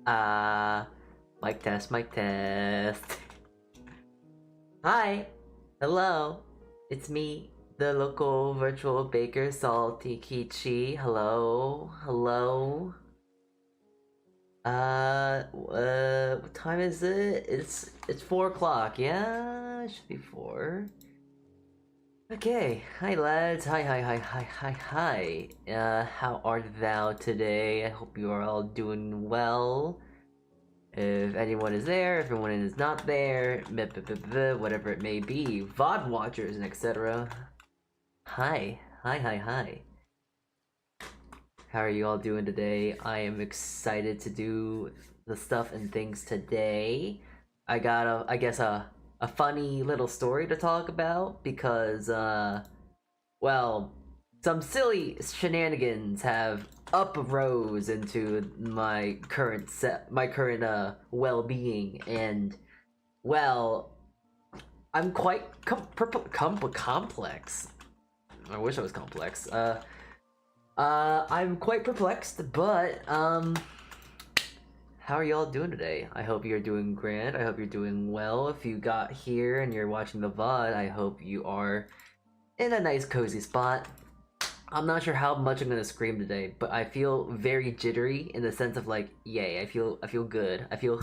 Uh, mic test, mic test. Hi, hello, it's me, the local virtual baker, Saltea Kichee. Hello, hello. What time is it? It's 4 o'clock. Yeah, it should be 4. Okay, hi lads. Hi. How art thou today? I hope you are all doing well. If anyone is there, if anyone is not there, whatever it may be, VOD watchers and etc. Hi. How are you all doing today? I am excited to do the stuff and things today. I got a funny little story to talk about because well, some silly shenanigans have uprose into my current well-being, and well, I'm quite complex. I wish I was complex. I'm quite perplexed, but how are y'all doing today? I hope you're doing grand. I hope you're doing well. If you got here and you're watching the VOD, I hope you are in a nice cozy spot. I'm not sure how much I'm gonna scream today, but I feel very jittery in the sense of like, yay! I feel good. I feel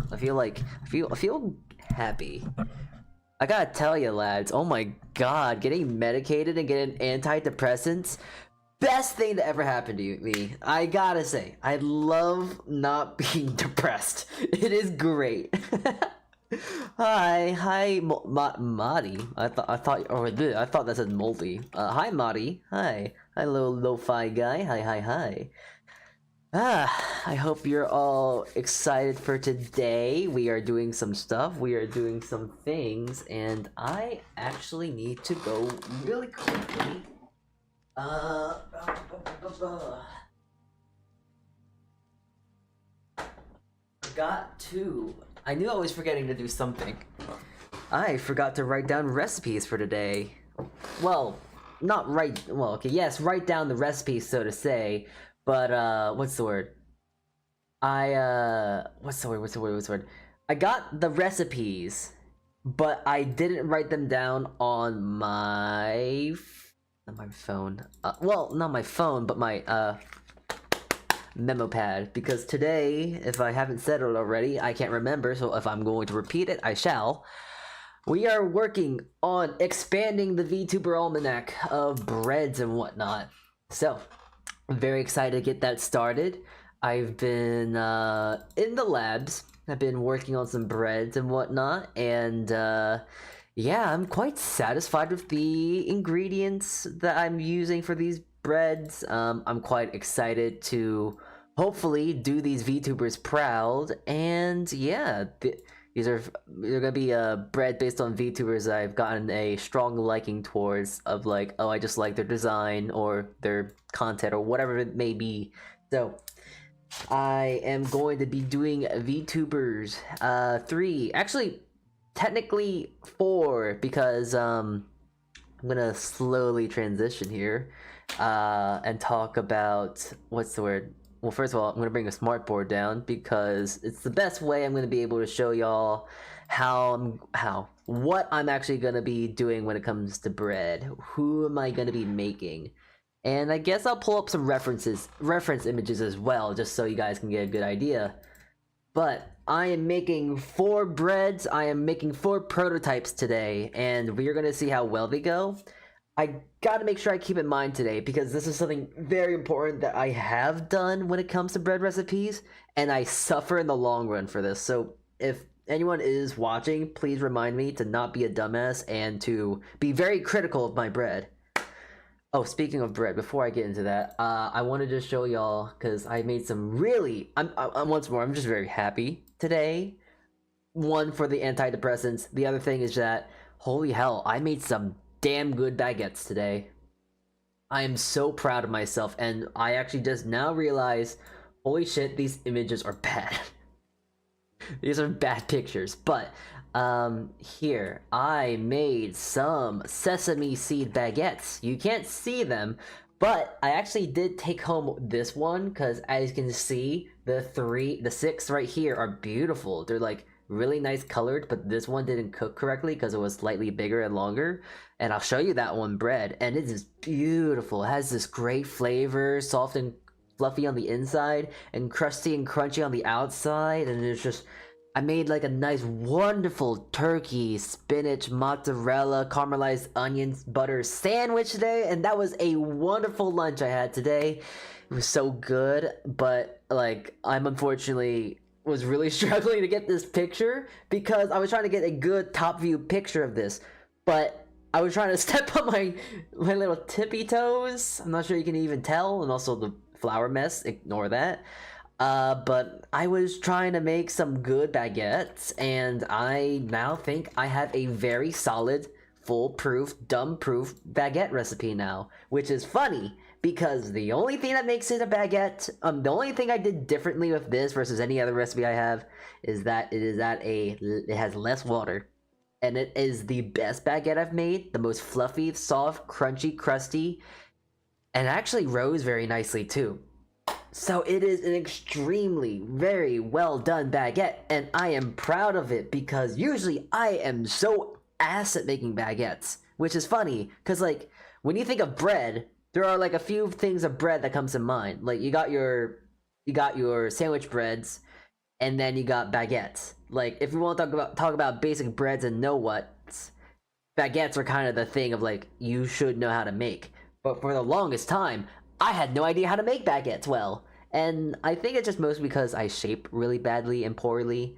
happy. I gotta tell you, lads. Oh my god, getting medicated and getting antidepressants, best thing to ever happen to me. I gotta say, I love not being depressed. It is great. Hi, Marty. I thought that said Moldy. Hi, Marty. Hi, little lo-fi guy. Hi. I hope you're all excited for today. We are doing some stuff. We are doing some things, and I actually need to go really quickly. I knew I was forgetting to do something. I forgot to write down recipes for today. Well, yes, write down the recipes, so to say, but, what's the word? What's the word? I got the recipes, but I didn't write them down on my phone. Well, not my phone, but my, memo pad, because today, if I haven't said it already, I can't remember, so if I'm going to repeat it, I shall. We are working on expanding the VTuber almanac of breads and whatnot. So, I'm very excited to get that started. I've been in the labs. I've been working on some breads and whatnot, and yeah, I'm quite satisfied with the ingredients that I'm using for these breads. I'm quite excited to hopefully do these VTubers proud, and yeah, they're gonna be bread based on VTubers that I've gotten a strong liking towards, of like, oh, I just like their design or their content or whatever it may be. So I am going to be doing VTubers 3, actually technically 4, because I'm gonna slowly transition here and talk about, what's the word? Well, first of all, I'm gonna bring a smart board down because it's the best way I'm gonna be able to show y'all what I'm actually gonna be doing when it comes to bread. Who am I gonna be making? And I guess I'll pull up some reference images as well, just so you guys can get a good idea. But I am making 4 breads, I am making 4 prototypes today, and we're gonna see how well they go. I gotta make sure I keep in mind today, because this is something very important that I have done when it comes to bread recipes, and I suffer in the long run for this. So if anyone is watching, please remind me to not be a dumbass and to be very critical of my bread. Oh, speaking of bread, before I get into that, I wanted to show y'all, because I made some really... once more, I'm just very happy today. One, for the antidepressants. The other thing is that, holy hell, I made some damn good baguettes today. I am so proud of myself, and I actually just now realize, holy shit, these images are bad. These are bad pictures, but here I made some sesame seed baguettes. You can't see them, But I actually did take home this one because, as you can see, the six right here are beautiful. They're like really nice colored, but this one didn't cook correctly because it was slightly bigger and longer. And I'll show you that one bread, and it is beautiful. It has this great flavor, soft and fluffy on the inside, and crusty and crunchy on the outside, and it's just I made like a nice, wonderful turkey, spinach, mozzarella, caramelized onions, butter sandwich today, and that was a wonderful lunch I had today. It was so good, but like I'm unfortunately was really struggling to get this picture because I was trying to get a good top view picture of this, but I was trying to step on my little tippy toes. I'm not sure you can even tell, and also the flour mess. Ignore that. But I was trying to make some good baguettes, and I now think I have a very solid, foolproof, dumb-proof baguette recipe now, which is funny because the only thing that makes it a baguette, the only thing I did differently with this versus any other recipe I have is that it has less water, and it is the best baguette I've made, the most fluffy, soft, crunchy, crusty, and it actually rose very nicely too. So it is an extremely, very well done baguette, and I am proud of it because usually I am so ass at making baguettes, which is funny because like when you think of bread, there are like a few things of bread that comes to mind. Like you got your sandwich breads, and then you got baguettes. Like if we want to talk about basic breads and know what, baguettes are kind of the thing of like you should know how to make. But for the longest time, I had no idea how to make baguettes well. And I think it's just mostly because I shape really badly and poorly.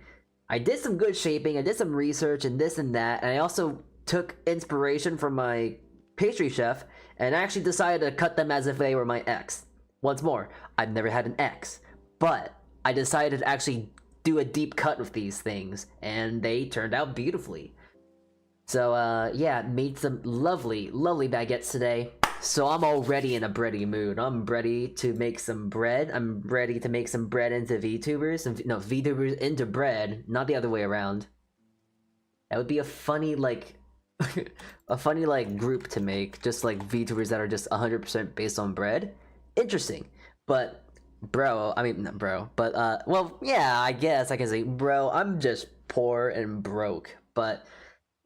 I did some good shaping, I did some research and this and that, and I also took inspiration from my pastry chef and I actually decided to cut them as if they were my ex. Once more, I've never had an ex, but I decided to actually do a deep cut with these things, and they turned out beautifully. So, yeah, made some lovely, lovely baguettes today. So I'm already in a bready mood. I'm ready to make some bread. I'm ready to make some bread into VTubers. No, VTubers into bread, not the other way around. That would be a funny, like, a funny, like, group to make. Just, like, VTubers that are just 100% based on bread. Interesting. But, bro, I mean, not bro, but, well, yeah, I guess I can say, bro, I'm just poor and broke. But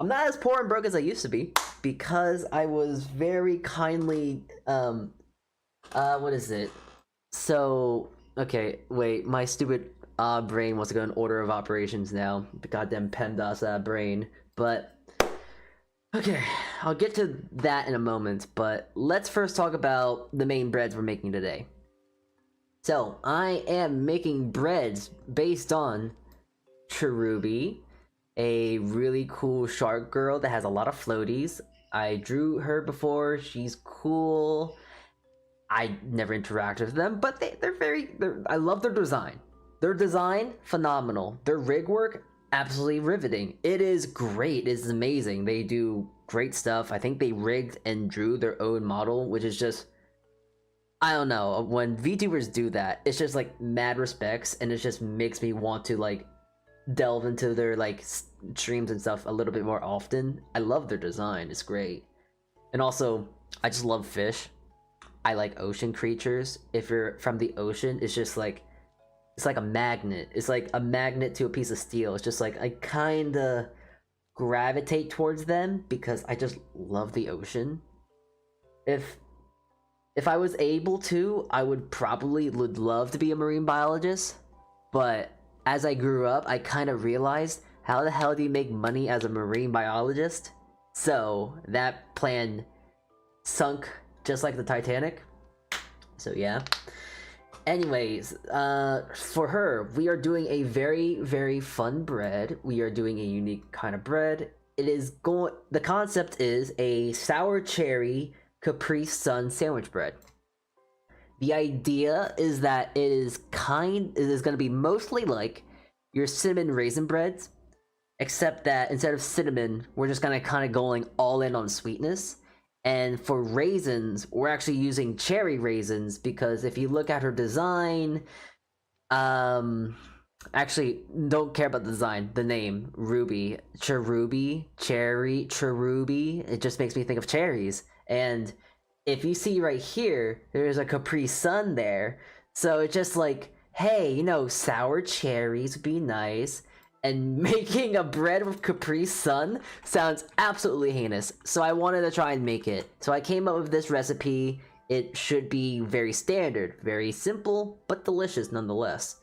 I'm not as poor and broke as I used to be because I was very kindly, what is it? So, okay, wait, my stupid brain wants to go in order of operations now. The goddamn PEMDAS brain. But, okay, I'll get to that in a moment, but let's first talk about the main breads we're making today. So, I am making breads based on Cherubi, a really cool shark girl that has a lot of floaties. I drew her before. She's cool. I never interacted with them, but I love their design. Their design, phenomenal. Their rig work, absolutely riveting. It is great. It's amazing. They do great stuff. I think they rigged and drew their own model, which is just, I don't know. When VTubers do that, it's just like mad respects, and it just makes me want to like delve into their like streams and stuff a little bit more often. I love their design. It's great. And also, I just love fish. I like ocean creatures. If you're from the ocean, it's just like, it's like a magnet. It's like a magnet to a piece of steel. It's just like I kind of gravitate towards them because I just love the ocean. If I was able to, I would love to be a marine biologist, but as I grew up, I kind of realized, how the hell do you make money as a marine biologist? So that plan sunk just like the Titanic. So yeah. Anyways, for her, we are doing a very, very fun bread. We are doing a unique kind of bread. The concept is a sour cherry Capri Sun sandwich bread. The idea is that it is going to be mostly like your cinnamon raisin breads, except that instead of cinnamon, we're just gonna kind of going all in on sweetness. And for raisins, we're actually using cherry raisins because if you look at her design, actually don't care about the design, the name Ruby, Cherubi, cherry, Cherubi. It just makes me think of cherries. And if you see right here, there's a Capri Sun there. So it's just like, hey, you know, sour cherries would be nice. And making a bread with Capri Sun sounds absolutely heinous. So I wanted to try and make it. So I came up with this recipe. It should be very standard, very simple, but delicious nonetheless.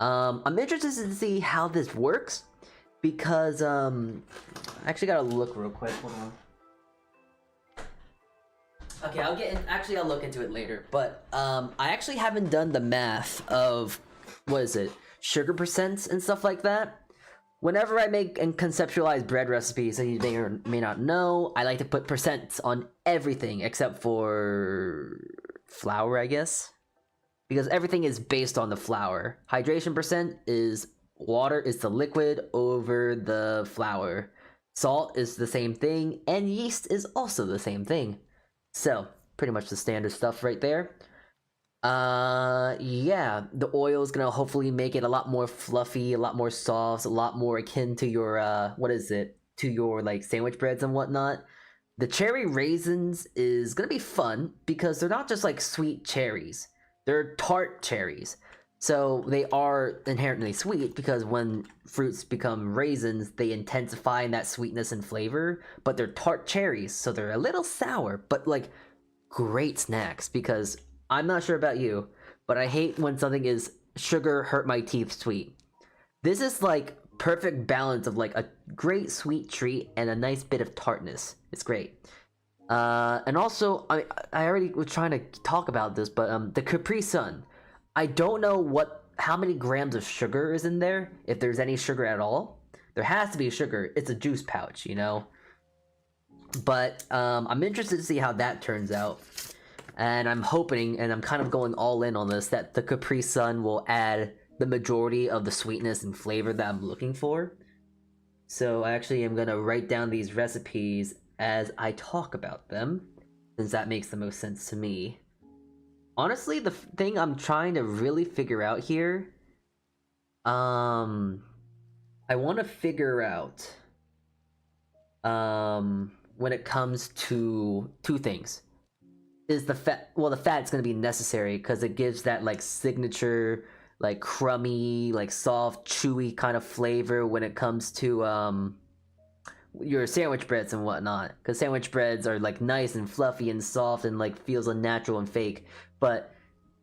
I'm interested to see how this works because I actually gotta look real quick. Hold on. Okay, I'll look into it later. But I actually haven't done the math of what is it, sugar percents and stuff like that. Whenever I make and conceptualize bread recipes, that you may or may not know, I like to put percents on everything except for flour, I guess, because everything is based on the flour. Hydration percent is water is the liquid over the flour. Salt is the same thing, and yeast is also the same thing. So, pretty much the standard stuff right there. Yeah, the oil is gonna hopefully make it a lot more fluffy, a lot more soft, a lot more akin to your, what is it? To your, like, sandwich breads and whatnot. The cherry raisins is gonna be fun because they're not just like sweet cherries, they're tart cherries. So they are inherently sweet because when fruits become raisins, they intensify in that sweetness and flavor, but they're tart cherries, so they're a little sour, but like great snacks because I'm not sure about you, but I hate when something is sugar hurt my teeth sweet. This is like perfect balance of like a great sweet treat and a nice bit of tartness. It's great. And also, I already was trying to talk about this, but the Capri Sun. I don't know how many grams of sugar is in there, if there's any sugar at all. There has to be sugar. It's a juice pouch, you know? But I'm interested to see how that turns out. And I'm hoping, and I'm kind of going all in on this, that the Capri Sun will add the majority of the sweetness and flavor that I'm looking for. So I actually am going to write down these recipes as I talk about them, since that makes the most sense to me. Honestly, the thing I'm trying to really figure out here, I want to figure out, when it comes to two things, is the fat. Well, the fat's gonna be necessary because it gives that like signature, like crummy, like soft, chewy kind of flavor when it comes to your sandwich breads and whatnot, because sandwich breads are like nice and fluffy and soft and like feels unnatural and fake. But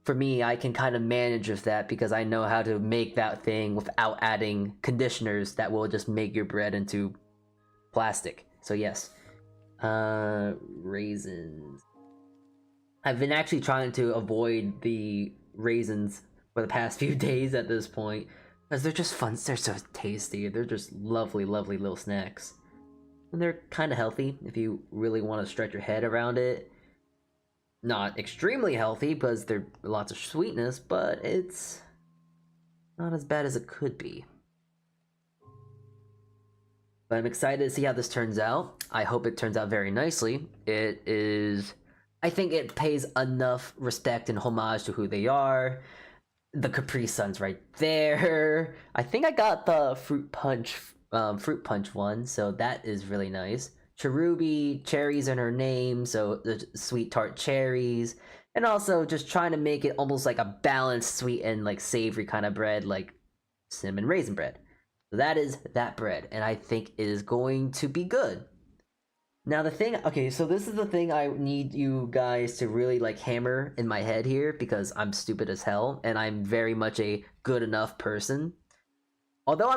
for me, I can kind of manage with that because I know how to make that thing without adding conditioners that will just make your bread into plastic. So yes, raisins. I've been actually trying to avoid the raisins for the past few days at this point because they're just fun. They're so tasty. They're just lovely, lovely little snacks. And they're kind of healthy if you really want to stretch your head around it. Not extremely healthy because there's lots of sweetness, but it's not as bad as it could be. But I'm excited to see how this turns out. I hope it turns out very nicely. It is... I think it pays enough respect and homage to who they are. The Capri Sun's right there. I think I got the fruit punch one, so that is really nice. Cherubi, cherries in her name, so the sweet tart cherries. And also just trying to make it almost like a balanced sweet and like savory kind of bread, like cinnamon raisin bread. So that is that bread, and I think it is going to be good. Now the thing, okay, so this is the thing I need you guys to really like hammer in my head here because I'm stupid as hell and I'm very much a good enough person. Although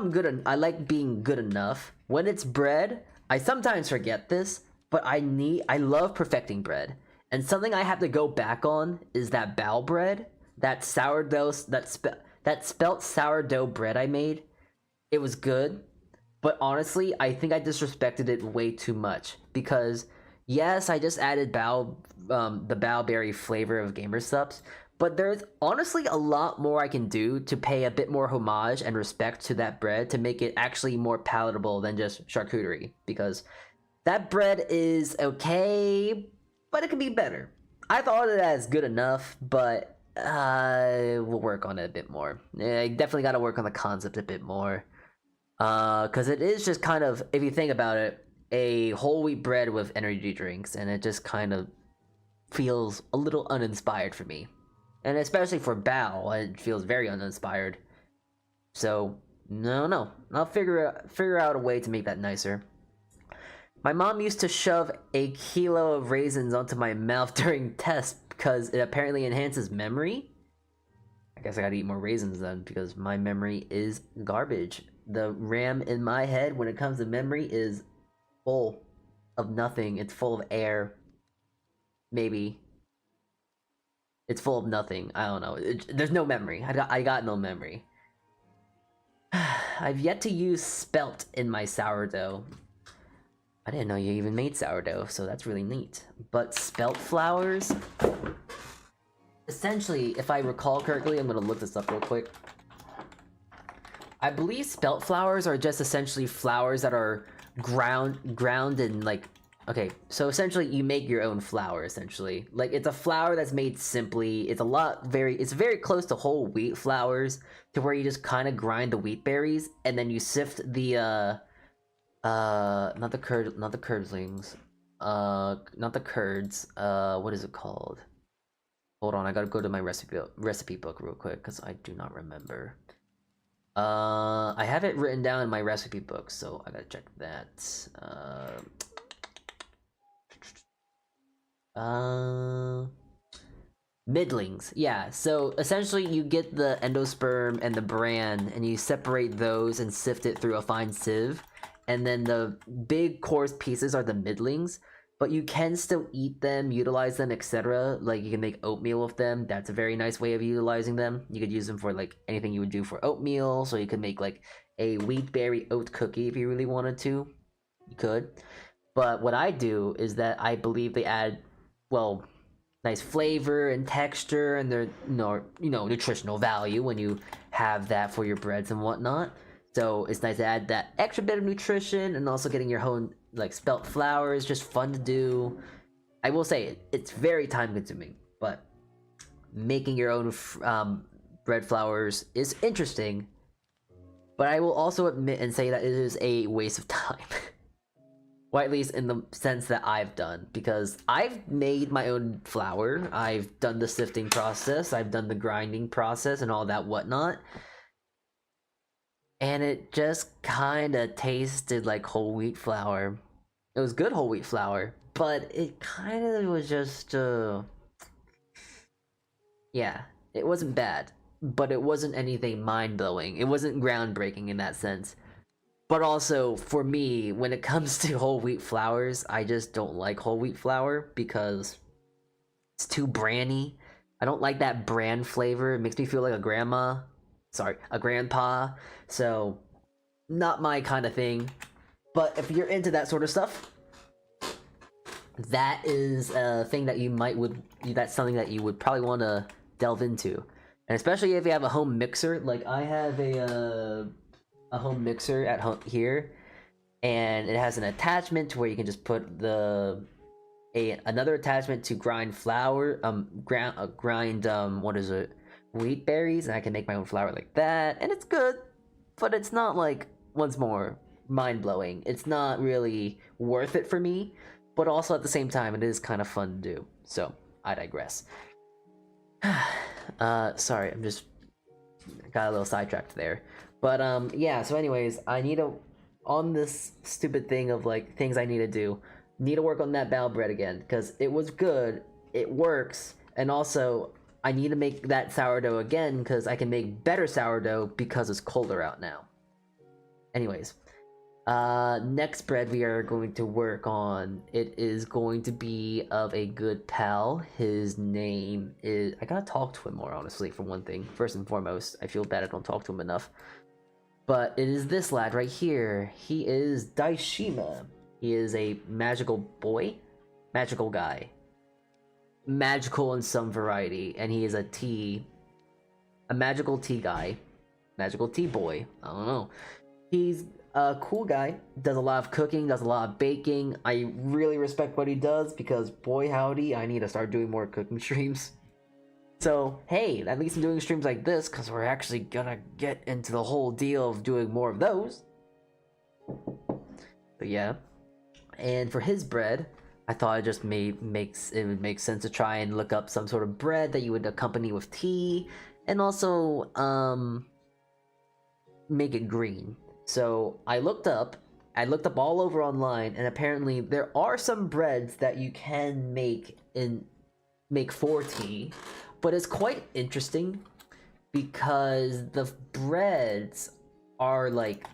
I like being good enough. When it's bread, I sometimes forget this, but I love perfecting bread. And something I have to go back on is that bao bread, that sourdough, that spelt sourdough bread I made. It was good. But honestly, I think I disrespected it way too much because yes, I just added the bao berry flavor of Gamer Subs, but there's honestly a lot more I can do to pay a bit more homage and respect to that bread to make it actually more palatable than just charcuterie, because that bread is okay, but it can be better. I thought it as good enough, but we'll work on it a bit more. I definitely got to work on the concept a bit more. Because it is just kind of, if you think about it, a whole wheat bread with energy drinks, and it just kind of feels a little uninspired for me. And especially for Bao, it feels very uninspired. So, no. I'll figure out a way to make that nicer. My mom used to shove a kilo of raisins onto my mouth during tests because it apparently enhances memory. I guess I gotta eat more raisins then, because my memory is garbage. The RAM in my head when it comes to memory is full of nothing. It's full of air. Maybe. It's full of nothing. I don't know. There's no memory. I got no memory. I've yet to use spelt in my sourdough. I didn't know you even made sourdough, so that's really neat. But spelt flowers... Essentially, if I recall correctly, I'm gonna look this up real quick. I believe spelt flowers are just essentially flowers that are ground in like... Okay, so essentially you make your own flour, essentially. Like, it's a flour that's made simply. It's very close to whole wheat flours, to where you just kind of grind the wheat berries, and then you sift the, not the curdlings. Not the curds. What is it called? Hold on, I gotta go to my recipe book real quick, because I do not remember. I have it written down in my recipe book, so I gotta check that. Middlings, yeah. So essentially you get the endosperm and the bran, and you separate those and sift it through a fine sieve, and then the big coarse pieces are the middlings, but you can still eat them, utilize them, etc. Like, you can make oatmeal with them. That's a very nice way of utilizing them. You could use them for like anything you would do for oatmeal, so you could make like a wheat berry oat cookie if you really wanted to. You could. But what I do is that I believe they add, well, nice flavor and texture, and their nutritional value when you have that for your breads and whatnot. So it's nice to add that extra bit of nutrition, and also getting your own like spelt flour is just fun to do. I will say it's very time consuming, but making your own bread flours is interesting. But I will also admit and say that it is a waste of time. Well, at least in the sense that I've done, because I've made my own flour, I've done the sifting process, I've done the grinding process and all that whatnot, and it just kind of tasted like whole wheat flour. It was good whole wheat flour, but it kind of was just, yeah, it wasn't bad, but it wasn't anything mind-blowing. It wasn't groundbreaking in that sense. But also, for me, when it comes to whole wheat flours, I just don't like whole wheat flour because it's too brandy. I don't like that bran flavor. It makes me feel like a grandma. Sorry, a grandpa. So, not my kind of thing. But if you're into that sort of stuff, that is a thing that that's something that you would probably want to delve into. And especially if you have a home mixer. Like, I have a home mixer at home here, and it has an attachment to where you can just put another attachment to grind flour, wheat berries, and I can make my own flour like that, and it's good, but it's not like, once more, mind-blowing. It's not really worth it for me, but also at the same time it is kind of fun to do. So I digress. Sorry, I'm just got a little sidetracked there. But yeah, so anyways, I need to, on this stupid thing of like things I need to do, need to work on that bao bread again, because it was good, it works, and also I need to make that sourdough again because I can make better sourdough because it's colder out now. Anyways, next bread we are going to work on, it is going to be of a good pal. His name is, I gotta talk to him more, honestly, for one thing. First and foremost, I feel bad I don't talk to him enough. But it is this lad right here. He is Daishima. He is a magical boy? Magical guy. Magical in some variety. And he is a magical tea guy. Magical tea boy. I don't know. He's a cool guy. Does a lot of cooking, does a lot of baking. I really respect what he does because, boy howdy, I need to start doing more cooking streams. So, hey, at least I'm doing streams like this because we're actually gonna get into the whole deal of doing more of those. But yeah. And for his bread, I thought it just it would make sense to try and look up some sort of bread that you would accompany with tea, and also make it green. So I looked up all over online, and apparently there are some breads that you can make for tea, but it's quite interesting because the breads are like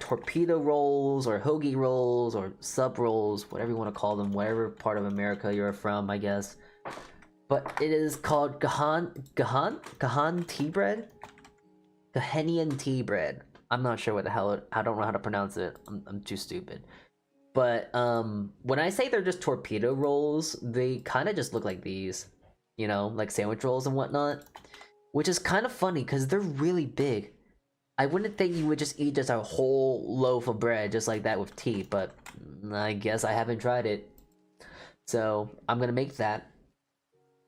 torpedo rolls or hoagie rolls or sub rolls, whatever you want to call them, whatever part of America you're from, I guess. But it is called Gahan tea bread, Gahenian tea bread. I'm not sure what the hell I don't know how to pronounce it. I'm too stupid. But when I say they're just torpedo rolls, they kind of just look like these, you know, like sandwich rolls and whatnot, which is kind of funny because they're really big. I wouldn't think you would just eat just a whole loaf of bread just like that with tea, but I guess I haven't tried it. So I'm gonna make that,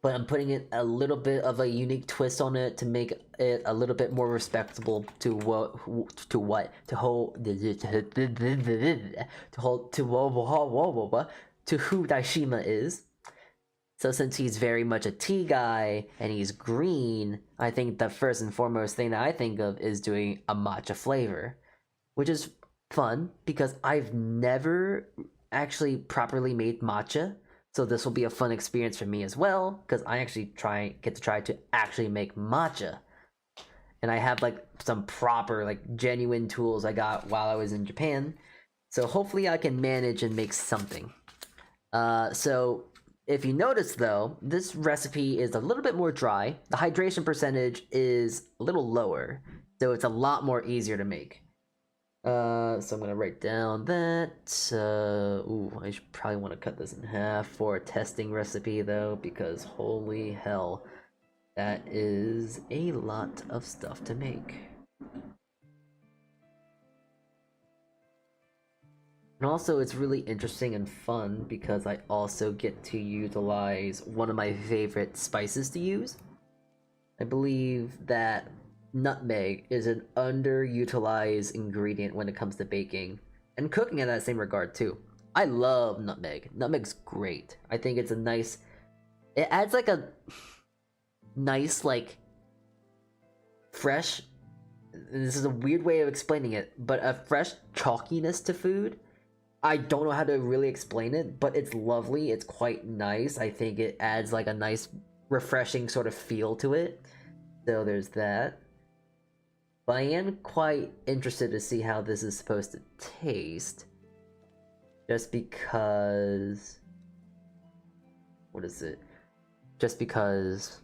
but I'm putting it a little bit of a unique twist on it to make it a little bit more respectable to who Daishima is. So since he's very much a tea guy and he's green, I think the first and foremost thing that I think of is doing a matcha flavor, which is fun because I've never actually properly made matcha. So this will be a fun experience for me as well because I actually get to try to actually make matcha. And I have like some proper like genuine tools I got while I was in Japan. So hopefully I can manage and make something. So if you notice though, this recipe is a little bit more dry. The hydration percentage is a little lower, so it's a lot more easier to make. So I'm gonna write down that. Ooh, I should probably want to cut this in half for a testing recipe though, because holy hell, that is a lot of stuff to make. And also, it's really interesting and fun because I also get to utilize one of my favorite spices to use. I believe that nutmeg is an underutilized ingredient when it comes to baking and cooking in that same regard too. I love nutmeg. Nutmeg's great. I think it's a nice. It adds like a nice, like, fresh. This is a weird way of explaining it, but a fresh chalkiness to food. I don't know how to really explain it, but it's lovely. It's quite nice. I think it adds like a nice, refreshing sort of feel to it. So there's that. But I am quite interested to see how this is supposed to taste. Just because... What is it? Just because...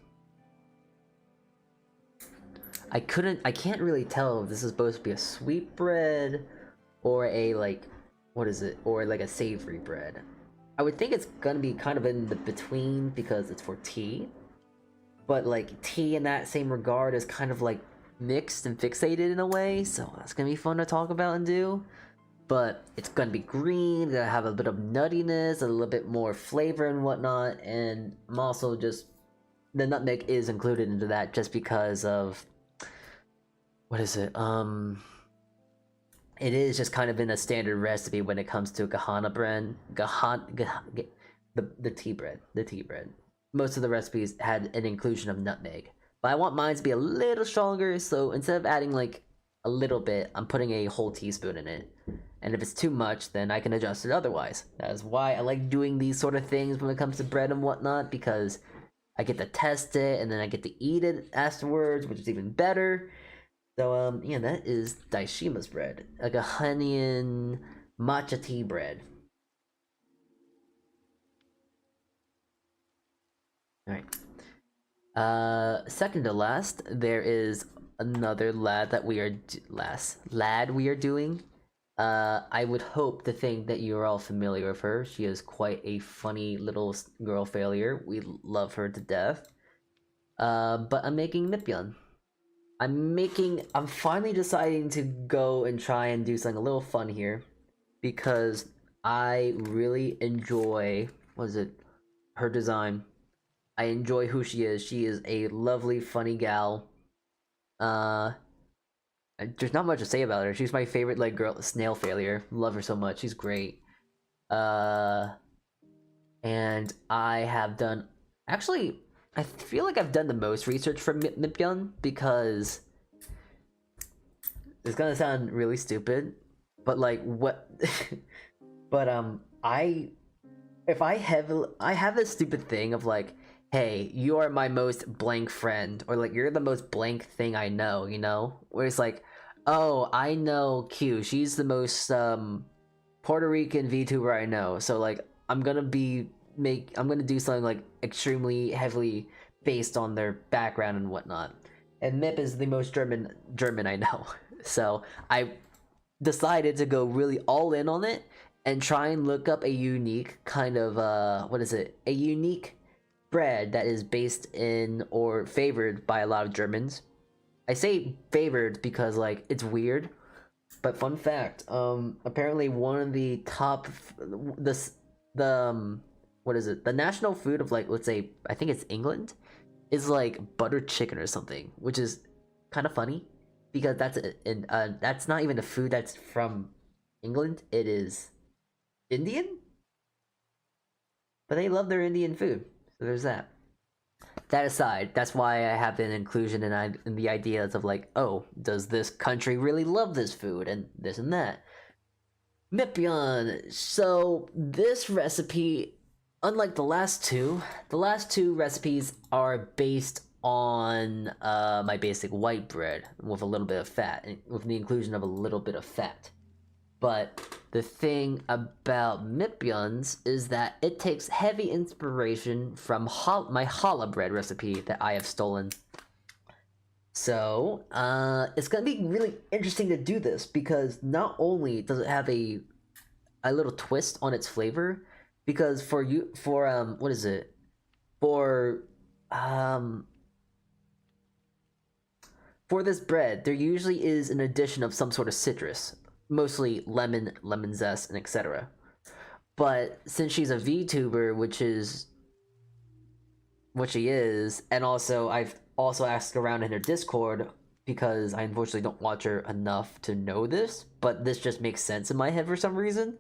I can't really tell if this is supposed to be a sweet bread or a like... What is it? Or like a savory bread. I would think it's gonna be kind of in the between because it's for tea. But like tea in that same regard is kind of like mixed and fixated in a way, so that's gonna be fun to talk about and do. But it's gonna be green, gonna have a bit of nuttiness, a little bit more flavor and whatnot, and I'm also just the nutmeg is included into that just because of what is it? It is just kind of in a standard recipe when it comes to Gahana bread. The tea bread. The tea bread. Most of the recipes had an inclusion of nutmeg. But I want mine to be a little stronger, so instead of adding like a little bit, I'm putting a whole teaspoon in it. And if it's too much, then I can adjust it otherwise. That is why I like doing these sort of things when it comes to bread and whatnot, because I get to test it and then I get to eat it afterwards, which is even better. So, yeah, that is Daishima's bread. A Gahanian matcha tea bread. Alright. Second to last, there is another lad we are doing. I would hope to think that you're all familiar with her. She is quite a funny little girl failure. We love her to death. But I'm making Mipyeon. I'm finally deciding to go and try and do something a little fun here because I really enjoy, her design. I enjoy who she is. She is a lovely, funny gal. There's not much to say about her. She's my favorite, like, girl, snail failure. Love her so much. She's great. and I have done actually. I feel like I've done the most research for Mipyeon because it's gonna sound really stupid, but like what? but I have this stupid thing of like, hey, you are my most blank friend, or like you're the most blank thing I know, you know? Where it's like, oh, I know Q, she's the most Puerto Rican VTuber I know, so like I'm gonna do something like extremely heavily based on their background and whatnot. And Mip is the most German I know. So I decided to go really all in on it and try and look up a unique kind of what is it? A unique bread that is based in or favored by a lot of Germans. I say favored because like it's weird, but fun fact, apparently one of the top the what is it? The national food of like let's say I think it's England is like buttered chicken or something, which is kind of funny because that's not even a food that's from England. It is Indian, but they love their Indian food. So there's that. That aside, that's why I have an inclusion in the ideas of like, oh, does this country really love this food and this and that. Mipyeon. So this recipe, unlike the last two recipes are based on my basic white bread with a little bit of fat, with the inclusion of a little bit of fat. But the thing about Mipyeon's is that it takes heavy inspiration from my challah bread recipe that I have stolen. So, it's gonna be really interesting to do this because not only does it have a little twist on its flavor, because for what is it? For um for this bread, there usually is an addition of some sort of citrus, mostly lemon zest, and etc. But since she's a VTuber, which is what she is, and also I've also asked around in her Discord because I unfortunately don't watch her enough to know this, but this just makes sense in my head for some reason.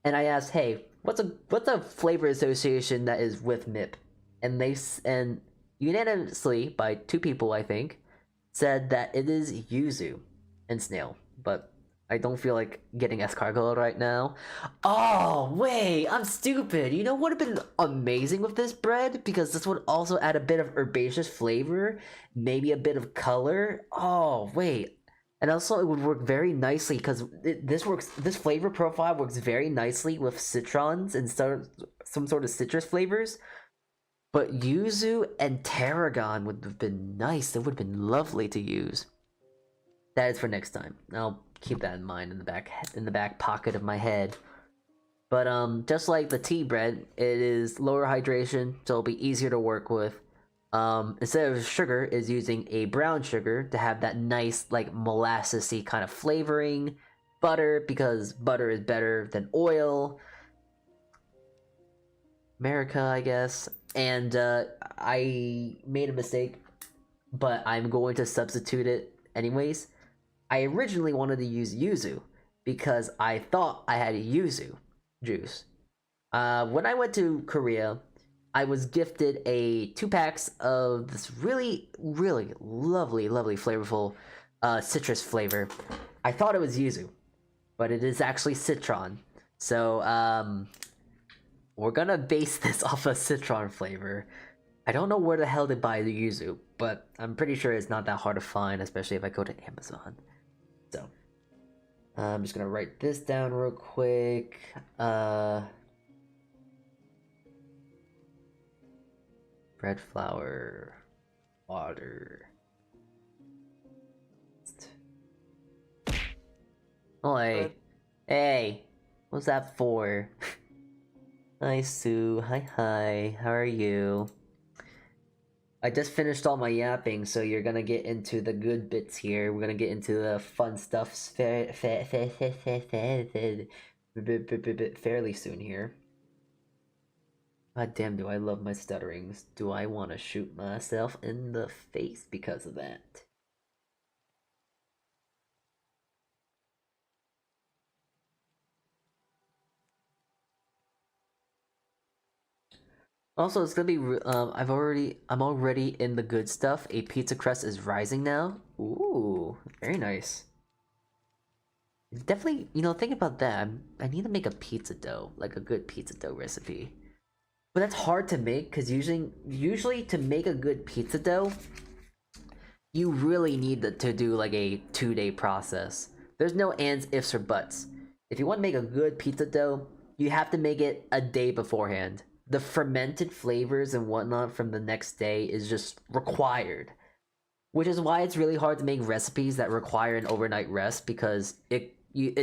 And I asked, "Hey, what's a flavor association that is with MIP?" And unanimously by two people, I think, said that it is yuzu and snail. But I don't feel like getting escargot right now. Oh wait, I'm stupid. You know what would have been amazing with this bread, because this would also add a bit of herbaceous flavor, maybe a bit of color. Oh wait, and also it would work very nicely because this flavor profile works very nicely with citrons and some sort of citrus flavors. But yuzu and tarragon would have been nice. It would have been lovely to use. That is for next time. I'll keep that in mind in the back pocket of my head. But just like the tea bread, it is lower hydration, so it'll be easier to work with. Instead of sugar, is using a brown sugar to have that nice like molassesy kind of flavoring. Butter, because butter is better than oil. America, I guess. And I made a mistake, but I'm going to substitute it anyways. I originally wanted to use yuzu because I thought I had a yuzu juice. When I went to Korea, I was gifted a 2 packs of this really, really lovely, lovely, flavorful citrus flavor. I thought it was yuzu, but it is actually citron. So, we're gonna base this off a citron flavor. I don't know where the hell to buy the yuzu, but I'm pretty sure it's not that hard to find, especially if I go to Amazon. So, I'm just gonna write this down real quick. Bread flour, water. Oh, hey, what's that for? Hi, Sue. Hi. How are you? I just finished all my yapping, so you're gonna get into the good bits here. We're gonna get into the fun stuff fairly soon here. God damn, do I love my stutterings. Do I want to shoot myself in the face because of that? Also, it's gonna be. I'm already in the good stuff. A pizza crust is rising now. Ooh, very nice. Definitely, think about that. I need to make a pizza dough, like a good pizza dough recipe. But that's hard to make because usually to make a good pizza dough, you really need to do like a 2-day process. There's no ands, ifs, or buts. If you want to make a good pizza dough, you have to make it a day beforehand. The fermented flavors and whatnot from the next day is just required. Which is why it's really hard to make recipes that require an overnight rest because it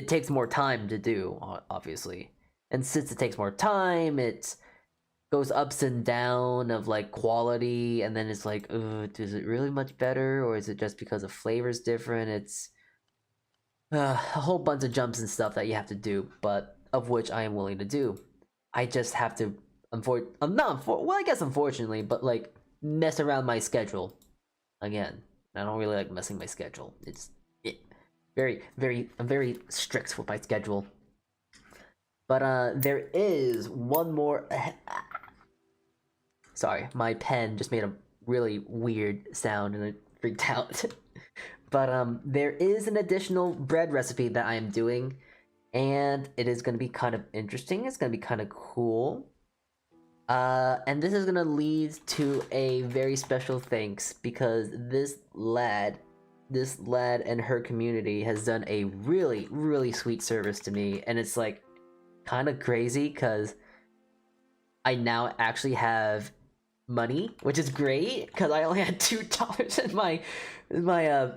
takes more time to do, obviously. And since it takes more time, it goes ups and down of like quality, and then it's like, is it really much better, or is it just because the flavor's different? It's a whole bunch of jumps and stuff that you have to do, but of which I am willing to do. I just have to, well, I guess unfortunately, but like mess around my schedule again. I don't really like messing my schedule. I'm very strict with my schedule. But there is one more. Sorry, my pen just made a really weird sound and I freaked out. But there is an additional bread recipe that I am doing, and it is going to be kind of interesting. It's going to be kind of cool. And this is going to lead to a very special thanks because this lad and her community has done a really, really sweet service to me, and it's like kind of crazy because I now actually have money, which is great because I only had $2 in my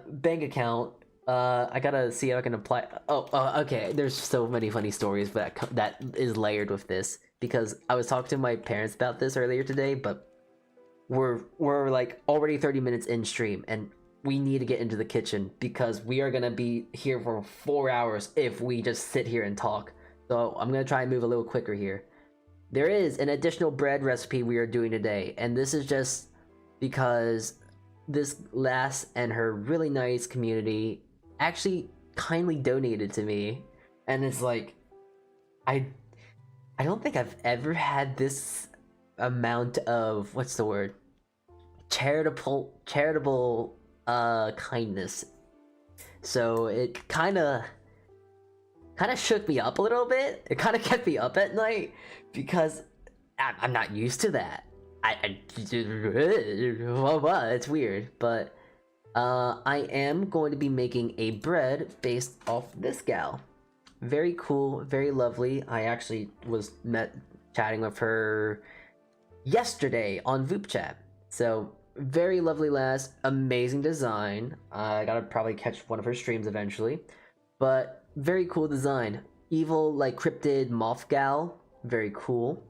bank account. I gotta see how I can apply. Okay. There's so many funny stories that is layered with this because I was talking to my parents about this earlier today, but we're like already 30 minutes in stream and we need to get into the kitchen because we are gonna be here for 4 hours if we just sit here and talk. So I'm gonna try and move a little quicker here. There is an additional bread recipe we are doing today, and this is just because this lass and her really nice community actually kindly donated to me, and it's like I don't think I've ever had this amount of what's the word, charitable kindness. So it kind of shook me up a little bit. It kind of kept me up at night because I'm not used to that. It's weird, but I am going to be making a bread based off this gal. Very cool, very lovely. I actually was chatting with her yesterday on Voop Chat. So very lovely lass, amazing design. I gotta probably catch one of her streams eventually, but very cool design. Evil like cryptid moth gal, very cool.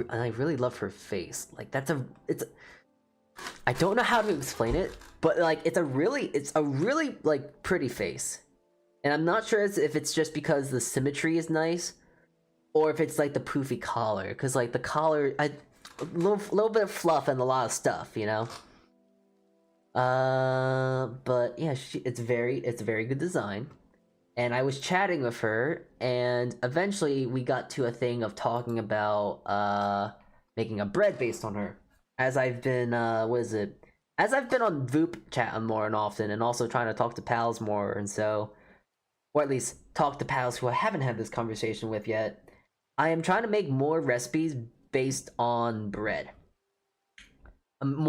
I really love her face. Like I don't know how to explain it, but like it's a really like pretty face. And I'm not sure if it's just because the symmetry is nice or if it's like the poofy collar, because like the collar, a little bit of fluff and a lot of stuff, but yeah, it's a very good design. And I was chatting with her, and eventually we got to a thing of talking about making a bread based on her. As I've been As I've been on Voop chat more and often, and also trying to talk to pals more, and so, or at least talk to pals who I haven't had this conversation with yet. I am trying to make more recipes based on bread. I'm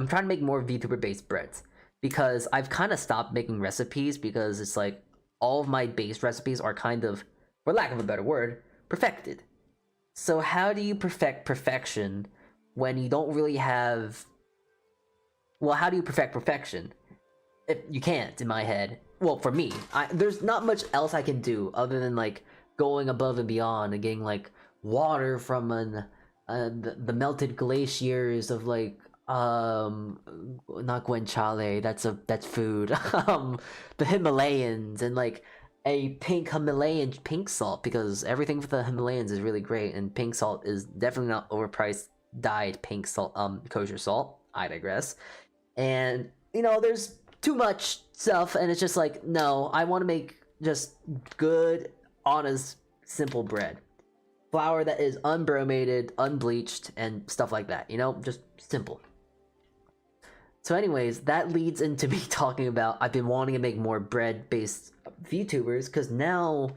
trying to make more VTuber based breads because I've kind of stopped making recipes because it's like all of my base recipes are kind of, for lack of a better word, perfected. So how do you perfect perfection when you don't really have? Well, how do you perfect perfection? If you can't, in my head. Well, for me, there's not much else I can do other than like going above and beyond and getting like water from the melted glaciers of like not guanciale, that's food. The Himalayans, and like a Himalayan pink salt, because everything for the Himalayans is really great, and pink salt is definitely not overpriced dyed pink salt, kosher salt. I digress. And there's too much stuff, and it's just like, no, I want to make just good, honest, simple bread. flour that is unbromated, unbleached, and stuff like that. You know, just simple. So anyways, that leads into me talking about I've been wanting to make more bread-based VTubers because now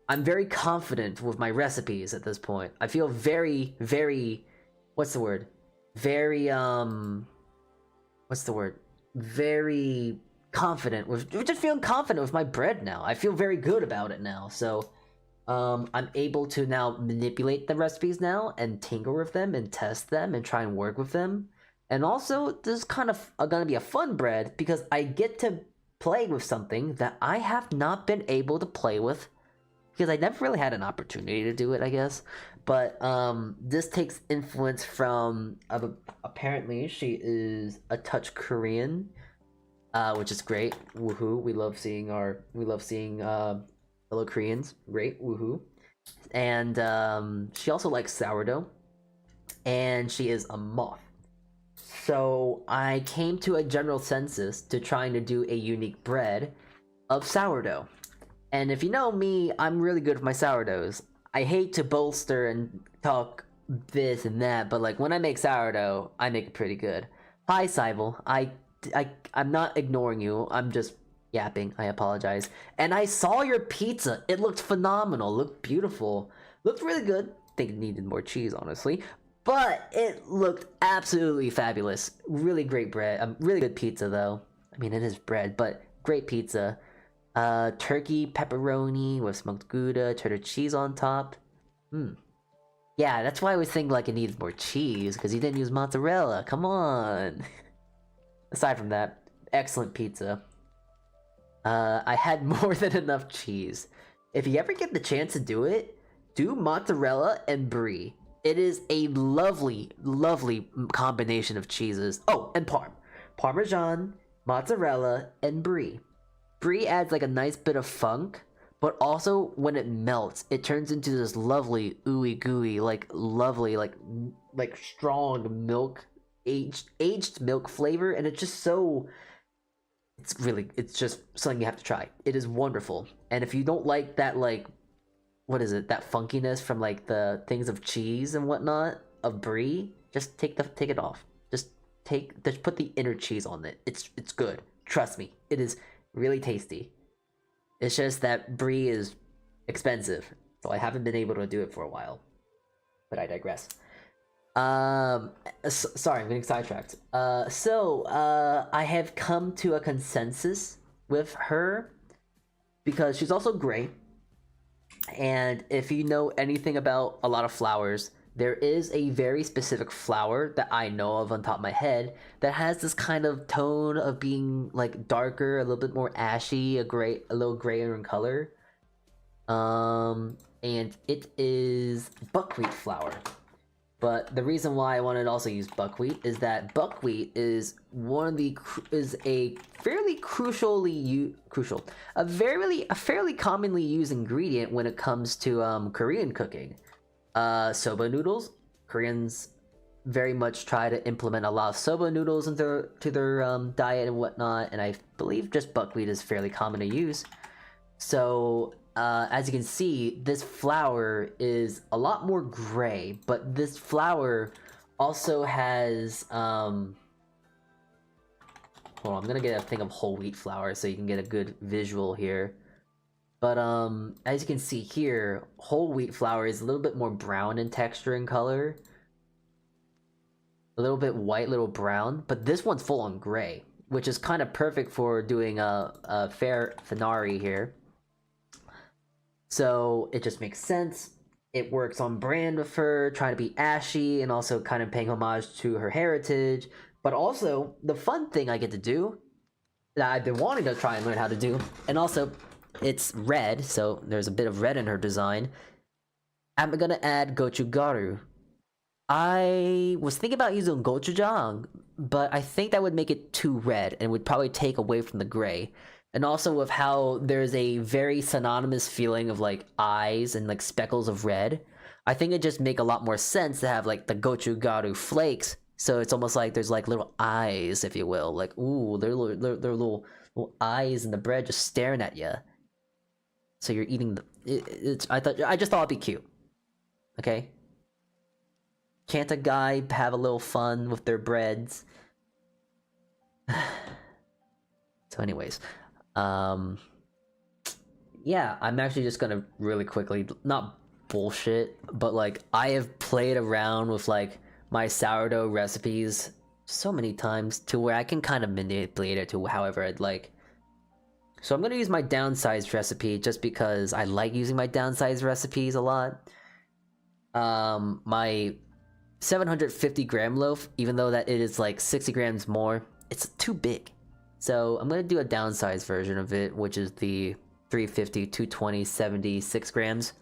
I'm very confident with my recipes at this point. I feel very, very, what's the word? Very, what's the word? Very confident with, just feeling confident with my bread now. I feel very good about it now. So, I'm able to now manipulate the recipes now and tinker with them and test them and try and work with them. And also, this is kind of gonna be a fun bread because I get to play with something that I have not been able to play with because I never really had an opportunity to do it, I guess. But this takes influence from apparently she is a touch Korean, which is great. Woohoo! We love seeing fellow Koreans. Great, woohoo! And she also likes sourdough, and she is a moth. So I came to a general census to trying to do a unique bread of sourdough. And if you know me, I'm really good with my sourdoughs. I hate to bolster and talk this and that, but like when I make sourdough, I make it pretty good. Hi, Sybil. I'm not ignoring you. I'm just yapping. I apologize. And I saw your pizza. It looked phenomenal. Looked beautiful. Looked really good. Think it needed more cheese, honestly. But it looked absolutely fabulous. Really great bread. Really good pizza, though. I mean, it is bread, but great pizza. Turkey, pepperoni with smoked Gouda, cheddar cheese on top. Yeah, that's why I was thinking like it needs more cheese, because you didn't use mozzarella. Come on. Aside from that, excellent pizza. I had more than enough cheese. If you ever get the chance to do it, do mozzarella and brie. It is a lovely, lovely combination of cheeses. Oh, and Parmesan, mozzarella, and brie. Brie adds like a nice bit of funk, but also when it melts, it turns into this lovely ooey gooey, like lovely, like strong milk, aged milk flavor, and it's just so. It's just something you have to try. It is wonderful, and if you don't like that, like, what is it? That funkiness from like the things of cheese and whatnot of brie, just take it off. Just put the inner cheese on it. It's good. Trust me, it is really tasty. It's just that brie is expensive, so I haven't been able to do it for a while. But I digress. Sorry, I'm getting sidetracked. I have come to a consensus with her because she's also great. And if you know anything about a lot of flowers, there is a very specific flower that I know of on top of my head that has this kind of tone of being like darker, a little bit more ashy, a little grayer in color. And it is buckwheat flour. But the reason why I wanted to also use buckwheat is that buckwheat is a fairly a fairly commonly used ingredient when it comes to Korean cooking. Soba noodles. Koreans very much try to implement a lot of soba noodles into their diet and whatnot, and I believe just buckwheat is fairly common to use. So as you can see, this flour is a lot more gray, but this flour also has hold on, I'm gonna get a thing of whole wheat flour so you can get a good visual here. But as you can see here, whole wheat flour is a little bit more brown in texture and color. A little bit white, little brown, but this one's full on gray, which is kind of perfect for doing a fair finari here. So it just makes sense. It works on brand with her, trying to be ashy and also kind of paying homage to her heritage. But also, the fun thing I get to do, that I've been wanting to try and learn how to do, and also, it's red, so there's a bit of red in her design. I'm gonna add gochugaru. I was thinking about using gochujang, but I think that would make it too red and would probably take away from the gray. And also with how there's a very synonymous feeling of like eyes and like speckles of red, I think it just make a lot more sense to have like the gochugaru flakes. So it's almost like there's like little eyes, if you will, like ooh, they're little eyes in the bread just staring at you. So you're eating I just thought it'd be cute. Okay? Can't a guy have a little fun with their breads? So anyways, yeah, I'm actually just gonna really quickly, not bullshit, but like I have played around with like my sourdough recipes so many times to where I can kind of manipulate it to however I'd like. So I'm gonna use my downsized recipe just because I like using my downsized recipes a lot. My 750 gram loaf, even though that it is like 60 grams more, it's too big. So I'm gonna do a downsized version of it, which is the 350, 220, 76 grams.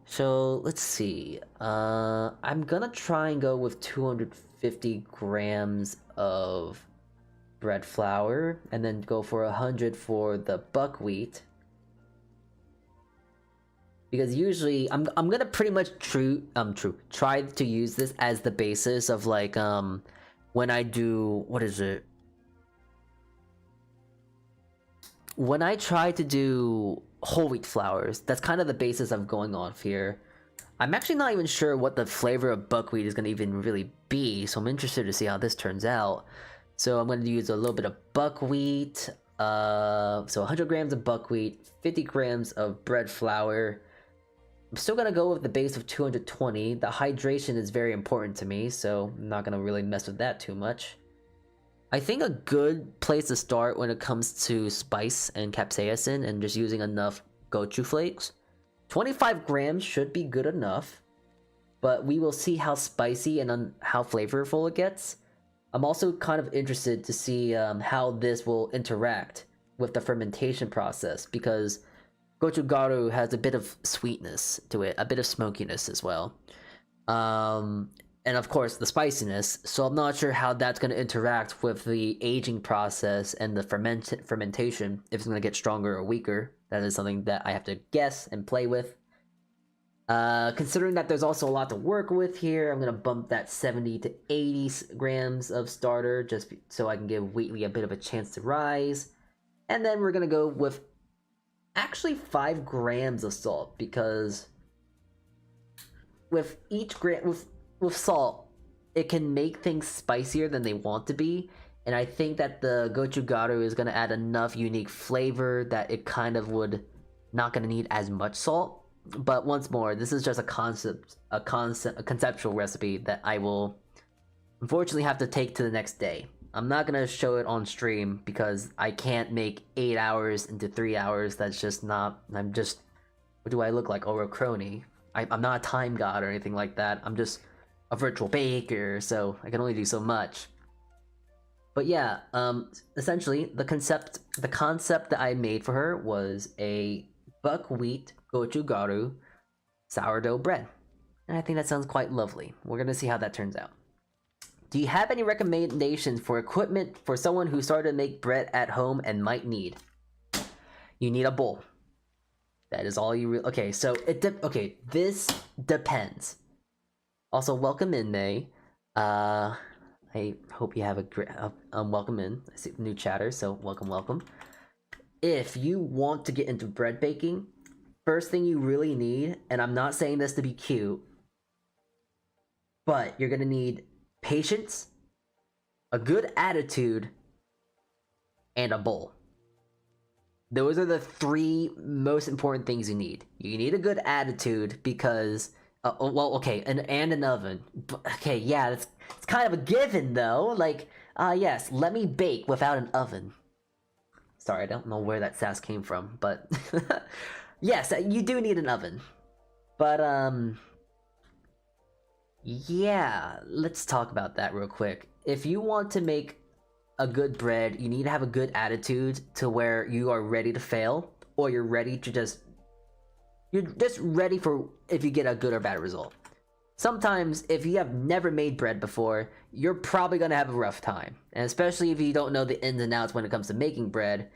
So let's see. I'm gonna try and go with 250 grams of bread flour, and then go for 100 for the buckwheat. Because usually I'm gonna pretty much try to use this as the basis of like when I do what is it? When I try to do whole wheat flours, that's kind of the basis of going off here. I'm actually not even sure what the flavor of buckwheat is gonna even really be, so I'm interested to see how this turns out. So I'm gonna use a little bit of buckwheat, so 100 grams of buckwheat, 50 grams of bread flour. I'm still gonna go with the base of 220. The hydration is very important to me, so I'm not gonna really mess with that too much. I think a good place to start when it comes to spice and capsaicin and just using enough gochu flakes, 25 grams should be good enough, but we will see how spicy and how flavorful it gets. I'm also kind of interested to see how this will interact with the fermentation process, because gochugaru has a bit of sweetness to it, a bit of smokiness as well. And of course the spiciness, so I'm not sure how that's going to interact with the aging process and the fermentation, if it's going to get stronger or weaker. That is something that I have to guess and play with. Considering that there's also a lot to work with here, I'm going to bump that 70 to 80 grams of starter just so I can give Wheatley a bit of a chance to rise. And then we're going to go with actually 5 grams of salt, because with each gram with salt, it can make things spicier than they want to be, and I think that the gochugaru is going to add enough unique flavor that it kind of would not going to need as much salt. But once more, this is just a conceptual recipe that I will unfortunately have to take to the next day. I'm not gonna show it on stream because I can't make 8 hours into 3 hours. That's just not. I'm just. What do I look like? Oro crony. I'm not a time god or anything like that. I'm just a virtual baker, so I can only do so much. But yeah, essentially the concept that I made for her was a buckwheat gochugaru sourdough bread, and I think that sounds quite lovely. We're gonna see how that turns out. Do you have any recommendations for equipment for someone who started to make bread at home and might need? You need a bowl. That is all you okay, so okay, this depends. Also, welcome in, May. I hope you have a great welcome in. I see new chatter, so welcome. If you want to get into bread baking, first thing you really need, and I'm not saying this to be cute, but you're gonna need patience, a good attitude, and a bowl. Those are the 3 most important things you need. You need a good attitude because, well, okay, and an oven. Okay, yeah, it's kind of a given though. Like, yes, let me bake without an oven. Sorry, I don't know where that sass came from, but yes, you do need an oven. But yeah, let's talk about that real quick. If you want to make a good bread, you need to have a good attitude to where you are ready to fail, or you're ready to you're just ready for if you get a good or bad result. Sometimes, if you have never made bread before, you're probably gonna have a rough time, and especially if you don't know the ins and outs when it comes to making bread,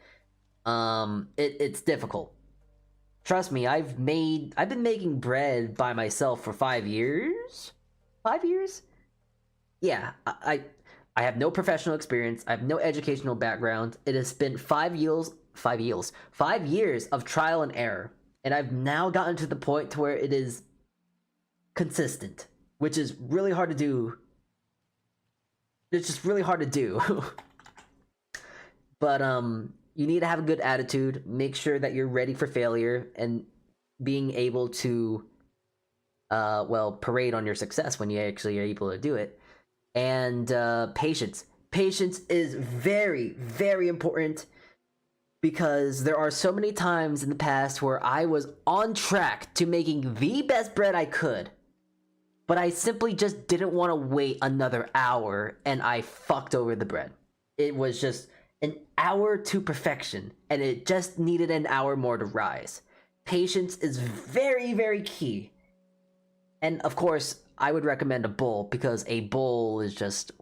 it's difficult. Trust me, I've been making bread by myself for 5 years. 5 years? Yeah, I have no professional experience. I have no educational background. It has been 5 years of trial and error, and I've now gotten to the point to where it is consistent, which is really hard to do. It's just really hard to do. But you need to have a good attitude. Make sure that you're ready for failure and being able to parade on your success when you actually are able to do it. And patience. Patience is very, very important, because there are so many times in the past where I was on track to making the best bread I could, but I simply just didn't want to wait another hour, and I fucked over the bread. It was just an hour to perfection, and it just needed an hour more to rise. Patience is very, very key. And of course, I would recommend a bowl, because a bowl is just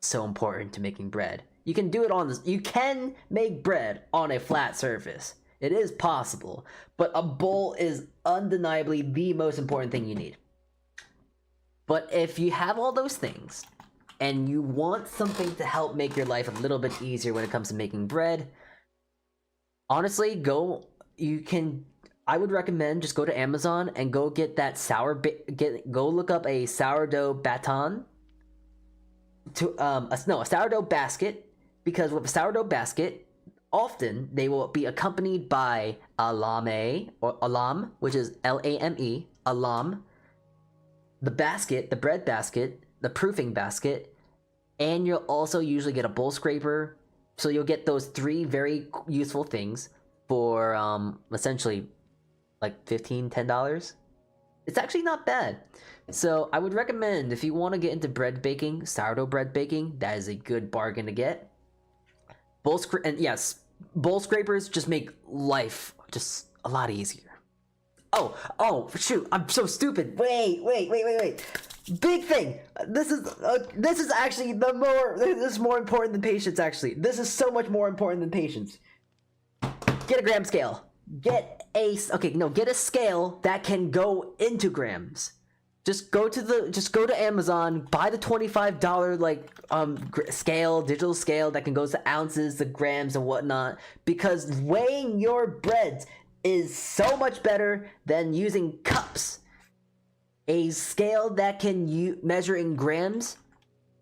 so important to making bread. You can do it on this. You can make bread on a flat surface. It is possible, but a bowl is undeniably the most important thing you need. But if you have all those things and you want something to help make your life a little bit easier when it comes to making bread, honestly, I would recommend just go to Amazon and go get that go look up a sourdough baton a sourdough basket, because with a sourdough basket, often they will be accompanied by alame, or alam, which is Lame, alam, the basket, the bread basket, the proofing basket, and you'll also usually get a bowl scraper. So you'll get those 3 very useful things for essentially like $10. It's actually not bad. So I would recommend, if you want to get into bread baking, sourdough bread baking, that is a good bargain to get. Bowl scrapers just make life just a lot easier. Oh, shoot! I'm so stupid. Wait. Big thing. This is actually this is more important than patience. Actually, this is so much more important than patience. Get a gram scale. Get a scale that can go into grams. Just go to Amazon, buy the $25 scale, digital scale that can go to ounces, the grams and whatnot, because weighing your breads is so much better than using cups. A scale that can measure in grams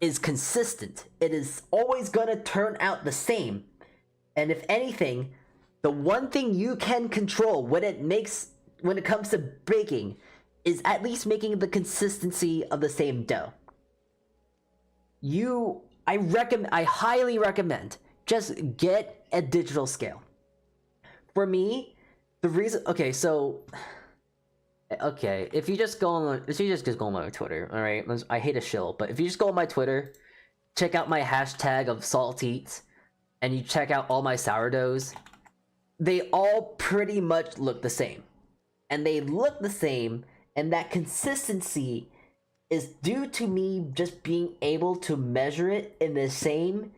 is consistent. It is always gonna turn out the same. And if anything, the one thing you can control when it comes to baking is at least making the consistency of the same dough. I highly recommend just get a digital scale. For me, the reason, if you just go on my Twitter, all right, I hate a shill, but if you just go on my Twitter, check out my hashtag of salteats, and you check out all my sourdoughs, they all pretty much look the same. And they look the same, and that consistency is due to me just being able to measure it in the same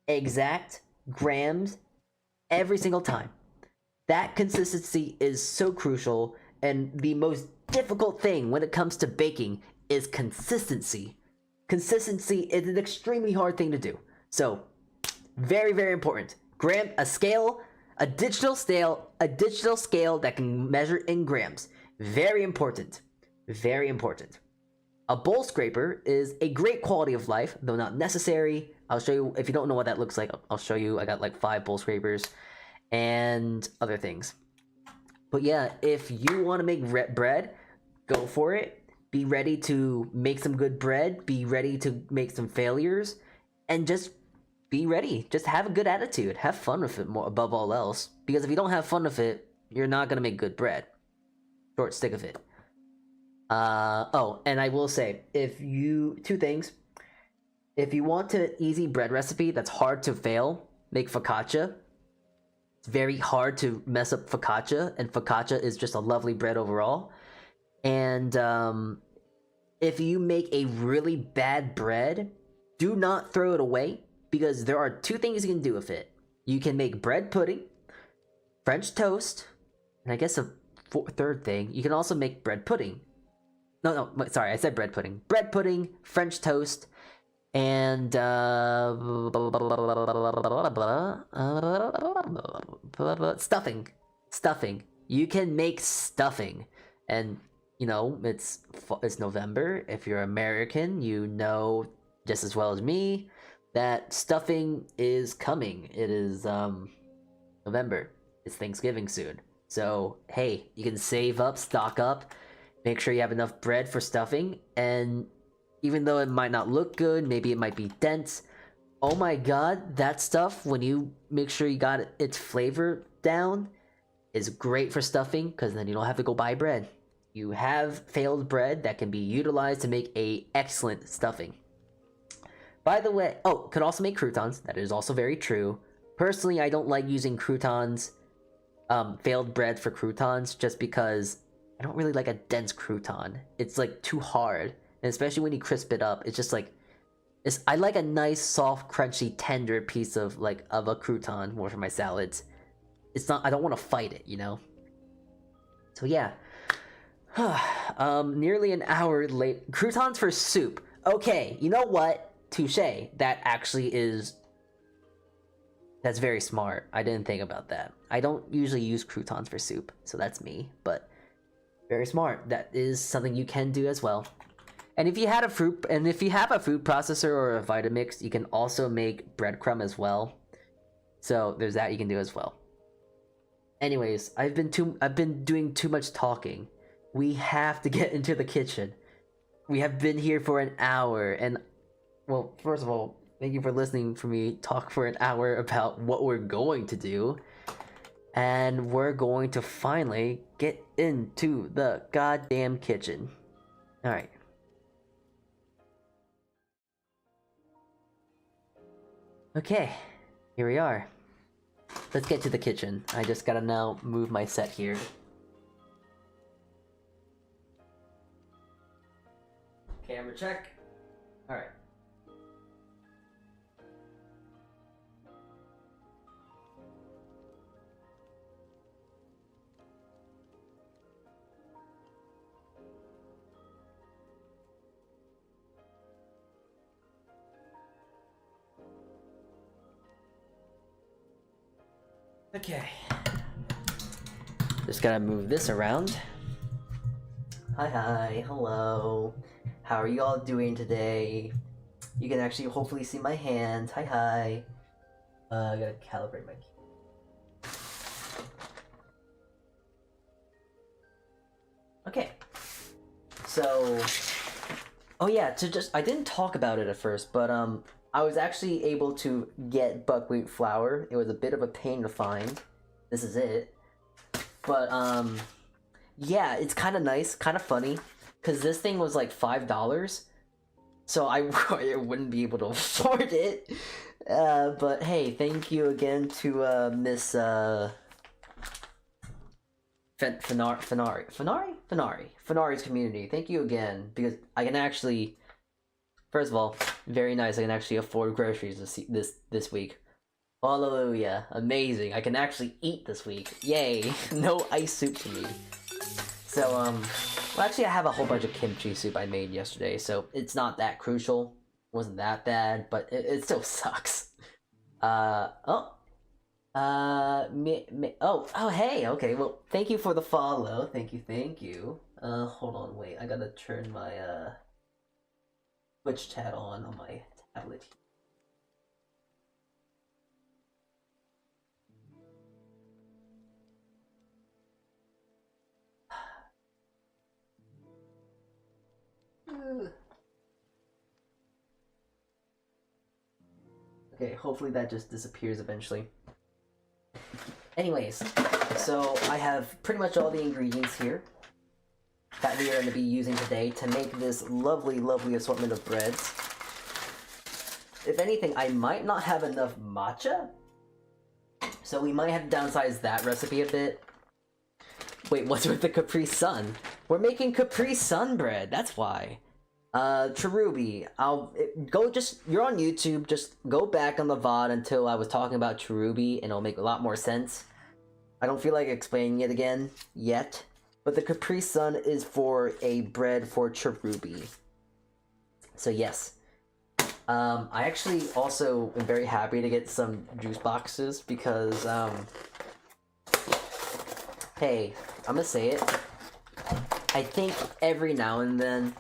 exact grams every single time. That consistency is so crucial, and the most difficult thing when it comes to baking is consistency. Consistency is an extremely hard thing to do. So, very, very important. A digital scale that can measure in grams. Very important. Very important. A bowl scraper is a great quality of life, though not necessary. I'll show you, if you don't know what that looks like, I'll show you. I got like 5 bowl scrapers and other things. But yeah, if you want to make bread, go for it. Be ready to make some good bread. Be ready to make some failures. And just be ready. Just have a good attitude. Have fun with it more above all else. Because if you don't have fun with it, you're not going to make good bread. Short stick of it. And I will say, two things. If you want an easy bread recipe that's hard to fail, make focaccia. It's very hard to mess up focaccia, and focaccia is just a lovely bread overall. And if you make a really bad bread, do not throw it away, because there are 2 things you can do with it. You can make bread pudding, French toast, and I guess a third thing, you can also make bread pudding. Sorry, I said bread pudding. Bread pudding, French toast, and stuffing. You can make stuffing, and you know, it's November. If you're American, you know just as well as me that stuffing is coming. It is November. It's Thanksgiving soon. So, hey, you can save up, stock up, make sure you have enough bread for stuffing, and even though it might not look good, maybe it might be dense, oh my god, that stuff, when you make sure you got its flavor down, is great for stuffing, because then you don't have to go buy bread. You have failed bread that can be utilized to make a excellent stuffing. By the way, oh, could also make croutons. That is also very true. Personally, I don't like using croutons, failed bread for croutons, just because I don't really like a dense crouton. It's like too hard, and especially when you crisp it up, it's just like I like a nice, soft, crunchy, tender piece of a crouton more for my salads. It's not. I don't want to fight it, you know. So yeah, nearly an hour late. Croutons for soup. Okay, you know what? Touche. That actually is. That's very smart. I didn't think about that. I don't usually use croutons for soup, so that's me. But very smart. That is something you can do as well. And if you have a food processor or a Vitamix, you can also make breadcrumb as well. So there's that you can do as well. Anyways, I've been doing too much talking. We have to get into the kitchen. We have been here for an hour, and well, first of all, thank you for listening for me talk for an hour about what we're going to do. And we're going to finally get into the goddamn kitchen. Alright. Okay, here we are. Let's get to the kitchen. I just gotta now move my set here. Camera check. Alright. Okay. Just gotta move this around. Hi, hello. How are you all doing today? You can actually hopefully see my hands. Hi. I gotta calibrate my key. Okay. So, oh yeah, I didn't talk about it at first, but I was actually able to get buckwheat flour. It was a bit of a pain to find. This is it. But, yeah, it's kind of nice, kind of funny, because this thing was like $5, so I wouldn't be able to afford it. But hey, thank you again to, Miss, Fenari's community. Thank you again, because I can actually... First of all, very nice. I can actually afford groceries this week. Hallelujah. Amazing. I can actually eat this week. Yay. No ice soup for me. So, well, actually I have a whole bunch of kimchi soup I made yesterday, so it's not that crucial. It wasn't that bad, but it still sucks. Oh, hey, okay, well, thank you for the follow. Thank you. Hold on, wait. I gotta turn my, Twitch chat on my tablet. Okay, hopefully that just disappears eventually. Anyways, so I have pretty much all the ingredients here that we are going to be using today to make this lovely, lovely assortment of breads. If anything, I might not have enough matcha, so we might have to downsize that recipe a bit. Wait, what's with the Capri Sun? We're making Capri Sun bread, that's why. Cherubi, you're on YouTube, just go back on the VOD until I was talking about Cherubi, and it'll make a lot more sense. I don't feel like explaining it again, yet. But the Capri Sun is for a bread for Cherubi. So yes. I actually also am very happy to get some juice boxes because, hey, I'm gonna say it. I think every now and then,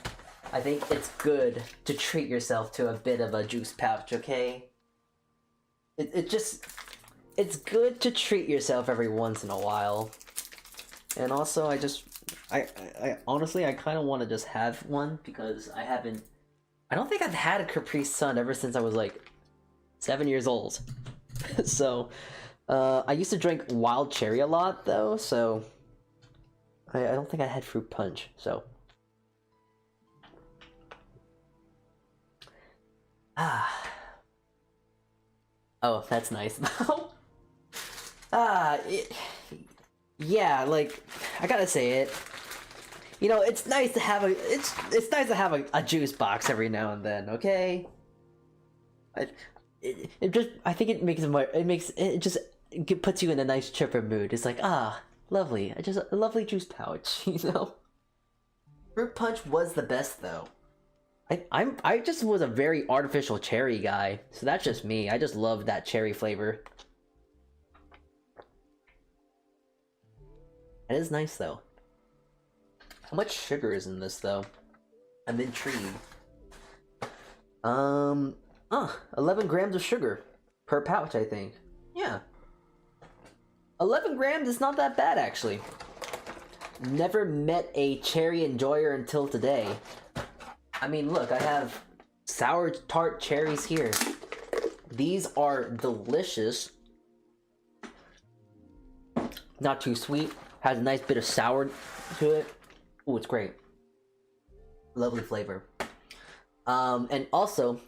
I think it's good to treat yourself to a bit of a juice pouch, okay? It's good to treat yourself every once in a while. And also, I honestly, I kind of want to just have one because I don't think I've had a Capri Sun ever since I was like 7 years old. So, I used to drink wild cherry a lot though, so I don't think I had fruit punch, so. Ah. Oh, that's nice. Yeah, like, I gotta say it. You know, it's nice to have it's nice to have a juice box every now and then, okay? It just, I think it makes it puts you in a nice chipper mood. It's like, lovely. A lovely juice pouch, you know? Fruit punch was the best though. I just was a very artificial cherry guy, so that's just me. I just love that cherry flavor. It is nice though. How much sugar is in this though? I'm intrigued. 11 grams of sugar per pouch, I think. Yeah. 11 grams is not that bad actually. Never met a cherry enjoyer until today. I mean, look, I have sour tart cherries here. These are delicious. Not too sweet. Has a nice bit of sour to it. Ooh, it's great. Lovely flavor. And also,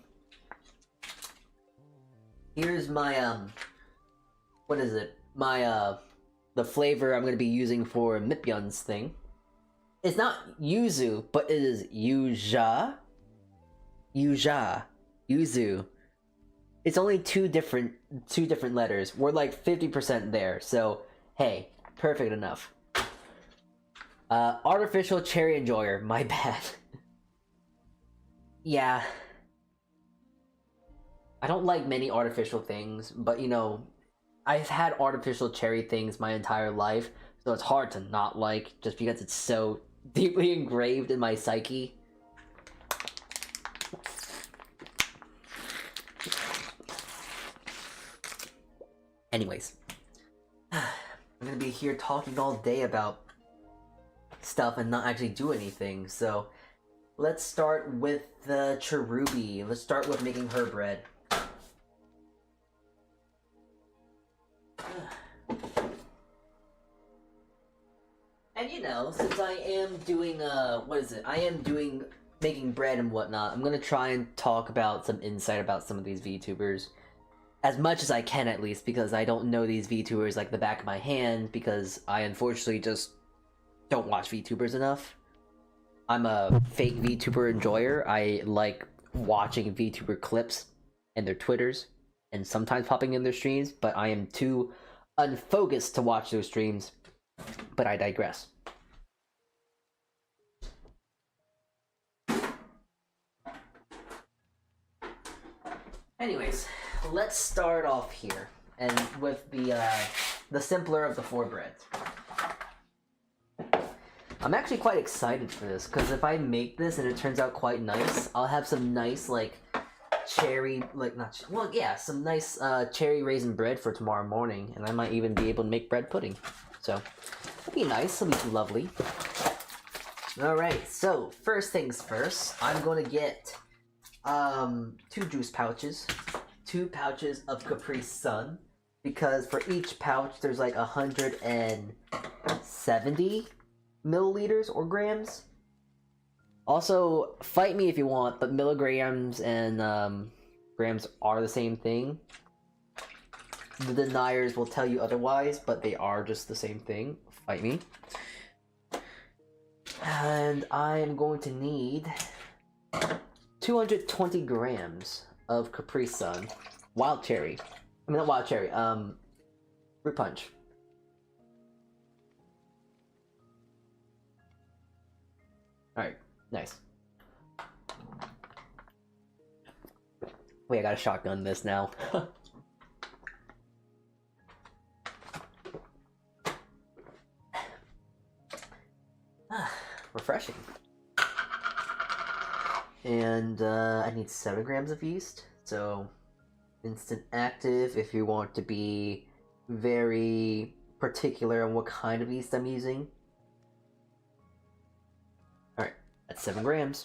here's my, what is it? My, the flavor I'm gonna be using for Mipyun's thing. It's not yuzu, but it is yuja. Yuzu. It's only two different letters. We're like 50% there, so hey, perfect enough. Artificial cherry enjoyer, my bad. Yeah. I don't like many artificial things, but you know, I've had artificial cherry things my entire life, so it's hard to not like, just because it's so deeply engraved in my psyche. Anyways, I'm gonna be here talking all day about stuff and not actually do anything, so let's start with the cherubi. Let's start with making her bread. And you know, since I am doing, making bread and whatnot, I'm gonna try and talk about some insight about some of these VTubers. As much as I can, at least, because I don't know these VTubers like the back of my hand, because I unfortunately just don't watch VTubers enough. I'm a fake VTuber enjoyer. I like watching VTuber clips and their Twitters, and sometimes popping in their streams, but I am too unfocused to watch those streams. But I digress. Anyways, let's start off here, and with the simpler of the four breads. I'm actually quite excited for this, because if I make this and it turns out quite nice, I'll have some nice, like, cherry, like, not, well, yeah, some nice cherry raisin bread for tomorrow morning, and I might even be able to make bread pudding. So, it'll be nice, it'll be lovely. Alright, so, first things first, I'm going to get 2 juice pouches, 2 pouches of Capri Sun, because for each pouch there's like 170 milliliters or grams. Also, fight me if you want, but milligrams and grams are the same thing. The deniers will tell you otherwise, but they are just the same thing. Fight me. And I am going to need 220 grams of Capri Sun. Wild cherry. I mean, not wild cherry, fruit punch. Alright, nice. Wait, I gotta shotgun this now. refreshing. And I need 7 grams of yeast, so instant active if you want to be very particular on what kind of yeast I'm using. Alright, that's 7 grams.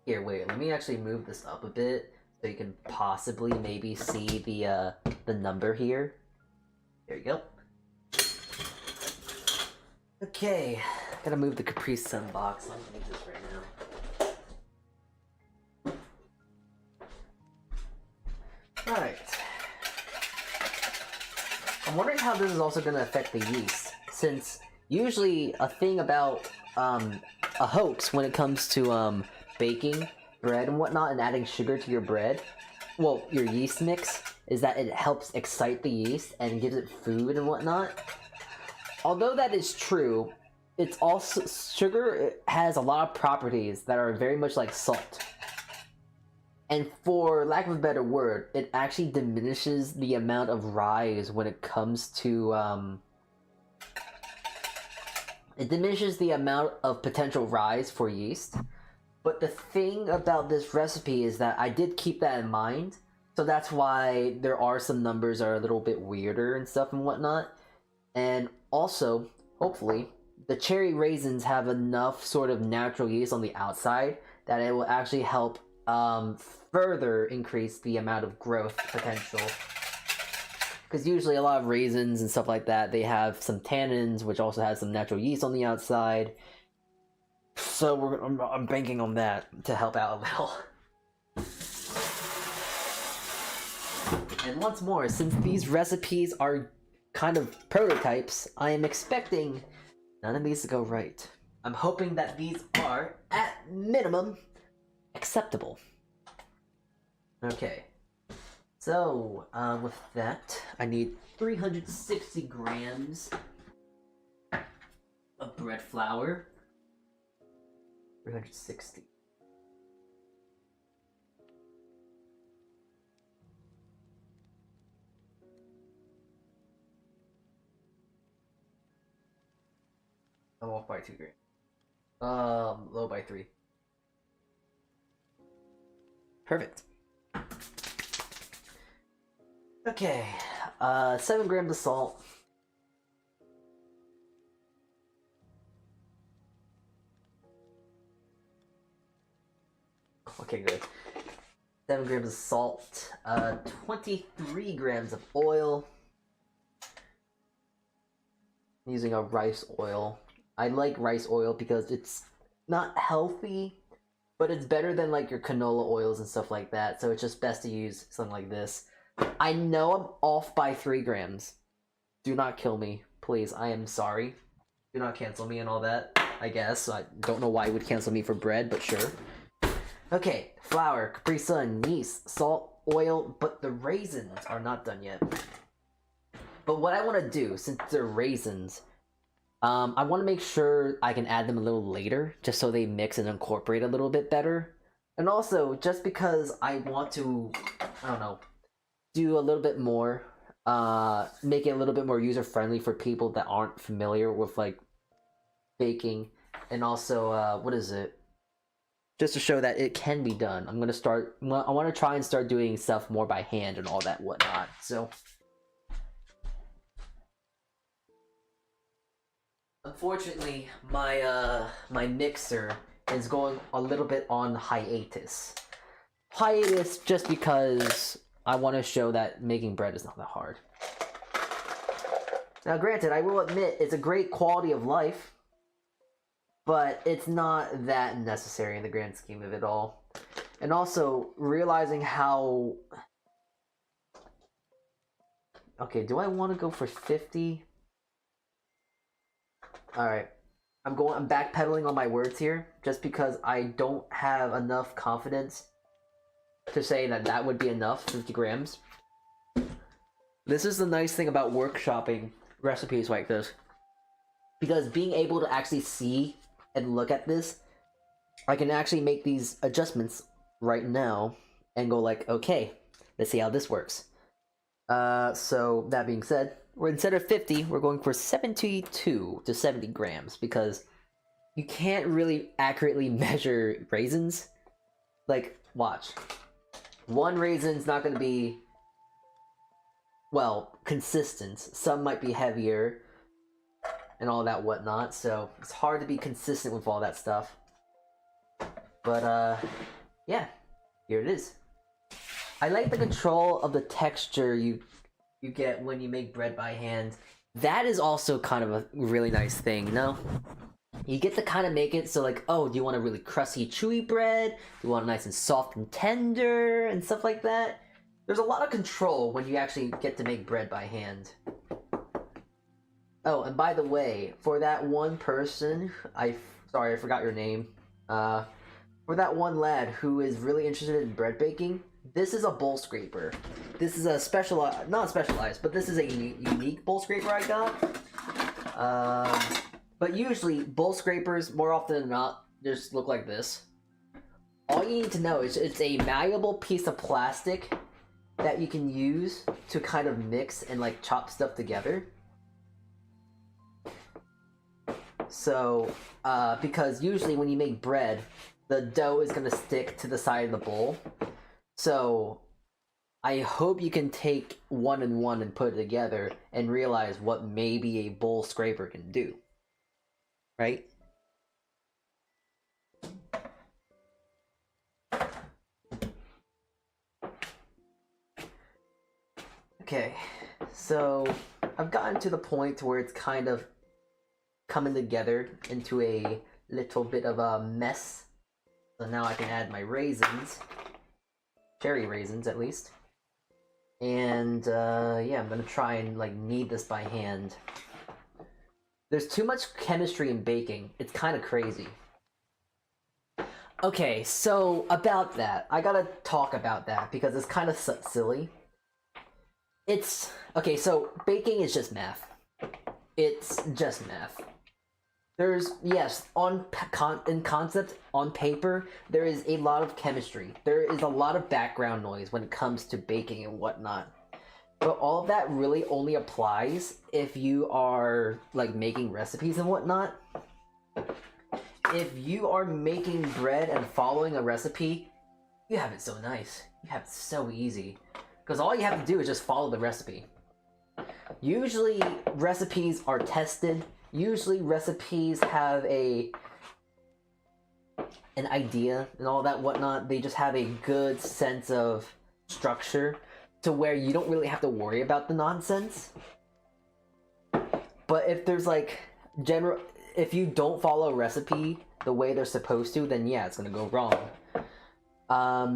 Here, wait, let me actually move this up a bit so you can possibly maybe see the number here. There you go. Okay, gotta move the Capri Sun box. I'm gonna need this right now. Alright. I'm wondering how this is also gonna affect the yeast, since usually a thing about a hoax when it comes to baking bread and whatnot and adding sugar to your bread, well, your yeast mix, is that it helps excite the yeast and gives it food and whatnot. Although that is true, it's also sugar has a lot of properties that are very much like salt. And for lack of a better word, it actually diminishes the amount of rise when it comes to it diminishes the amount of potential rise for yeast. But the thing about this recipe is that I did keep that in mind, so that's why there are some numbers that are a little bit weirder and stuff and whatnot. And also, hopefully, the cherry raisins have enough sort of natural yeast on the outside that it will actually help further increase the amount of growth potential. Because usually a lot of raisins and stuff like that, they have some tannins, which also has some natural yeast on the outside. So I'm banking on that to help out a little. And once more, since these recipes are kind of prototypes, I am expecting none of these to go right. I'm hoping that these are, at minimum, acceptable. Okay. So, with that, I need 360 grams of bread flour. 360. I'm off by 2 grams. Low by 3. Perfect. Okay, 7 grams of salt. Okay, good. 7 grams of salt. 23 grams of oil. I'm using a rice oil. I like rice oil because it's not healthy, but it's better than like your canola oils and stuff like that, so it's just best to use something like this. I know I'm off by 3 grams. Do not kill me, please. I am sorry. Do not cancel me and all that, I guess. I don't know why you would cancel me for bread, but sure. Okay, flour, Capri Sun, yeast, salt, oil, but the raisins are not done yet. But what I want to do, since they're raisins, I want to make sure I can add them a little later, just so they mix and incorporate a little bit better. And also, just because I want to, I don't know, do a little bit more, make it a little bit more user-friendly for people that aren't familiar with, like, baking. And also, what is it? Just to show that it can be done. I want to try and start doing stuff more by hand and all that whatnot, so. Unfortunately, my mixer is going a little bit on hiatus. Hiatus just because I want to show that making bread is not that hard. Now granted, I will admit it's a great quality of life, but it's not that necessary in the grand scheme of it all. And also, realizing how... Okay, do I want to go for 50? Alright. I'm backpedaling on my words here, just because I don't have enough confidence to say that that would be enough, 50 grams. This is the nice thing about workshopping recipes like this. Because being able to actually see and look at this, I can actually make these adjustments right now and go like, okay, let's see how this works. So that being said, instead of 50, we're going for 72 to 70 grams because you can't really accurately measure raisins. Like, watch. One raisin's not going to be, well, consistent. Some might be heavier and all that whatnot, so it's hard to be consistent with all that stuff. But, yeah, here it is. I like the control of the texture you get when you make bread by hand. That is also kind of a really nice thing, no? You get to kind of make it so like, oh, do you want a really crusty, chewy bread? Do you want it nice and soft and tender and stuff like that? There's a lot of control when you actually get to make bread by hand. Oh, and by the way, for that one person, sorry, I forgot your name. For that one lad who is really interested in bread baking, this is a bowl scraper. This is a not specialized, but this is a unique bowl scraper I got. But usually, bowl scrapers, more often than not, just look like this. All you need to know is it's a malleable piece of plastic that you can use to kind of mix and like chop stuff together. So, because usually when you make bread, the dough is going to stick to the side of the bowl. So, I hope you can take one and one and put it together and realize what maybe a bowl scraper can do. Right? Okay, so I've gotten to the point where it's kind of coming together into a little bit of a mess. So now I can add my raisins. Cherry raisins, at least. And, yeah, I'm gonna try and, like, knead this by hand. There's too much chemistry in baking. It's kind of crazy. Okay, so about that. I gotta talk about that because it's kind of silly. Okay, so baking is just math. It's just math. There's, yes, in concept, on paper, there is a lot of chemistry. There is a lot of background noise when it comes to baking and whatnot. But all of that really only applies if you are, like, making recipes and whatnot. If you are making bread and following a recipe, you have it so nice. You have it so easy. Because all you have to do is just follow the recipe. Usually, recipes are tested. Usually, recipes have an idea and all that whatnot. They just have a good sense of structure to where you don't really have to worry about the nonsense. But if there's like if you don't follow a recipe the way they're supposed to, then yeah, it's gonna go wrong.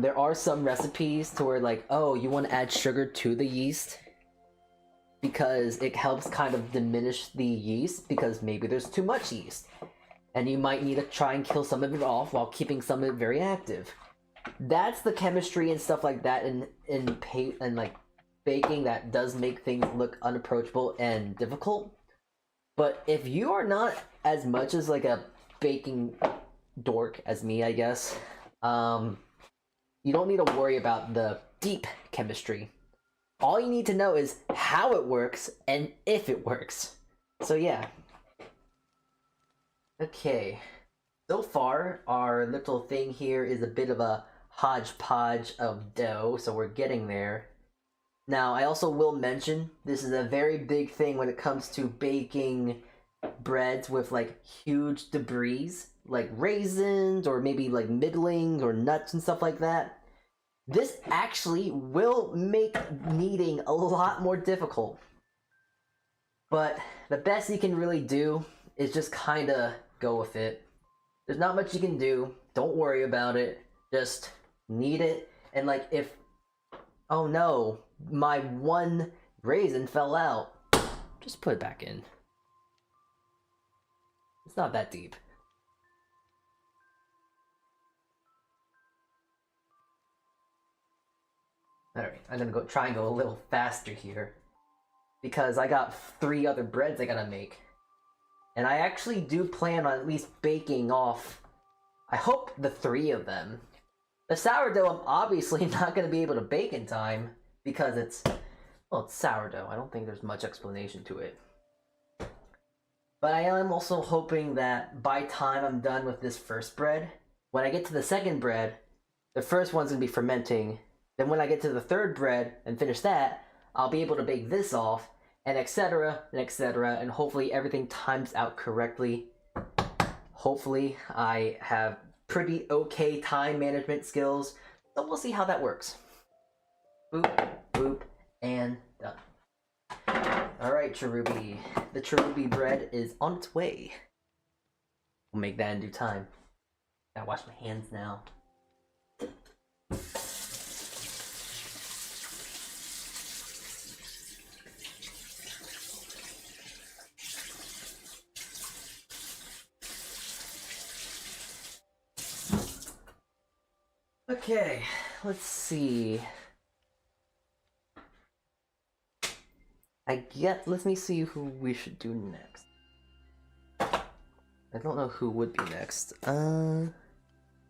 There are some recipes to where like, oh, you want to add sugar to the yeast because it helps kind of diminish the yeast because maybe there's too much yeast. And you might need to try and kill some of it off while keeping some of it very active. That's the chemistry and stuff like that in like baking that does make things look unapproachable and difficult. But if you are not as much as like a baking dork as me, I guess, you don't need to worry about the deep chemistry. All you need to know is how it works and if it works. So yeah. Okay. So far, our little thing here is a bit of a hodgepodge of dough, so we're getting there. Now, I also will mention, this is a very big thing when it comes to baking breads with, like, huge debris, like raisins, or maybe, like, middlings, or nuts and stuff like that. This actually will make kneading a lot more difficult. But the best you can really do is just kind of go with it. There's not much you can do. Don't worry about it. Just knead it. And like if, oh no, my one raisin fell out, just put it back in. It's not that deep. Alright, I'm gonna try and go a little faster here. Because I got 3 other breads I gotta make. And I actually do plan on at least baking off, I hope, the 3 of them. The sourdough I'm obviously not going to be able to bake in time, because it's, Well, it's sourdough. I don't think there's much explanation to it. But I am also hoping that by time I'm done with this first bread, when I get to the second bread, the first one's gonna be fermenting. Then when I get to the third bread and finish that, I'll be able to bake this off, and etc. and hopefully everything times out correctly. Hopefully I have pretty okay time management skills, so we'll see how that works. Boop, boop, and done. Alright, Cherubi. The Cherubi bread is on its way. We'll make that in due time. Gotta wash my hands now. Okay, let's see. Let me see who we should do next. I don't know who would be next. What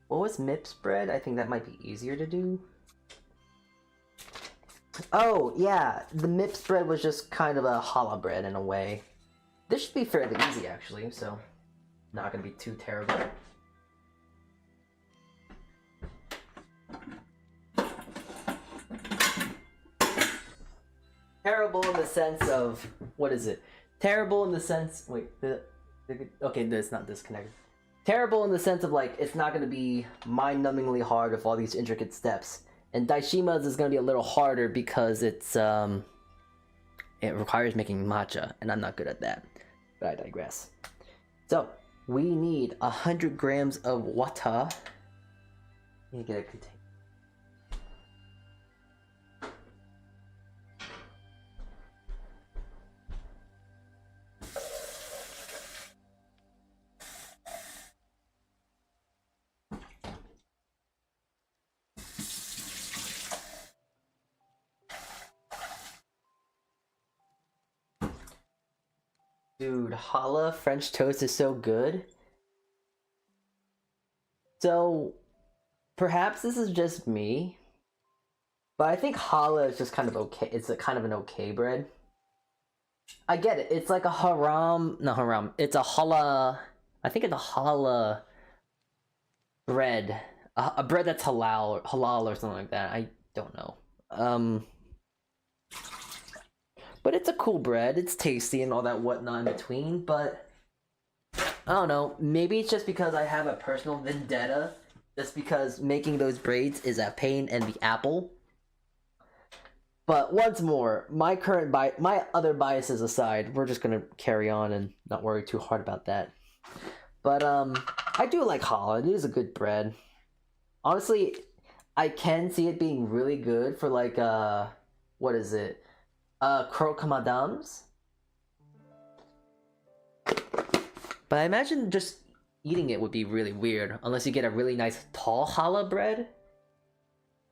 was Mip's bread? I think that might be easier to do. Oh, yeah, the Mip's bread was just kind of a challah bread in a way. This should be fairly easy, actually, so not gonna be too terrible. Terrible in the sense of, what is it? Terrible in the sense, wait, okay, it's not disconnected. Terrible in the sense of, like, it's not going to be mind-numbingly hard with all these intricate steps. And Daishima's is going to be a little harder because it's, it requires making matcha, and I'm not good at that. But I digress. So, we need 100 grams of water. Let me get a container. Dude, challah French toast is so good. So, perhaps this is just me, but I think challah is just kind of okay. It's a kind of an okay bread. I get it. It's like a haram. It's a challah. I think it's a challah bread. A bread that's halal or something like that. I don't know. But it's a cool bread. It's tasty and all that whatnot in between. But I don't know. Maybe it's just because I have a personal vendetta. Just because making those braids is a pain in the apple. But once more, my other biases aside, we're just gonna carry on and not worry too hard about that. But I do like challah. It is a good bread. Honestly, I can see it being really good for like what is it? Croque madams. But I imagine just eating it would be really weird unless you get a really nice tall challah bread.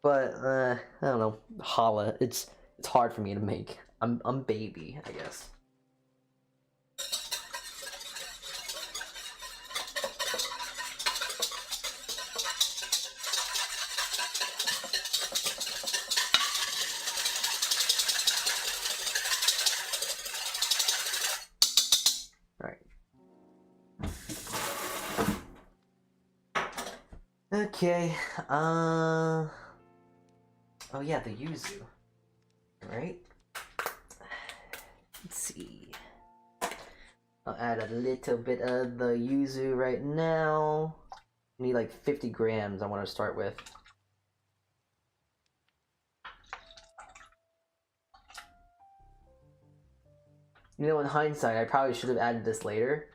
But I don't know, challah. It's hard for me to make. I'm baby, I guess. Okay, oh yeah, the yuzu, right? Let's see. I'll add a little bit of the yuzu right now. I need like 50 grams I want to start with. You know, in hindsight, I probably should have added this later.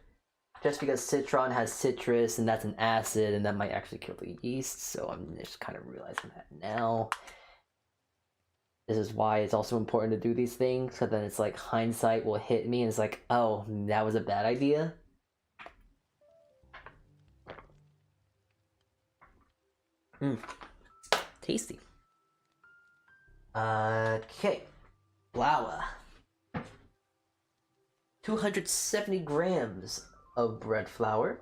Just because citron has citrus, and that's an acid, and that might actually kill the yeast, so I'm just kind of realizing that now. This is why it's also important to do these things, so then it's like hindsight will hit me, and it's like, oh, that was a bad idea? Tasty. Okay. Flour. 270 grams of bread flour.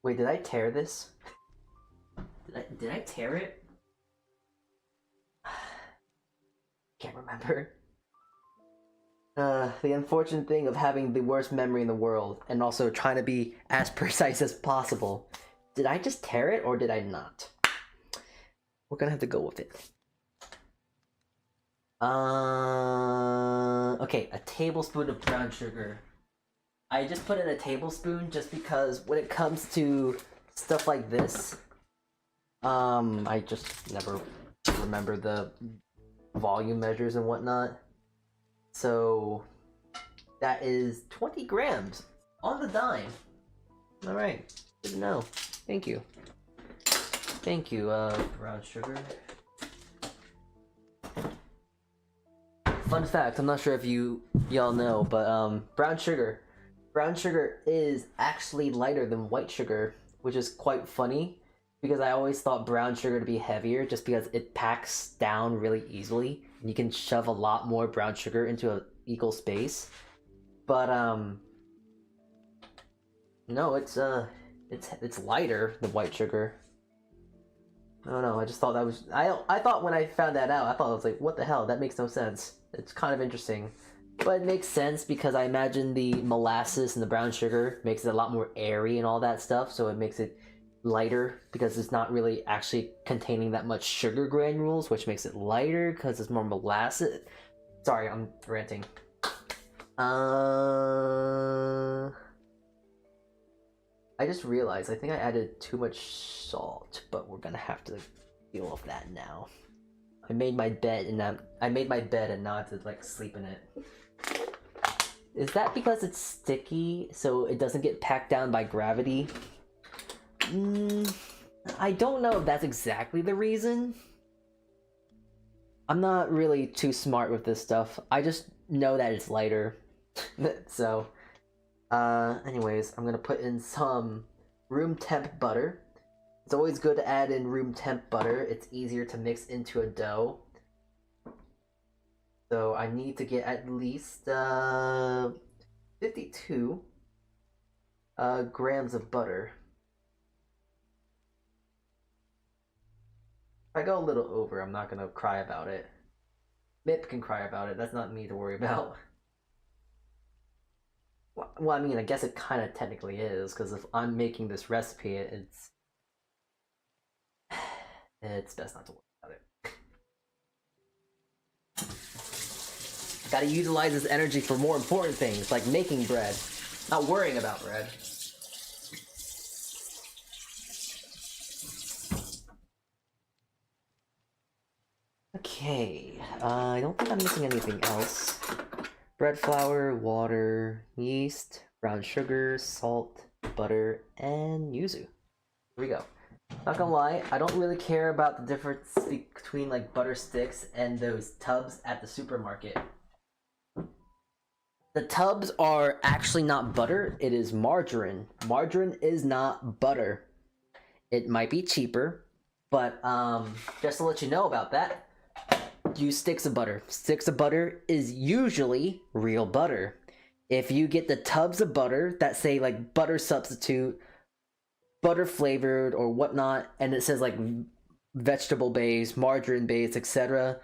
Wait, did I tear this? Did I tear it? Can't remember. The unfortunate thing of having the worst memory in the world and also trying to be as precise as possible. Did I just tear it or did I not? We're gonna have to go with it. Okay, a tablespoon of brown sugar. I just put in a tablespoon just because when it comes to stuff like this, I just never remember the volume measures and whatnot. So that is 20 grams on the dime. All right, good to know. Thank you. Thank you, brown sugar. Fun fact, I'm not sure if y'all know, but brown sugar is actually lighter than white sugar, which is quite funny because I always thought brown sugar to be heavier just because it packs down really easily and you can shove a lot more brown sugar into an equal space. But no, it's lighter than white sugar. I don't know, I just thought that was I thought when I found that out, I thought I was like, what the hell? That makes no sense. It's kind of interesting. But it makes sense because I imagine the molasses and the brown sugar makes it a lot more airy and all that stuff, so it makes it lighter because it's not really actually containing that much sugar granules, which makes it lighter because it's more molasses. Sorry, I'm ranting. I just realized I think I added too much salt, but we're gonna have to deal with that now. I made my bed and now I have to like sleep in it. Is that because it's sticky, so it doesn't get packed down by gravity? I don't know if that's exactly the reason. I'm not really too smart with this stuff. I just know that it's lighter. So, anyways, I'm gonna put in some room temp butter. It's always good to add in room temp butter. It's easier to mix into a dough. So I need to get at least 52 grams of butter. If I go a little over, I'm not gonna cry about it. Mip can cry about it. That's not me to worry about. Well, I mean, I guess it kind of technically is, because if I'm making this recipe, it's best not to worry about it. Gotta utilize this energy for more important things, like making bread, not worrying about bread. Okay, I don't think I'm missing anything else. Bread flour, water, yeast, brown sugar, salt, butter, and yuzu. Here we go. Not gonna lie, I don't really care about the difference between like butter sticks and those tubs at the supermarket. The tubs are actually not butter, it is margarine. Margarine is not butter. It might be cheaper, but just to let you know about that, use sticks of butter. Sticks of butter is usually real butter. If you get the tubs of butter that say like butter substitute, butter flavored or whatnot, and it says like vegetable based, margarine based, etc.,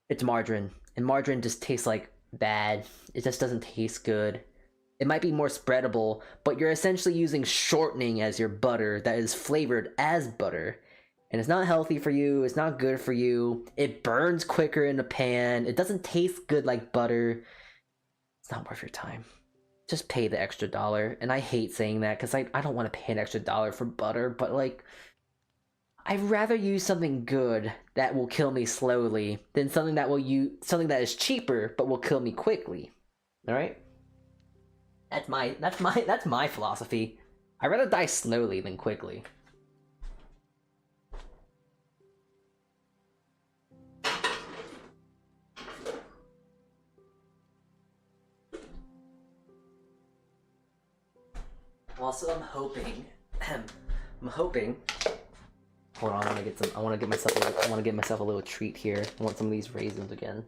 it's margarine. And margarine just tastes like bad. It just doesn't taste good. It might be more spreadable, but you're essentially using shortening as your butter that is flavored as butter. And it's not healthy for you, it's not good for you, it burns quicker in a pan, it doesn't taste good like butter. It's not worth your time. Just pay the extra $1. And I hate saying that because I don't want to pay an extra $1 for butter, but like, I'd rather use something good that will kill me slowly than something that is cheaper but will kill me quickly. Alright? That's my philosophy. I'd rather die slowly than quickly. Also, I'm hoping. Hold on, I want to give myself a little treat here. I want some of these raisins again.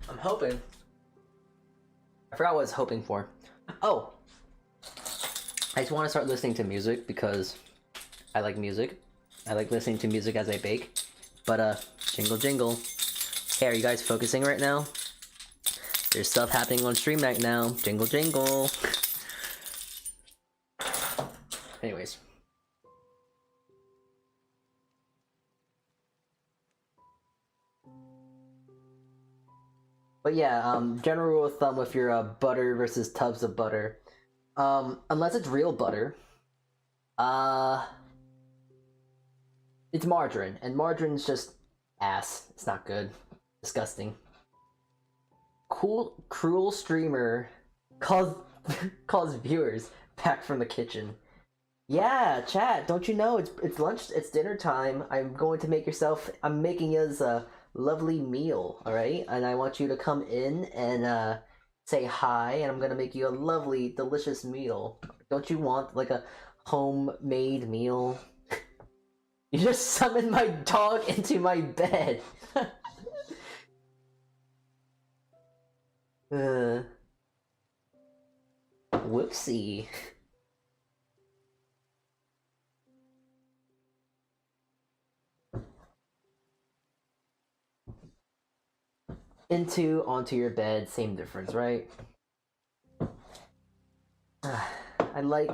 I'm hoping. I forgot what I was hoping for. Oh, I just want to start listening to music because I like music. I like listening to music as I bake. But jingle jingle. Hey, are you guys focusing right now? There's stuff happening on stream right now. Jingle jingle. Anyways. But yeah, general rule of thumb if you're butter versus tubs of butter. Unless it's real butter, it's margarine, and margarine's just ass. It's not good. Disgusting. Cruel streamer calls calls viewers back from the kitchen. Yeah, chat. Don't you know it's lunch? It's dinner time. I'm going to make yourself. I'm making us a lovely meal. All right, and I want you to come in and say hi. And I'm gonna make you a lovely, delicious meal. Don't you want like a homemade meal? You just summoned my dog into my bed. Whoopsie. Onto your bed, same difference, right? I like...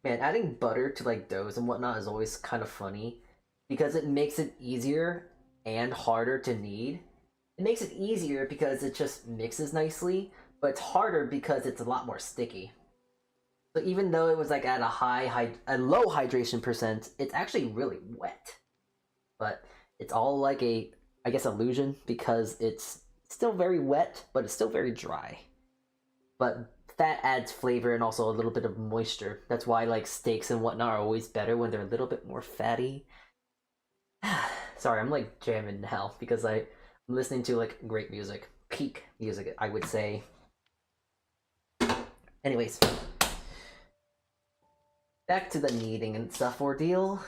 Man, adding butter to like doughs and whatnot is always kind of funny because it makes it easier and harder to knead. It makes it easier because it just mixes nicely, but it's harder because it's a lot more sticky. So even though it was like at a low hydration percent, it's actually really wet. But it's all like a, I guess, illusion because it's still very wet, but it's still very dry. But that adds flavor and also a little bit of moisture. That's why like steaks and whatnot are always better when they're a little bit more fatty. Sorry, I'm like jamming now because I'm listening to like great music. Peak music, I would say. Anyways. Back to the kneading and stuff ordeal.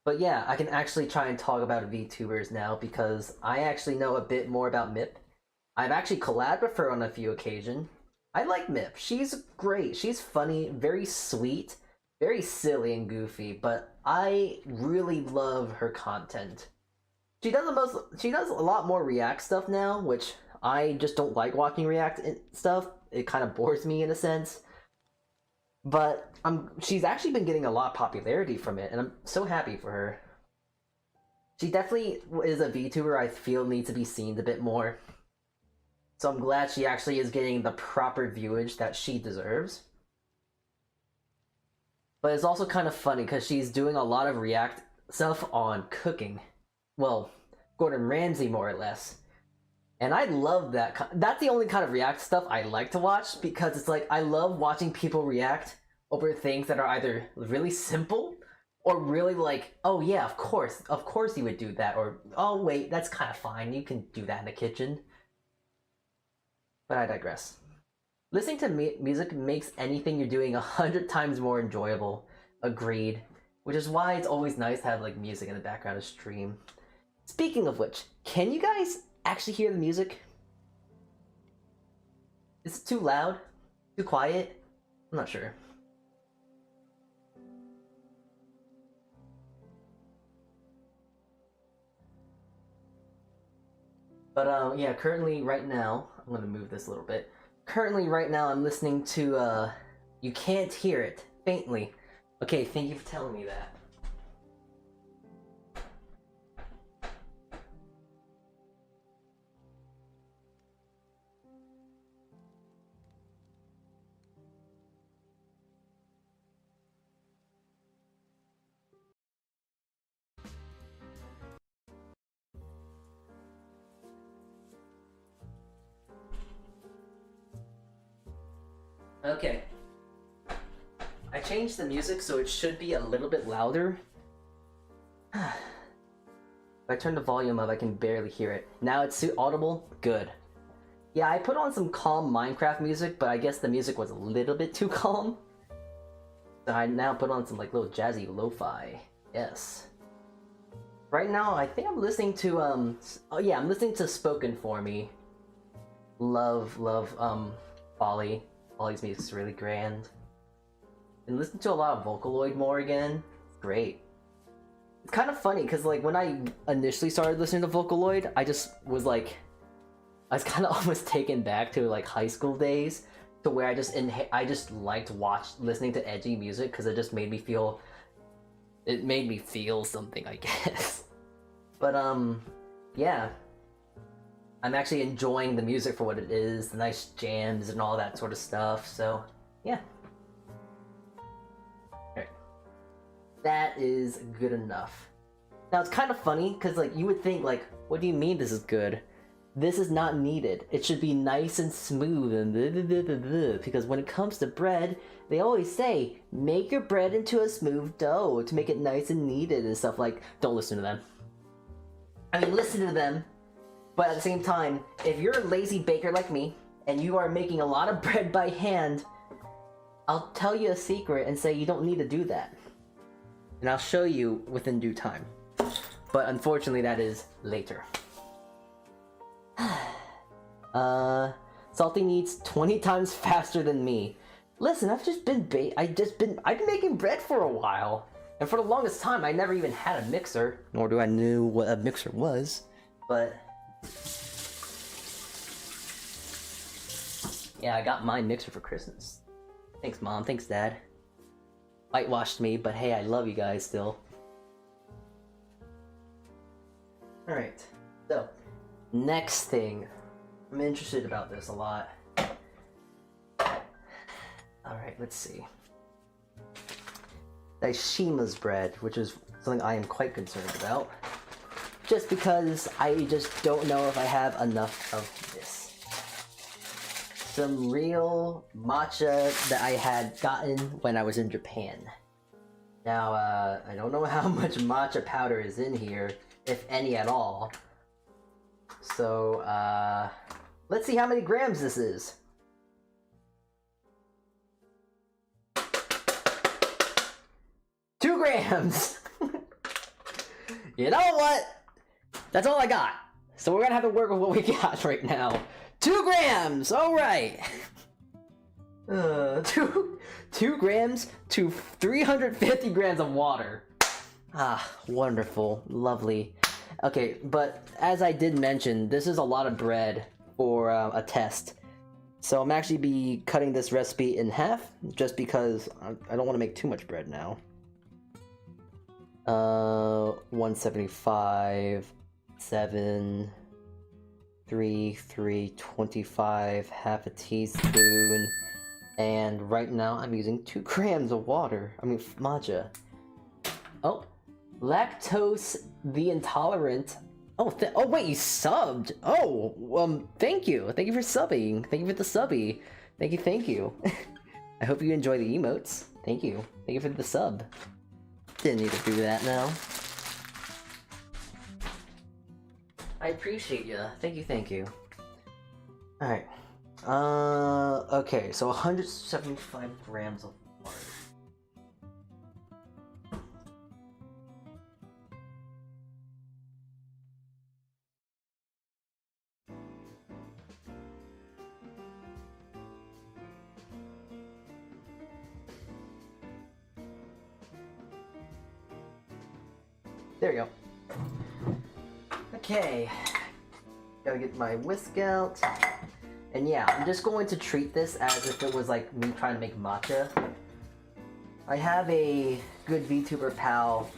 But yeah, I can actually try and talk about VTubers now because I actually know a bit more about Mip. I've actually collabed with her on a few occasions. I like Mip. She's great. She's funny, very sweet, very silly and goofy, but I really love her content. She does a lot more React stuff now, which I just don't like watching React stuff. It kind of bores me in a sense. But she's actually been getting a lot of popularity from it, and I'm so happy for her. She definitely is a VTuber I feel needs to be seen a bit more. So I'm glad she actually is getting the proper viewage that she deserves. But it's also kind of funny because she's doing a lot of React stuff on cooking. Well, Gordon Ramsay more or less. And I love that. That's the only kind of React stuff I like to watch because it's like I love watching people react over things that are either really simple or really like, oh yeah, of course you would do that, or oh wait, that's kind of fine, you can do that in the kitchen. But I digress. Listening to music makes anything you're doing 100 times more enjoyable. Agreed. Which is why it's always nice to have like music in the background of stream. Speaking of which, can you guys actually hear the music? Is it too loud? Too quiet? I'm not sure. But yeah, currently right now, I'm gonna move this a little bit. Currently right now I'm listening to You Can't Hear It, Faintly. Okay, thank you for telling me that. Okay. I changed the music so it should be a little bit louder. If I turn the volume up, I can barely hear it. Now it's audible? Good. Yeah, I put on some calm Minecraft music, but I guess the music was a little bit too calm. So I now put on some like little jazzy lo-fi. Yes. Right now, I think I'm listening to, oh yeah, I'm listening to Spoken For Me. Love, Folly. Folly's music's really grand. and listen to a lot of Vocaloid more again. Great. It's kind of funny because like when I initially started listening to Vocaloid, I just was like, I was kind of almost taken back to like high school days, to where I just liked listening to edgy music because it just made me feel. It made me feel something, I guess. But yeah. I'm actually enjoying the music for what it is, the nice jams and all that sort of stuff, so yeah. Alright. That is good enough. Now it's kind of funny, because like you would think like, what do you mean this is good? This is not needed. It should be nice and smooth and blah, blah, blah, blah, blah. Because when it comes to bread, they always say, make your bread into a smooth dough to make it nice and kneaded and stuff like, don't listen to them. I mean, listen to them. But at the same time, if you're a lazy baker like me, and you are making a lot of bread by hand, I'll tell you a secret and say you don't need to do that. And I'll show you within due time. But unfortunately, that is later. Salty needs 20 times faster than me. Listen, I've been making bread for a while. And for the longest time, I never even had a mixer. Nor do I know what a mixer was. But yeah, I got my mixer for Christmas. Thanks, Mom. Thanks, Dad. Whitewashed me, but hey, I love you guys still. Alright, so, next thing. I'm interested about this a lot. Alright, let's see. Daishima's bread, which is something I am quite concerned about. Just because I just don't know if I have enough of this. Some real matcha that I had gotten when I was in Japan. Now, I don't know how much matcha powder is in here, if any at all. So, let's see how many grams this is. Two grams! You know what? That's all I got. So we're gonna have to work with what we got right now. 2 grams! Alright! 2 grams to 350 grams of water. Ah, wonderful. Lovely. Okay, but as I did mention, this is a lot of bread for a test. So I'm actually be cutting this recipe in half, just because I don't want to make too much bread now. 175, 7, 3, 25, half a teaspoon, and right now I'm using 2 grams of water. I mean, matcha. Oh, lactose the intolerant. Oh, oh wait, you subbed. Oh, thank you. Thank you for subbing. Thank you for the subby. Thank you. I hope you enjoy the emotes. Thank you. Thank you for the sub. Didn't need to do that now. I appreciate you. Thank you. Alright. Okay, so 175 grams of water. There we go. Okay. Gotta get my whisk out. And yeah, I'm just going to treat this as if it was like me trying to make matcha. I have a good VTuber pal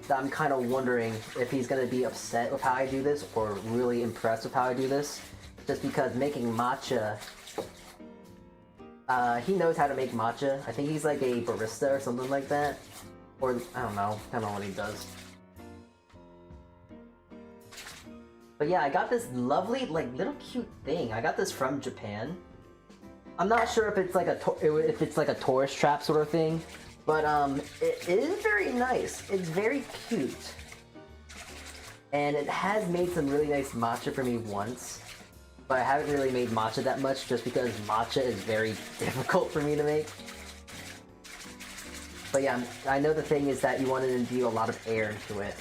that I'm kind of wondering if he's gonna be upset with how I do this or really impressed with how I do this. Just because making matcha, he knows how to make matcha. I think he's like a barista or something like that. Or, I don't know what he does. But yeah, I got this lovely, like, little cute thing. I got this from Japan. I'm not sure if it's like a tourist trap sort of thing, but it is very nice. It's very cute, and it has made some really nice matcha for me once. But I haven't really made matcha that much, just because matcha is very difficult for me to make. But yeah, I know the thing is that you want to imbue a lot of air into it.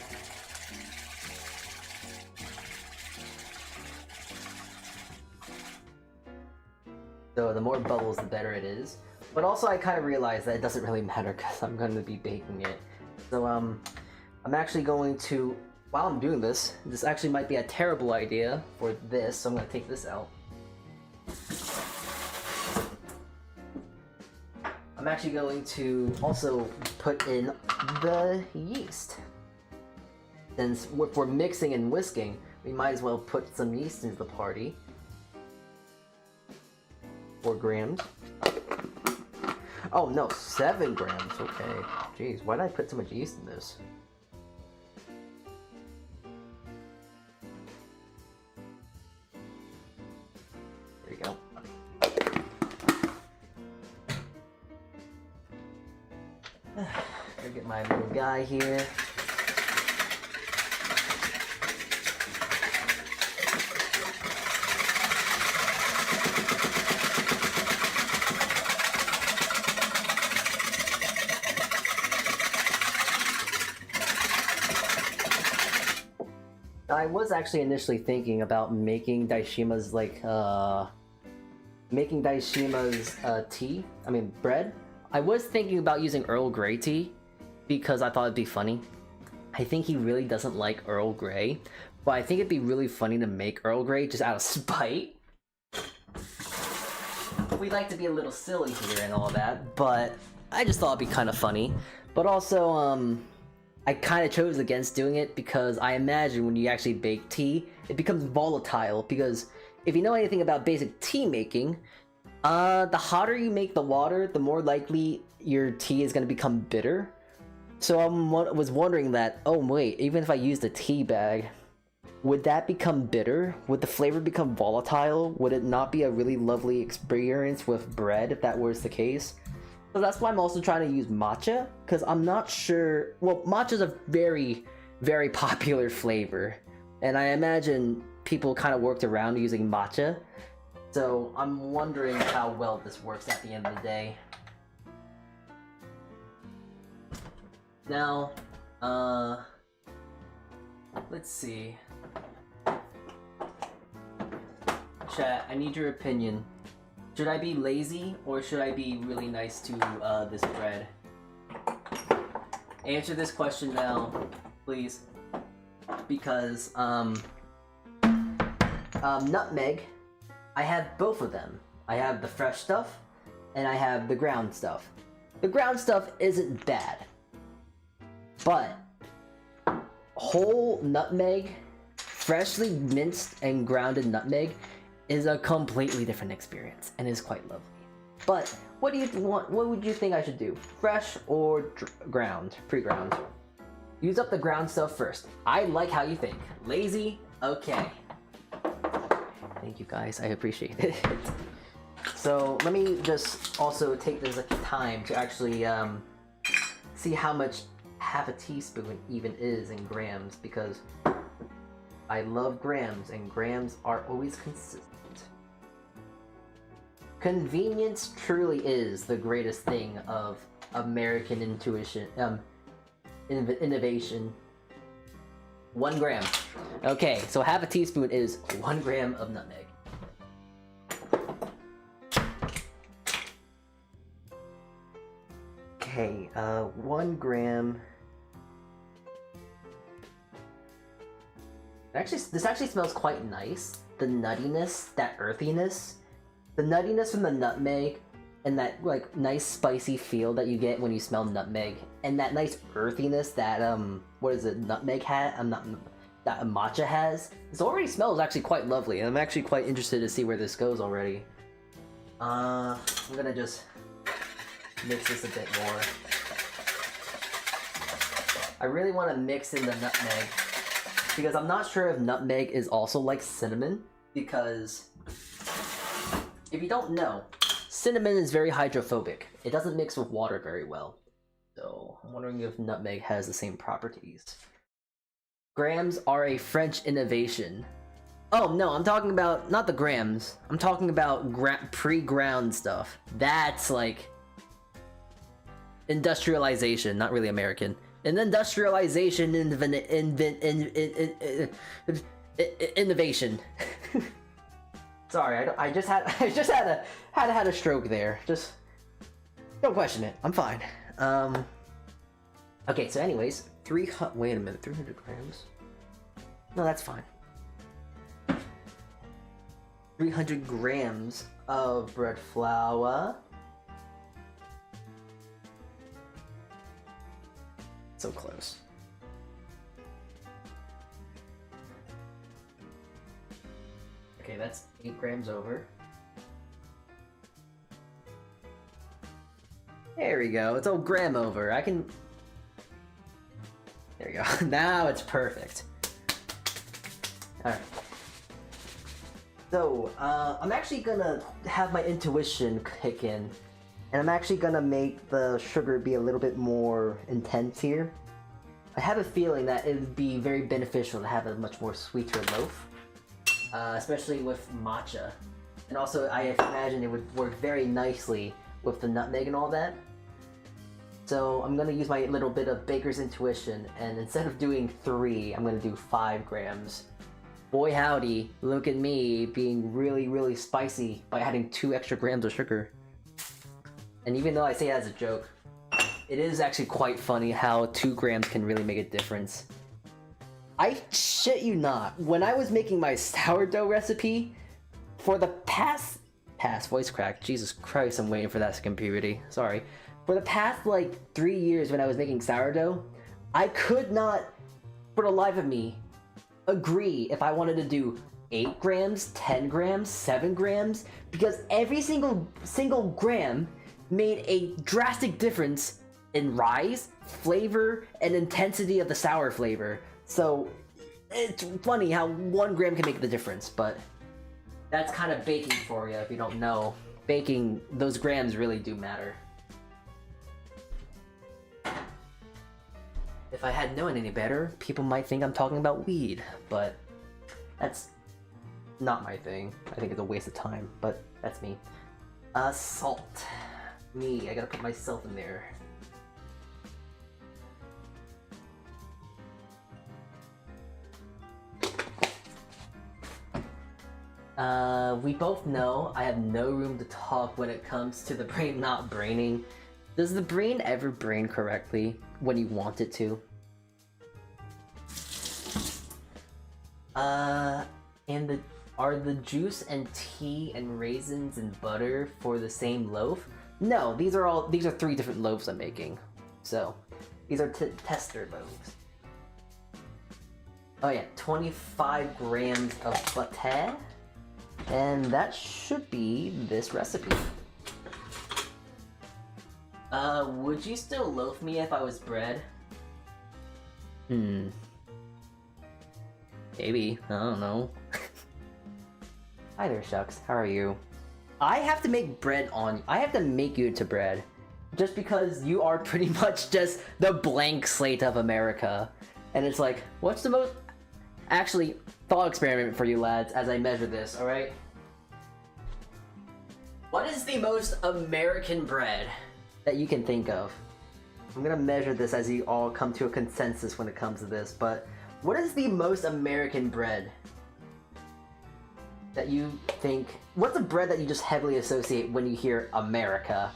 So the more bubbles, the better it is. But also I kind of realized that it doesn't really matter because I'm going to be baking it. So I'm actually going to, while I'm doing this actually might be a terrible idea for this, so I'm going to take this out. I'm actually going to also put in the yeast. Since if we're mixing and whisking, we might as well put some yeast into the party. 4 grams. Oh no, 7 grams, okay. Jeez, why did I put so much yeast in this? There you go. Gotta get my little guy here. I was actually initially thinking about making Daishima's tea. I mean bread. I was thinking about using Earl Grey tea because I thought it'd be funny. I think he really doesn't like Earl Grey, but I think it'd be really funny to make Earl Grey just out of spite. We like to be a little silly here and all that, but I just thought it'd be kind of funny. But also, I kind of chose against doing it because I imagine when you actually bake tea, it becomes volatile. Because if you know anything about basic tea making, the hotter you make the water, the more likely your tea is going to become bitter. So I was wondering that, oh wait, even if I used a tea bag, would that become bitter? Would the flavor become volatile? Would it not be a really lovely experience with bread if that was the case? So that's why I'm also trying to use matcha, because I'm not sure. Well, matcha is a very, very popular flavor, and I imagine people kind of worked around using matcha. So I'm wondering how well this works at the end of the day. Now, let's see. Chat, I need your opinion. Should I be lazy or should I be really nice to this bread? Answer this question now, please. Because nutmeg, I have both of them. I have the fresh stuff and I have the ground stuff. The ground stuff isn't bad, but whole nutmeg, freshly minced and grounded nutmeg, is a completely different experience and is quite lovely. But what do you want? What would you think I should do? Fresh or ground? Pre-ground. Use up the ground stuff first. I like how you think. Lazy? Okay. Thank you guys. I appreciate it. So let me just also take this time to actually see how much half a teaspoon even is in grams, because I love grams and grams are always consistent. Convenience truly is the greatest thing of American innovation. 1 gram. Okay, so half a teaspoon is 1 gram of nutmeg. Okay, 1 gram. Actually, this actually smells quite nice. The nuttiness, that earthiness. The nuttiness from the nutmeg and that like nice spicy feel that you get when you smell nutmeg, and that nice earthiness that what is it, nutmeg that a matcha has. This already smells actually quite lovely, and I'm actually quite interested to see where this goes already. I'm gonna just mix this a bit more. I really want to mix in the nutmeg because I'm not sure if nutmeg is also like cinnamon, because if you don't know, cinnamon is very hydrophobic. It doesn't mix with water very well. So I'm wondering if nutmeg has the same properties. Grams are a French innovation. Oh no, I'm talking about not the grams. I'm talking about pre-ground stuff. That's like industrialization, not really American. An industrialization innovation. Sorry, I just had a stroke there. Just Don't question it. I'm fine. Okay, so anyways, wait a minute, 300 grams? No, that's fine. 300 grams of bread flour. So close. Okay, that's 8 grams over. There we go, it's a gram over. I can... There you go. Now it's perfect. Alright. So, I'm actually gonna have my intuition kick in. And I'm actually gonna make the sugar be a little bit more intense here. I have a feeling that it would be very beneficial to have a much more sweeter loaf. Especially with matcha. And also, I imagine it would work very nicely with the nutmeg and all that. So I'm gonna use my little bit of baker's intuition, and instead of doing 3, I'm gonna do 5 grams. Boy howdy, look at me being really spicy by adding 2 extra grams of sugar. And even though I say it as a joke, it is actually quite funny how 2 grams can really make a difference. I shit you not, when I was making my sourdough recipe, for the past voice crack, Jesus Christ, I'm waiting for that second puberty, sorry. For the past like 3 years when I was making sourdough, I could not, for the life of me, agree if I wanted to do 8 grams, 10 grams, 7 grams, because every single gram made a drastic difference in rise, flavor, and intensity of the sour flavor. So it's funny how 1 gram can make the difference, but that's kind of baking for you if you don't know. Baking, those grams really do matter. If I had known any better, people might think I'm talking about weed, but that's not my thing. I think it's a waste of time, but that's me. Salt. Me, I gotta put myself in there. We both know I have no room to talk when it comes to the brain not braining. Does the brain ever brain correctly when you want it to? And are the juice and tea and raisins and butter for the same loaf? No, these are 3 different loaves I'm making. So, these are tester loaves. Oh yeah, 25 grams of butter. And that should be this recipe. Would you still loaf me if I was bread? Maybe, I don't know. Hi there, Shucks, how are you? I have to make bread I have to make you into bread. Just because you are pretty much just the blank slate of America. And it's like, what's the most... Actually, thought experiment for you lads as I measure this, alright? What is the most American bread that you can think of? I'm gonna measure this as you all come to a consensus when it comes to this, but what is the most American bread that you think... What's a bread that you just heavily associate when you hear America?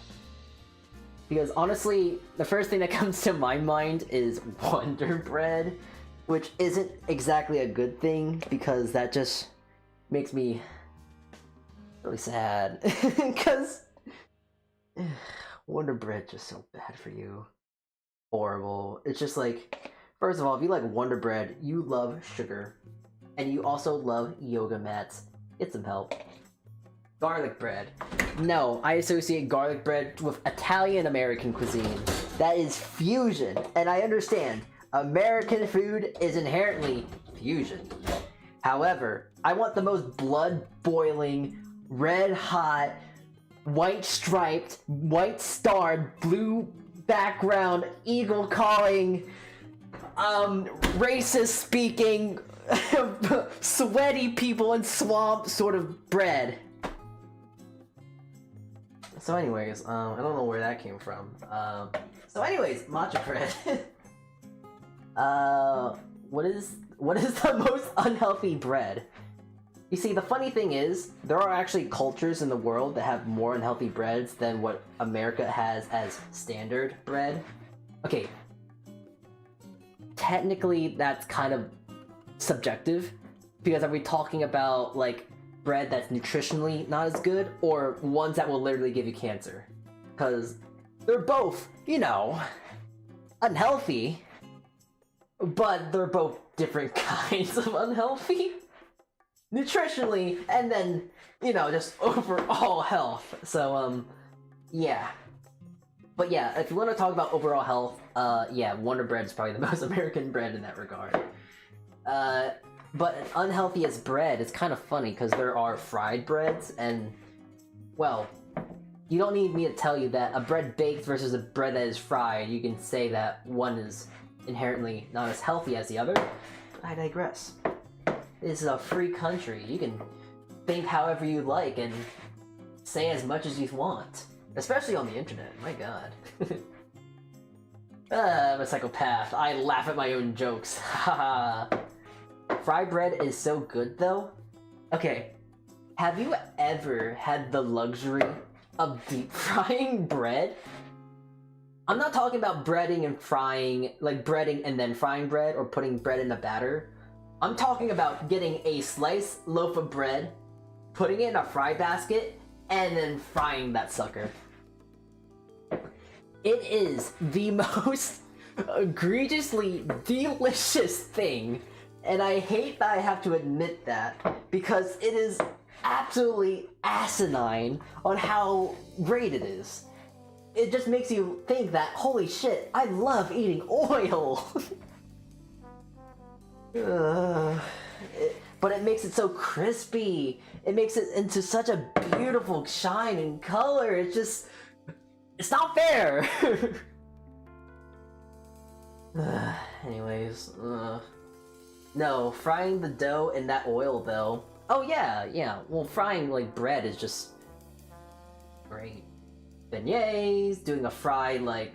Because honestly, the first thing that comes to my mind is Wonder Bread, which isn't exactly a good thing because that just makes me really sad. Because Wonder Bread just so bad for you. Horrible. It's just like, first of all, if you like Wonder Bread, you love sugar. And you also love yoga mats. Get some help. Garlic bread. No, I associate garlic bread with Italian-American cuisine. That is fusion, and I understand. American food is inherently fusion. However, I want the most blood-boiling, red-hot, white-striped, white-starred, blue background, eagle-calling, racist-speaking, sweaty people in swamp sort of bread. So anyways, I don't know where that came from. So anyways, matcha bread. what is the most unhealthy bread? You see, the funny thing is, there are actually cultures in the world that have more unhealthy breads than what America has as standard bread. Okay, technically that's kind of subjective, because are we talking about like bread that's nutritionally not as good, or ones that will literally give you cancer? Because they're both, you know, unhealthy, but they're both different kinds of unhealthy. Nutritionally, and then, you know, just overall health. So, yeah. But yeah, if you want to talk about overall health, yeah, Wonder Bread is probably the most American bread in that regard. But unhealthy as bread is kind of funny, because there are fried breads, and, well, you don't need me to tell you that a bread baked versus a bread that is fried, you can say that one is inherently not as healthy as the other. I digress. This is a free country. You can think however you like and say as much as you want. Especially on the internet, my god. I'm a psychopath. I laugh at my own jokes. Haha. Fried bread is so good though. Okay, have you ever had the luxury of deep frying bread? I'm not talking about breading and frying, like breading and then frying bread, or putting bread in a batter. I'm talking about getting a sliced loaf of bread, putting it in a fry basket, and then frying that sucker. It is the most egregiously delicious thing, and I hate that I have to admit that, because it is absolutely asinine on how great it is. It just makes you think that, holy shit, I love eating oil! But it makes it so crispy. It makes it into such a beautiful shine and color. It's just... it's not fair! Anyways, no, frying the dough in that oil though. Oh yeah, well frying like bread is just great. Beignets, doing a fry like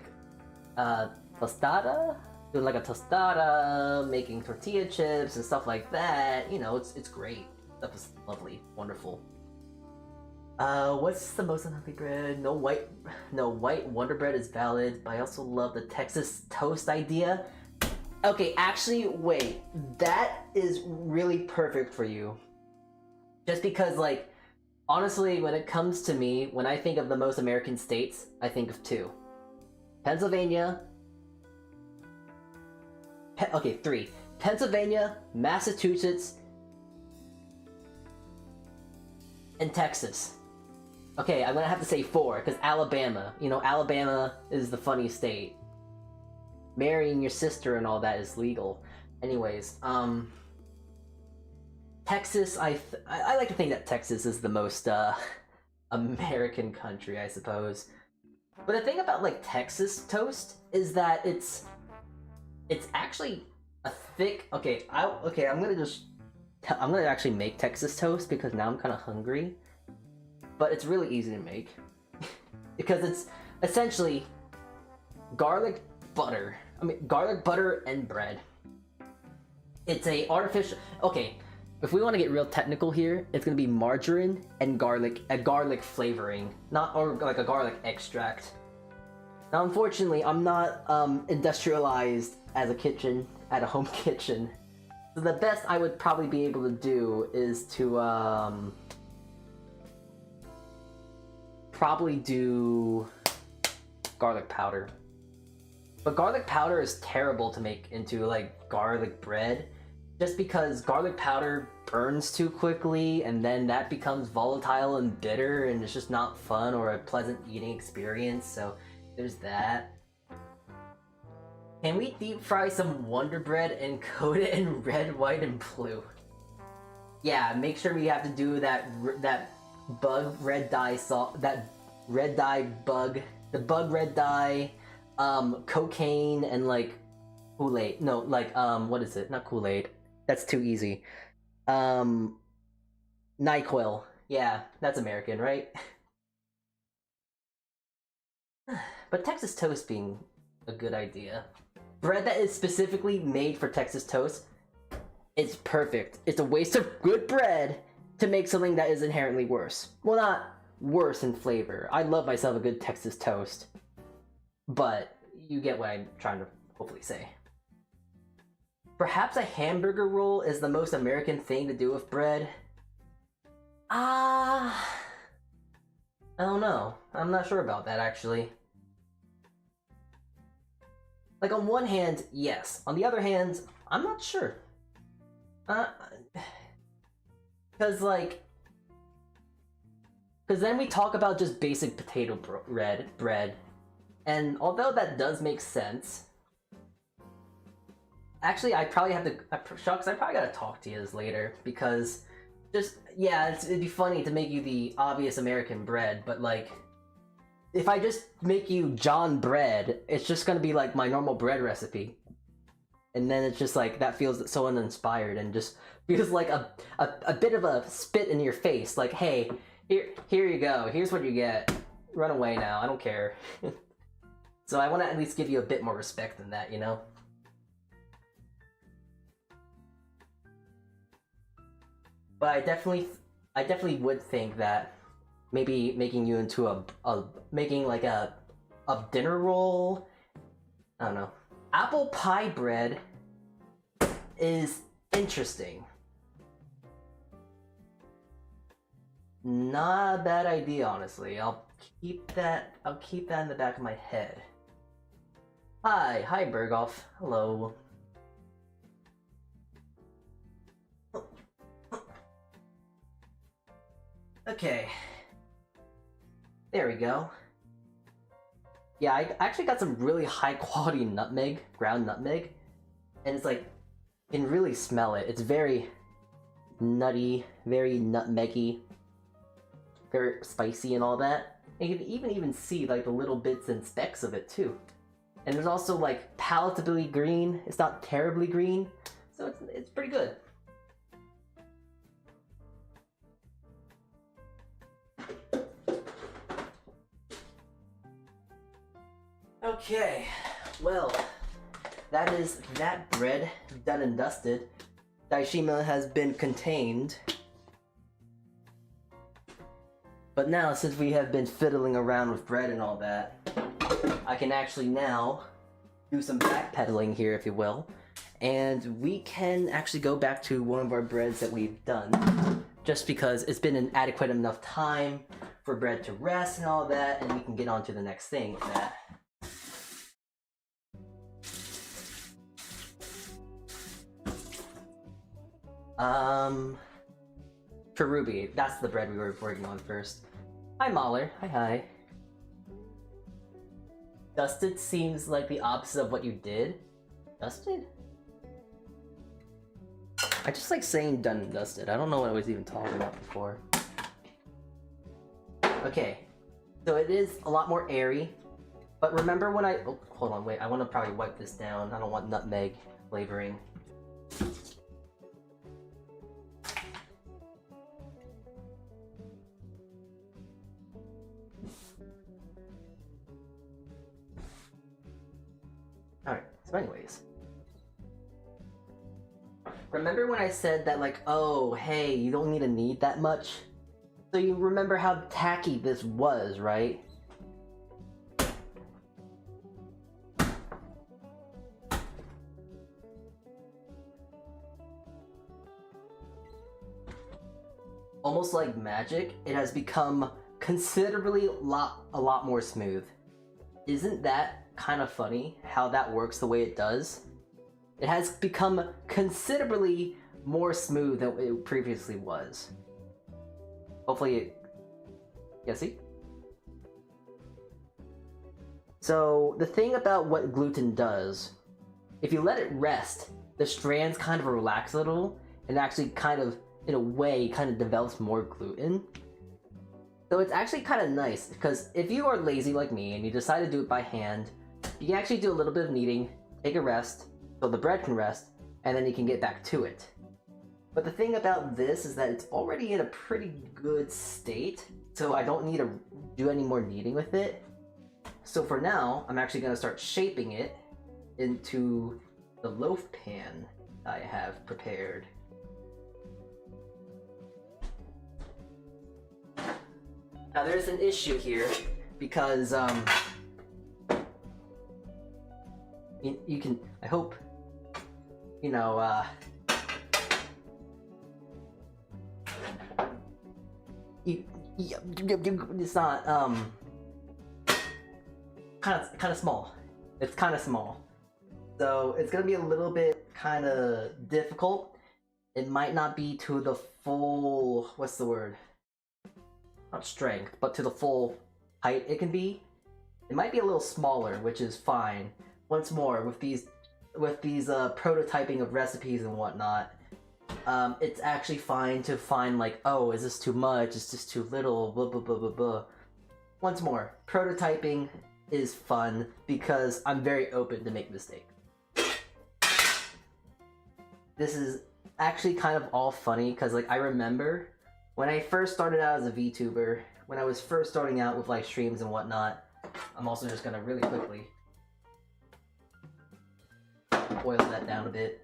tostada? Doing like a tostada, making tortilla chips and stuff like that. You know, it's great. That was lovely, wonderful. What's the most unhealthy bread? No white Wonder Bread is valid, but I also love the Texas toast idea. Okay, actually, wait. That is really perfect for you. Just because, like, honestly, when it comes to me, when I think of the most American states, I think of two. Pennsylvania. Okay, three. Pennsylvania, Massachusetts, and Texas. Okay, I'm gonna have to say four, because Alabama. You know, Alabama is the funny state. Marrying your sister and all that is legal. Anyways, Texas, I like to think that Texas is the most, American country, I suppose. But the thing about, like, Texas toast is that it's actually a thick... Okay, I'm gonna actually make Texas toast, because now I'm kind of hungry. But it's really easy to make. Because it's essentially garlic butter and bread. It's a artificial... Okay, if we want to get real technical here, it's gonna be margarine and a garlic flavoring, or like a garlic extract. Now, unfortunately, I'm not industrialized at a home kitchen. So the best I would probably be able to do is to probably do garlic powder. But garlic powder is terrible to make into like garlic bread, just because garlic powder burns too quickly, and then that becomes volatile and bitter, and it's just not fun or a pleasant eating experience. So there's that. Can we deep fry some Wonder Bread and coat it in red, white, and blue? Yeah, make sure we have to do that bug red dye salt, that red dye bug, the bug red dye, cocaine, and like Kool-Aid. No, like what is it? Not Kool-Aid. That's too easy. NyQuil. Yeah, that's American, right? But Texas toast being a good idea. Bread that is specifically made for Texas toast, it's perfect. It's a waste of good bread, to make something that is inherently worse. Well, not worse in flavor. I love myself a good Texas toast, but you get what I'm trying to hopefully say. Perhaps a hamburger roll is the most American thing to do with bread. I don't know. I'm not sure about that, actually. Like, on one hand, yes. On the other hand, I'm not sure. Because then we talk about just basic potato bread. And although that does make sense, actually, I probably have to... Shucks, I probably gotta talk to you later, because just... Yeah, it'd be funny to make you the obvious American bread, but like... If I just make you John bread, it's just gonna be like my normal bread recipe. And then it's just like, that feels so uninspired and just feels like a bit of a spit in your face. Like, hey, here you go, here's what you get. Run away now, I don't care. So I want to at least give you a bit more respect than that, you know? But I definitely would think that maybe making you into making like a dinner roll, I don't know. Apple pie bread is interesting. Not a bad idea, honestly. I'll keep that in the back of my head. Hi Berghoff. Hello. Okay. There we go. Yeah, I actually got some really high quality nutmeg, ground nutmeg, and it's like, you can really smell it. It's very nutty, very nutmeggy, very spicy and all that. And you can even see like the little bits and specks of it too. And there's also like palatably green. It's not terribly green, so it's pretty good. Okay, well, that is that bread done and dusted. Daishima has been contained. But now, since we have been fiddling around with bread and all that, I can actually now do some backpedaling here, if you will. And we can actually go back to one of our breads that we've done, just because it's been an adequate enough time for bread to rest and all that, and we can get on to the next thing with that. Cherubi, that's the bread we were working on first. Hi Mahler, hi. Dusted seems like the opposite of what you did. Dusted? I just like saying done and dusted. I don't know what I was even talking about before. Okay, so it is a lot more airy. But remember when oh, hold on, wait, I want to probably wipe this down. I don't want nutmeg flavoring. Alright, so anyways. Remember when I said that like, oh, hey, you don't need to knead that much? So you remember how tacky this was, right? Almost like magic, it has become considerably a lot more smooth. Isn't that kind of funny how that works the way it does? It has become considerably more smooth than it previously was. Hopefully yeah, see? So the thing about what gluten does, if you let it rest, the strands kind of relax a little and actually kind of, in a way, kind of develops more gluten. So it's actually kind of nice, because if you are lazy like me and you decide to do it by hand, you can actually do a little bit of kneading, take a rest, so the bread can rest, and then you can get back to it. But the thing about this is that it's already in a pretty good state, so I don't need to do any more kneading with it. So for now, I'm actually going to start shaping it into the loaf pan I have prepared. Now there's an issue here because you can, I hope, you know, it's not kind of small. It's kind of small, so it's gonna be a little bit kind of difficult. It might not be to the full, what's the word? Not strength, but to the full height it can be. It might be a little smaller, which is fine. Once more, with these prototyping of recipes and whatnot, it's actually fine to find like, oh, is this too much? Is this too little? Blah blah blah blah blah. Once more, prototyping is fun because I'm very open to make mistakes. This is actually kind of all funny because like I remember when I first started out as a VTuber, when I was first starting out with like streams and whatnot. I'm also just gonna really quickly boil that down a bit.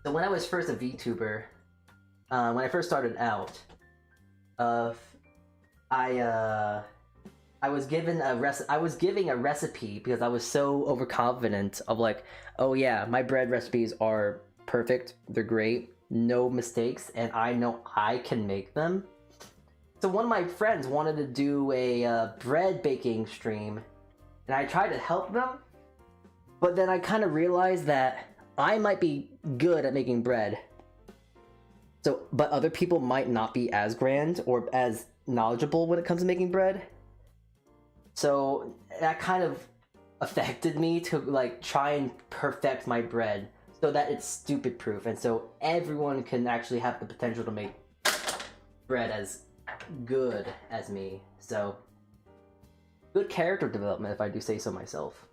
So when I was first a VTuber, when I first started out, I was giving a recipe because I was so overconfident of like, oh yeah, my bread recipes are perfect, they're great, no mistakes, and I know I can make them. So one of my friends wanted to do a bread baking stream, and I tried to help them, but then I kind of realized that I might be good at making bread, so but other people might not be as grand or as knowledgeable when it comes to making bread. So that kind of affected me to like try and perfect my bread so that it's stupid proof, and so everyone can actually have the potential to make bread as good as me. So good character development, if I do say so myself.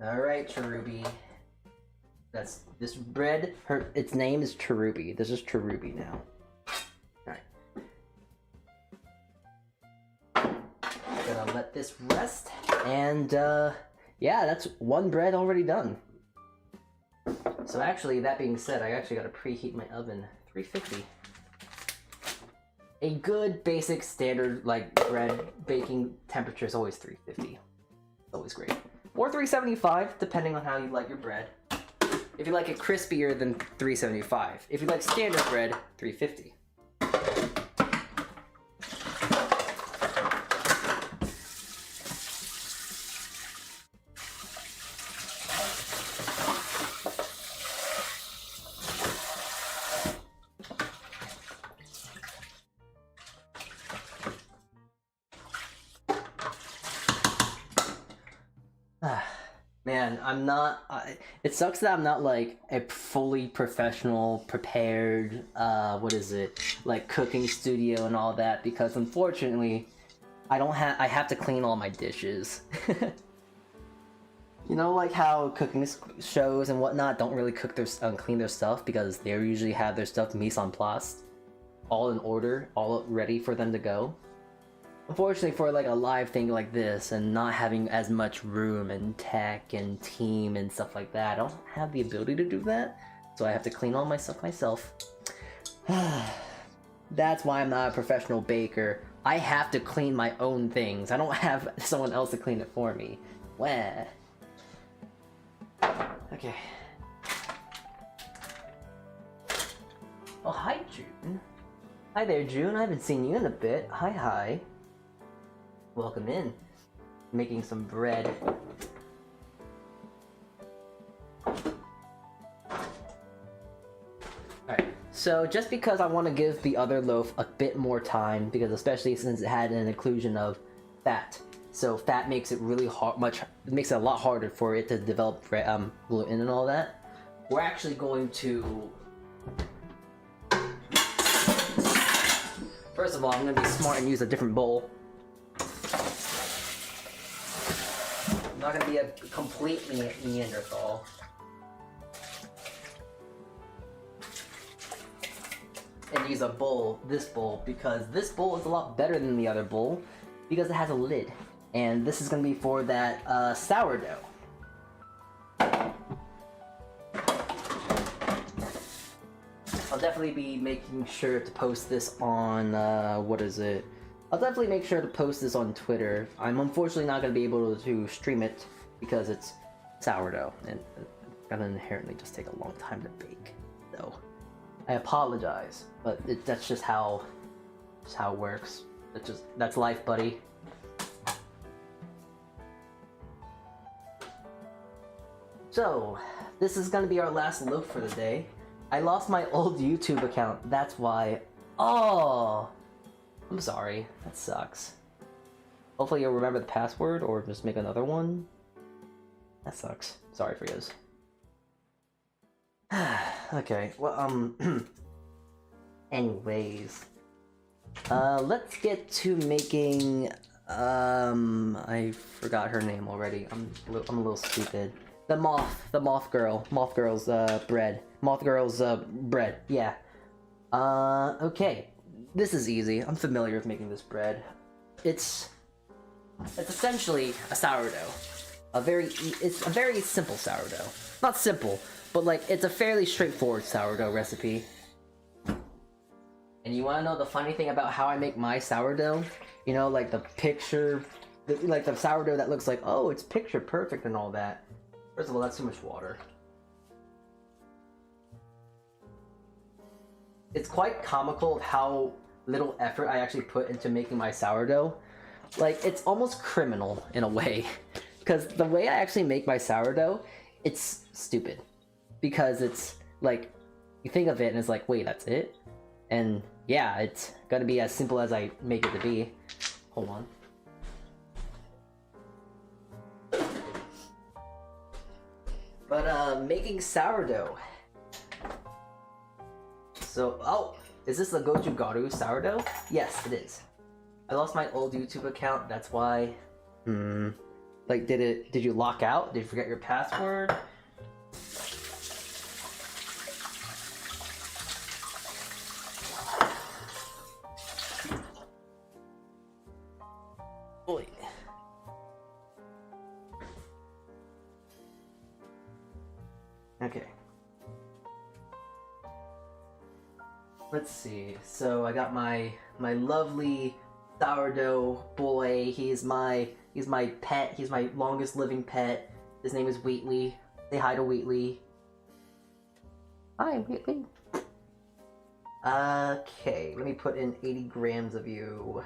Alright, Cherubi. That's this bread, its name is Cherubi. This is Cherubi now. Alright. Gonna let this rest, and yeah, that's one bread already done. So actually, that being said, I actually gotta preheat my oven. 350. A good basic standard like bread baking temperature is always 350. Always great. Or 375, depending on how you like your bread. If you like it crispier, then 375. If you like standard bread, 350. Man, I'm not. It sucks that I'm not like a fully professional, prepared. What is it? Like cooking studio and all that, because unfortunately, I don't have. I have to clean all my dishes. You know, like how cooking shows and whatnot don't really cook their clean their stuff because they usually have their stuff mise en place, all in order, all ready for them to go. Unfortunately, for like a live thing like this and not having as much room and tech and team and stuff like that, I don't have the ability to do that, so I have to clean all my stuff myself. That's why I'm not a professional baker. I have to clean my own things. I don't have someone else to clean it for me. Wah. Okay. Oh, hi, June. Hi there, June. I haven't seen you in a bit. Hi, hi. Welcome in. Making some bread. Alright, so just because I want to give the other loaf a bit more time, because especially since it had an inclusion of fat, so fat makes it really hard, makes it a lot harder for it to develop gluten and all that. We're actually going to. First of all, I'm going to be smart and use a different bowl. I'm not going to be a complete Neanderthal. And use a bowl, this bowl, because this bowl is a lot better than the other bowl because it has a lid. And this is going to be for that sourdough. definitely be making sure to post this on, what is it? I'll definitely make sure to post this on Twitter. I'm unfortunately not going to be able to stream it because it's sourdough, and it's going to inherently just take a long time to bake. So, I apologize, but that's just how it works. That's life, buddy. So, this is going to be our last look for the day. I lost my old YouTube account, that's why. Oh! I'm sorry, that sucks. Hopefully you'll remember the password or just make another one. That sucks. Sorry for yours. Okay, well, anyways. Let's get to making, I forgot her name already. I'm a little stupid. The moth girl's, bread. Moth girl's, bread, yeah. Okay. This is easy. I'm familiar with making this bread. It's essentially a sourdough. It's a very simple sourdough. Not simple, but like it's a fairly straightforward sourdough recipe. And you want to know the funny thing about how I make my sourdough? You know, like the picture, like the sourdough that looks like, oh, it's picture perfect and all that. First of all, that's too much water. It's quite comical of how little effort I actually put into making my sourdough. Like, it's almost criminal in a way. Because the way I actually make my sourdough, it's stupid. Because it's, like, you think of it and it's like, wait, that's it? And, yeah, it's gonna be as simple as I make it to be. Hold on. But, making sourdough. So, oh, is this the Gochugaru sourdough? Yes, it is. I lost my old YouTube account, that's why. Like, did you lock out? Did you forget your password? Boy. Okay. Let's see. So I got my lovely sourdough boy. He's my pet. He's my longest living pet. His name is Wheatley. Say hi to Wheatley. Hi, Wheatley. Okay, let me put in 80 grams of you.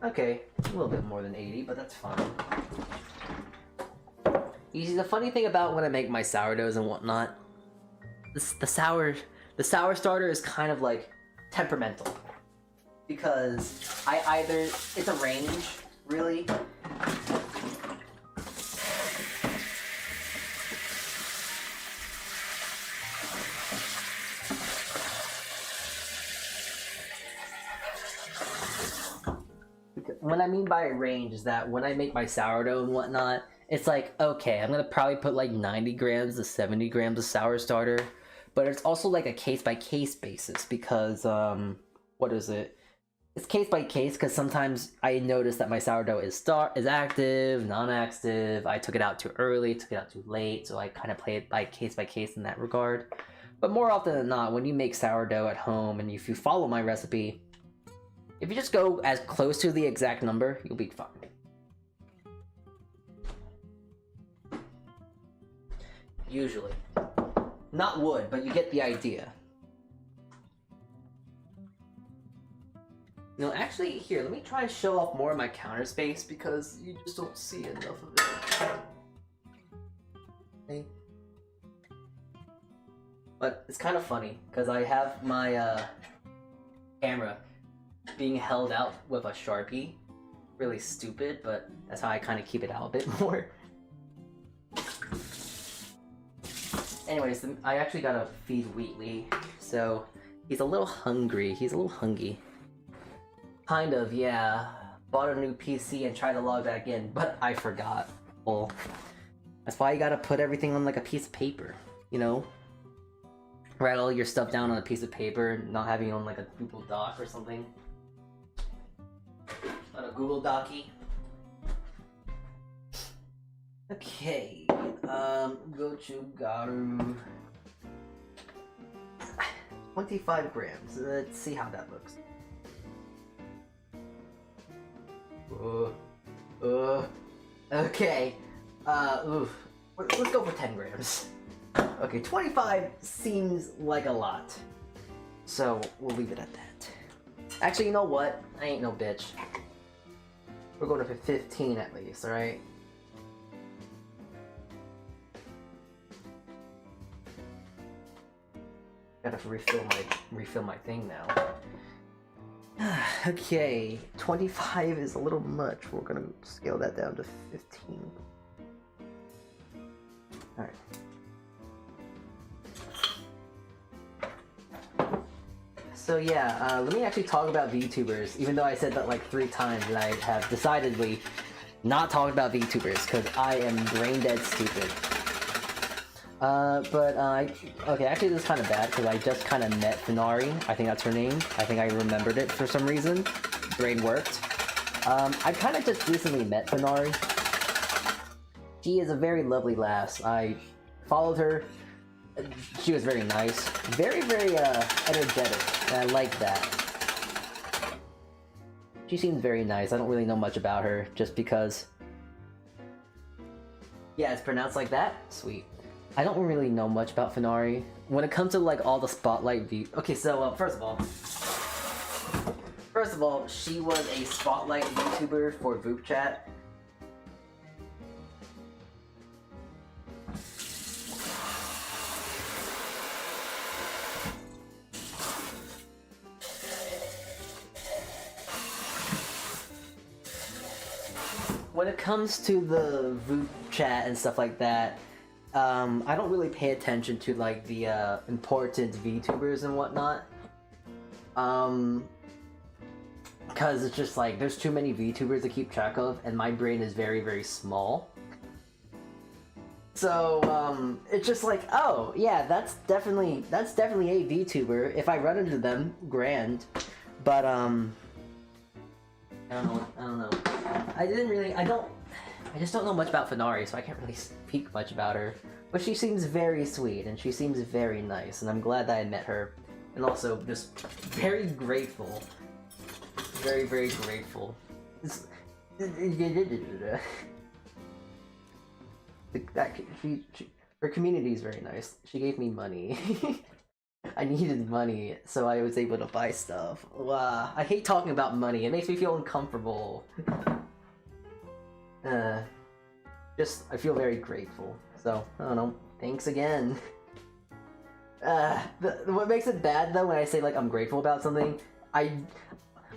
Okay, a little bit more than 80, but that's fine. You see, the funny thing about when I make my sourdoughs and whatnot, the sour starter is kind of like temperamental, because it's a range, really. What I mean by a range is that when I make my sourdough and whatnot, it's like, okay, I'm gonna probably put like 90 grams to 70 grams of sour starter, but it's also like a case-by-case basis because, what is it? It's case-by-case because sometimes I notice that my sourdough is active, non-active, I took it out too early, took it out too late, so I kind of play it by case in that regard. But more often than not, when you make sourdough at home and if you follow my recipe, if you just go as close to the exact number, you'll be fine. Usually. Not would, but you get the idea. You know, actually, here, let me try and show off more of my counter space because you just don't see enough of it. Okay. But it's kind of funny, because I have my camera being held out with a Sharpie. Really stupid, but that's how I kind of keep it out a bit more. Anyways, I actually gotta feed Wheatley, so he's a little hungry. He's a little hungry. Kind of, yeah. Bought a new PC and tried to log back in, but I forgot. Well, that's why you gotta put everything on like a piece of paper, you know? Write all your stuff down on a piece of paper, not having it on like a Google Doc or something. On a Google Docky. Okay, go to Garu. 25 grams. Let's see how that looks. Okay. Oof. Let's go for 10 grams. Okay, 25 seems like a lot. So, we'll leave it at that. Actually, you know what? I ain't no bitch. We're going for 15 at least, alright? Gotta refill my thing now. Okay, 25 is a little much. We're gonna scale that down to 15. Alright. So yeah, let me actually talk about VTubers, even though I said that like 3 times, and I have decidedly not talked about VTubers, because I am brain dead stupid. Okay, actually this is kind of bad, because I just kind of met Finari. I think that's her name. I think I remembered it for some reason. Brain worked. I kind of just recently met Finari. She is a very lovely lass. I followed her. She was very nice. Very, very, energetic. And I like that. She seems very nice. I don't really know much about her, just because... Yeah, it's pronounced like that? Sweet. I don't really know much about Finari. When it comes to, like, all the spotlight Okay, so, first of all, she was a spotlight VTuber for VoopChat. Chat. When it comes to the VoopChat Chat and stuff like that, I don't really pay attention to like the important VTubers and whatnot. Because it's just like there's too many VTubers to keep track of, and my brain is very, very small. So it's just like, oh yeah, that's definitely a VTuber. If I run into them, grand. But I don't know. I just don't know much about Finari, so I can't really speak much about her. But she seems very sweet, and she seems very nice, and I'm glad that I met her. And also, just very grateful. Very, very grateful. Her community is very nice. She gave me money. I needed money, so I was able to buy stuff. Wow, I hate talking about money. It makes me feel uncomfortable. I feel very grateful. So, I don't know. Thanks again. What makes it bad though when I say like I'm grateful about something, I'm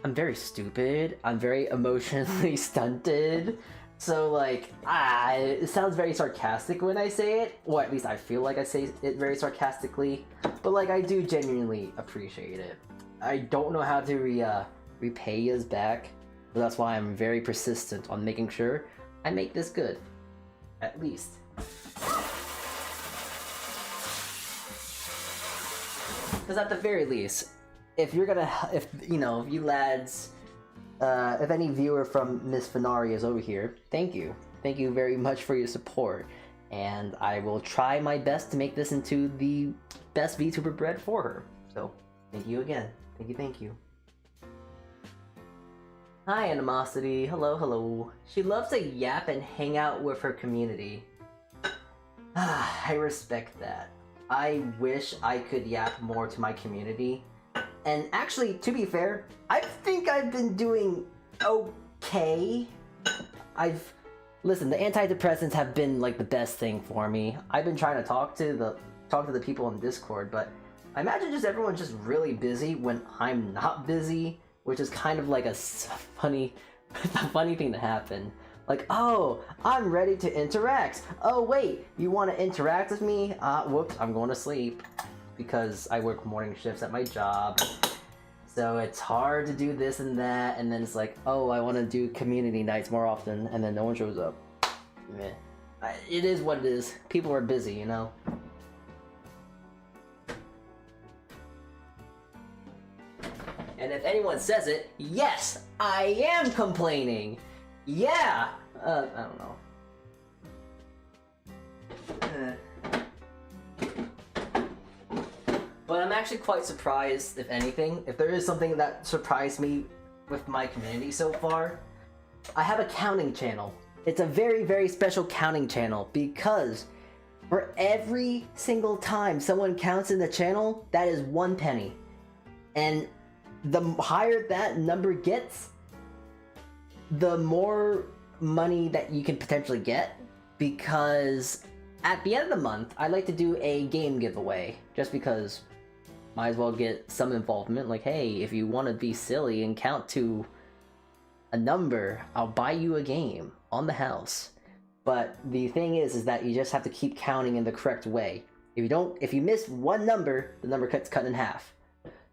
very stupid. I'm very emotionally stunted. So like, it sounds very sarcastic when I say it, or at least I feel like I say it very sarcastically, but like I do genuinely appreciate it. I don't know how to repay you back, but that's why I'm very persistent on making sure I make this good, at least. Because at the very least, if you lads, if any viewer from Miss Finari is over here, thank you. Thank you very much for your support. And I will try my best to make this into the best VTuber bread for her. So, thank you again. Thank you. Hi, Animosity. Hello, hello. She loves to yap and hang out with her community. I respect that. I wish I could yap more to my community. And actually, to be fair, I think I've been doing okay. Listen, the antidepressants have been like the best thing for me. I've been trying to talk to the people on Discord, but I imagine just everyone's just really busy when I'm not busy, which is kind of like a funny thing to happen. Like, oh, I'm ready to interact. Oh wait, you want to interact with me? Whoops, I'm going to sleep. Because I work morning shifts at my job, so it's hard to do this and that, and then it's like, oh, I want to do community nights more often, and then no one shows up. Meh. It is what it is. People are busy, you know? And if anyone says it, yes, I am complaining! Yeah! I don't know. But I'm actually quite surprised, if anything. If there is something that surprised me with my community so far, I have a counting channel. It's a very, very special counting channel because for every single time someone counts in the channel, that is 1 penny. And the higher that number gets, the more money that you can potentially get, because at the end of the month, I like to do a game giveaway, just because might as well get some involvement. Like, hey, if you want to be silly and count to a number, I'll buy you a game on the house. But the thing is that you just have to keep counting in the correct way. If you miss one number, the number gets cut in half.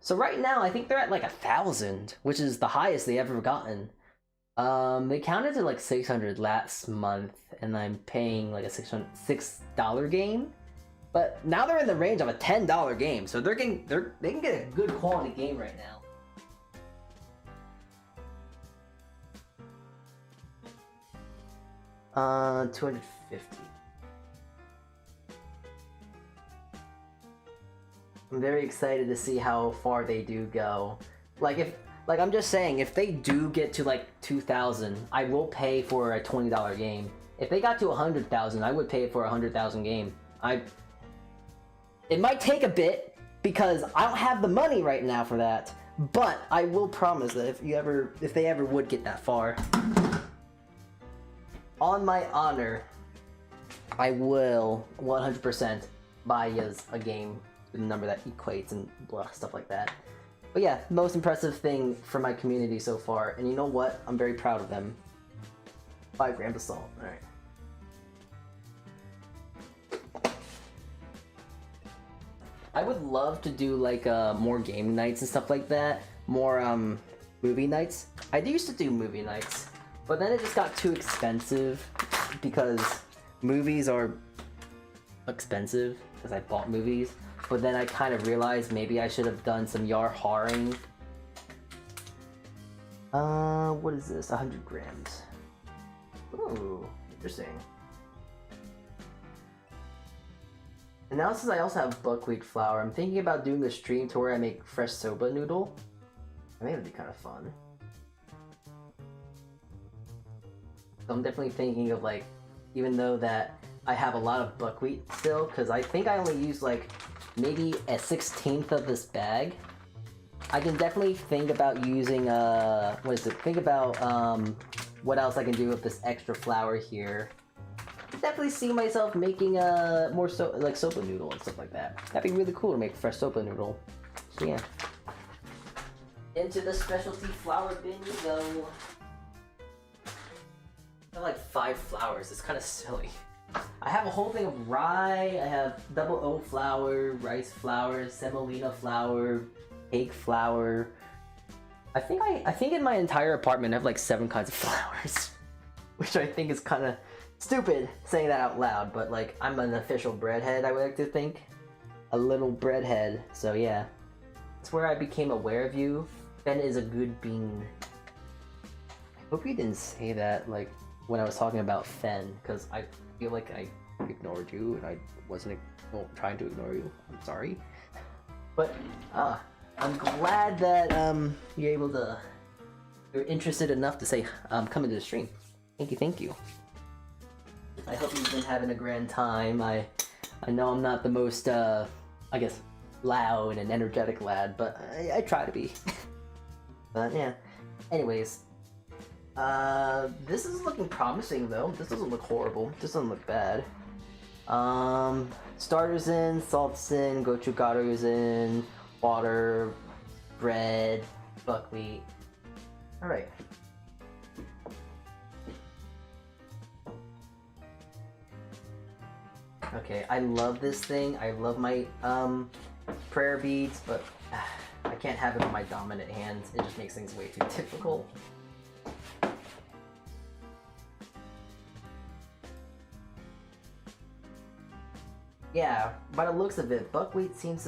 So right now, I think they're at like 1,000, which is the highest they've ever gotten. They counted to like 600 last month, and I'm paying like a $6 game. But now they're in the range of a $10 game, so they can get a good quality game right now. $250. I'm very excited to see how far they do go. Like I'm just saying, if they do get to like 2,000, I will pay for a $20 game. If they got to 100,000, I would pay for a 100,000 game. It might take a bit because I don't have the money right now for that, but I will promise that if they ever would get that far, on my honor, I will 100% buy you a game with a number that equates and blah, stuff like that. But yeah, most impressive thing for my community so far, and you know what? I'm very proud of them. 5 grams of salt. All right. I would love to do like more game nights and stuff like that, more movie nights. I used to do movie nights, but then it just got too expensive because movies are expensive because I bought movies. But then I kind of realized maybe I should have done some yar-haring. What is this? 100 grams. Ooh, interesting. And now since I also have buckwheat flour, I'm thinking about doing a stream to where I make fresh soba noodle. I think that'd be kind of fun. So I'm definitely thinking of like, even though that I have a lot of buckwheat still, because I think I only use like maybe a 1/16 of this bag. I can definitely think about using think about what else I can do with this extra flour here. Definitely see myself making more like soba noodle and stuff like that. That'd be really cool to make fresh soba noodle. So yeah. Into the specialty flour bin you go. I have like 5 flours. It's kind of silly. I have a whole thing of rye. I have double O flour, rice flour, semolina flour, cake flour. I think in my entire apartment I have like 7 kinds of flours, which I think is kind of stupid saying that out loud. But like, I'm an official breadhead, I would like to think, a little breadhead. So yeah, that's where I became aware of you. Ben is a good bean. I hope you didn't say that like when I was talking about Fen, because I feel like I ignored you and I wasn't trying to ignore you. I'm sorry. But I'm glad that you're interested enough to say come into the stream. Thank you. I hope you've been having a grand time. I know I'm not the most I guess loud and energetic lad, but I try to be. But yeah. Anyways, this is looking promising though. This doesn't look horrible. This doesn't look bad. Starters in, salts in, gochugaru's in, water, bread, buckwheat. Alright. Okay, I love this thing. I love my prayer beads, but I can't have it on my dominant hand. It just makes things way too difficult. Yeah, by the looks of it, buckwheat seems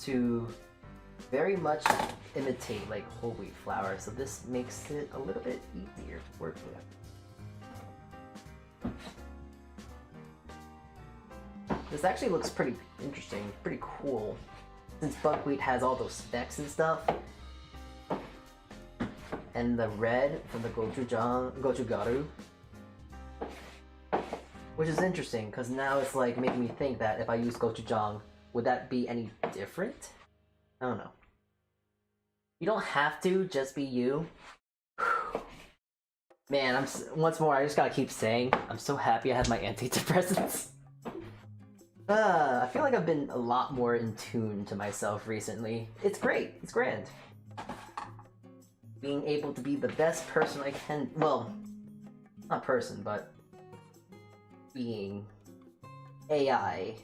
to very much imitate like whole wheat flour, so this makes it a little bit easier to work with. This actually looks pretty interesting, pretty cool. Since buckwheat has all those specks and stuff. And the red from the gochugaru. Which is interesting, because now it's like making me think that if I use gochujang, would that be any different? I don't know. You don't have to just be you. Man, once more, I just gotta keep saying, I'm so happy I have my antidepressants. I feel like I've been a lot more in tune to myself recently. It's great, it's grand. Being able to be the best person I can, well, not person, but being AI.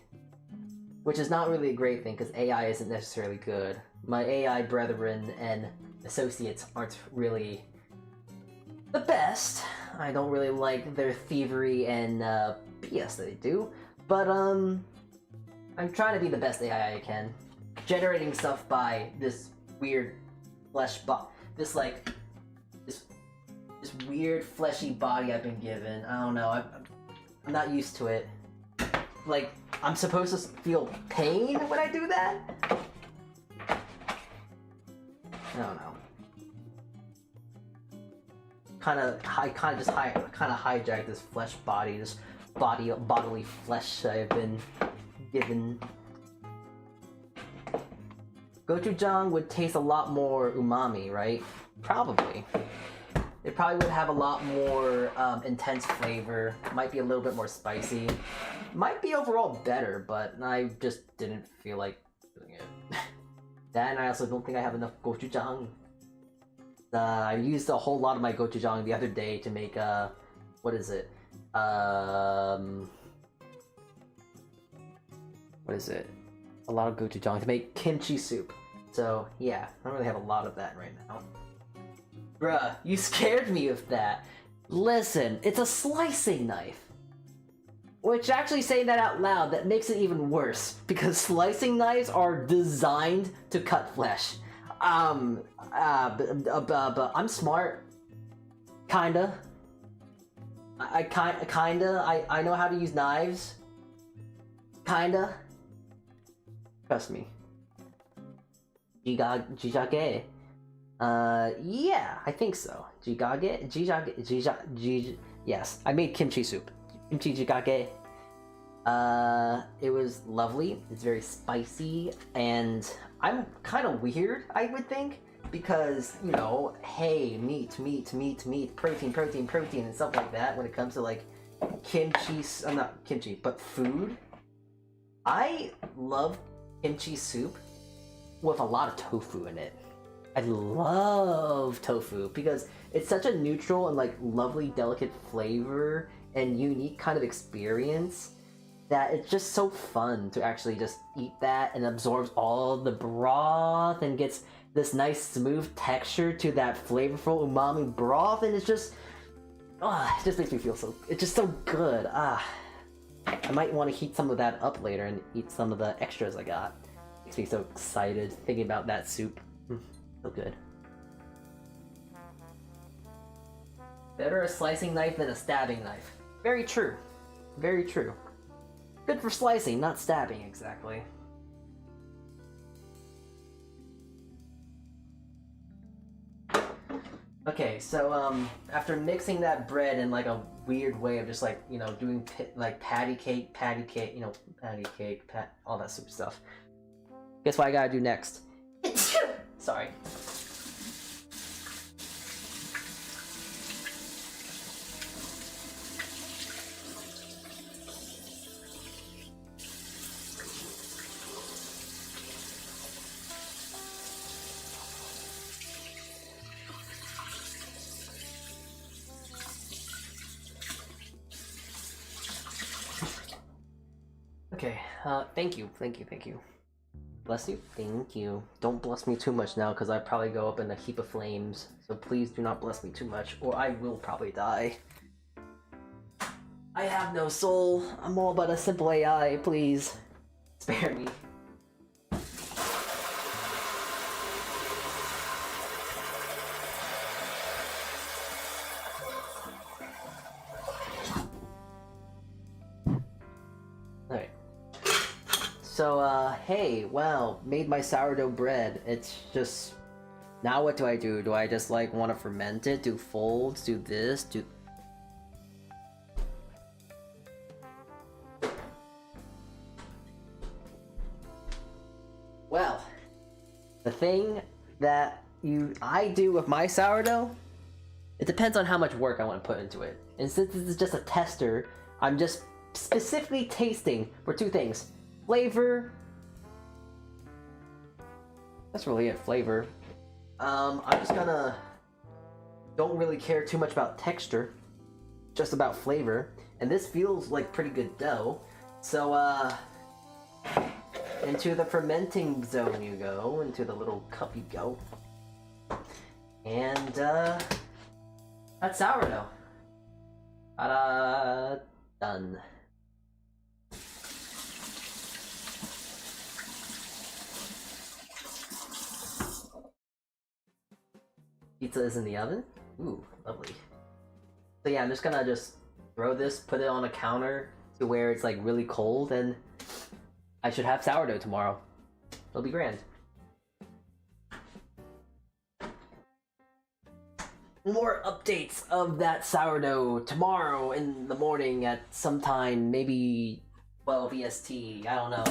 Which is not really a great thing, because AI isn't necessarily good. My AI brethren and associates aren't really the best. I don't really like their thievery and BS that they do. But I'm trying to be the best AI I can. Generating stuff by this weird flesh this weird fleshy body I've been given. I don't know, I'm not used to it. Like, I'm supposed to feel pain when I do that? I don't know. I kind of hijacked this flesh body, this bodily flesh I've been given. Gochujang would taste a lot more umami, right? Probably. It probably would have a lot more intense flavor. Might be a little bit more spicy. Might be overall better, but I just didn't feel like doing it. That, and I also don't think I have enough gochujang. I used a whole lot of my gochujang the other day to make what is it? What is it? A lot of gochujang to make kimchi soup. So yeah, I don't really have a lot of that right now. Bruh, you scared me with that. Listen, it's a slicing knife. Which, actually saying that out loud, that makes it even worse, because slicing knives are designed to cut flesh. But I'm smart. Kinda. I know how to use knives. Kinda. Trust me. Jijage. Yeah, I think so. Jijage? Yes, I made kimchi soup. Kimchi jigage. It was lovely. It's very spicy, and I'm kind of weird, I would think, because, you know, hey, meat, protein, and stuff like that when it comes to, like, kimchi, not kimchi, but food. I love kimchi soup with a lot of tofu in it. I love tofu because it's such a neutral and, like, lovely, delicate flavor and unique kind of experience that it's just so fun to actually just eat that and absorbs all the broth and gets this nice smooth texture to that flavorful umami broth, and it's just it just makes me feel so, it's just so good. I might want to heat some of that up later and eat some of the extras I got. Makes me so excited thinking about that soup. So good. Better a slicing knife than a stabbing knife. Very true. Very true. Good for slicing, not stabbing, exactly. Okay, so after mixing that bread in like a weird way of just like, you know, doing like patty cake, you know, all that super stuff. Guess what I gotta do next? Sorry. Okay, thank you. Bless you? Thank you. Don't bless me too much now, because I probably go up in a heap of flames. So please do not bless me too much, or I will probably die. I have no soul. I'm all but a simple AI, please. Spare me. Alright. So, hey, wow, made my sourdough bread. It's just... Now what do I do? Do I just, like, want to ferment it? Do folds? Do this? Do... Well, the thing that I do with my sourdough, it depends on how much work I want to put into it. And since this is just a tester, I'm just specifically tasting for two things. Flavor. That's really it, flavor. I'm just gonna... Don't really care too much about texture, just about flavor. And this feels like pretty good dough. So, into the fermenting zone you go, into the little cup you go. And, that's sourdough. Ta-da! Done. Pizza is in the oven? Ooh, lovely. So yeah, I'm just gonna throw this, put it on a counter to where it's like really cold, and I should have sourdough tomorrow. It'll be grand. More updates of that sourdough tomorrow in the morning at sometime, maybe 12 EST, I don't know.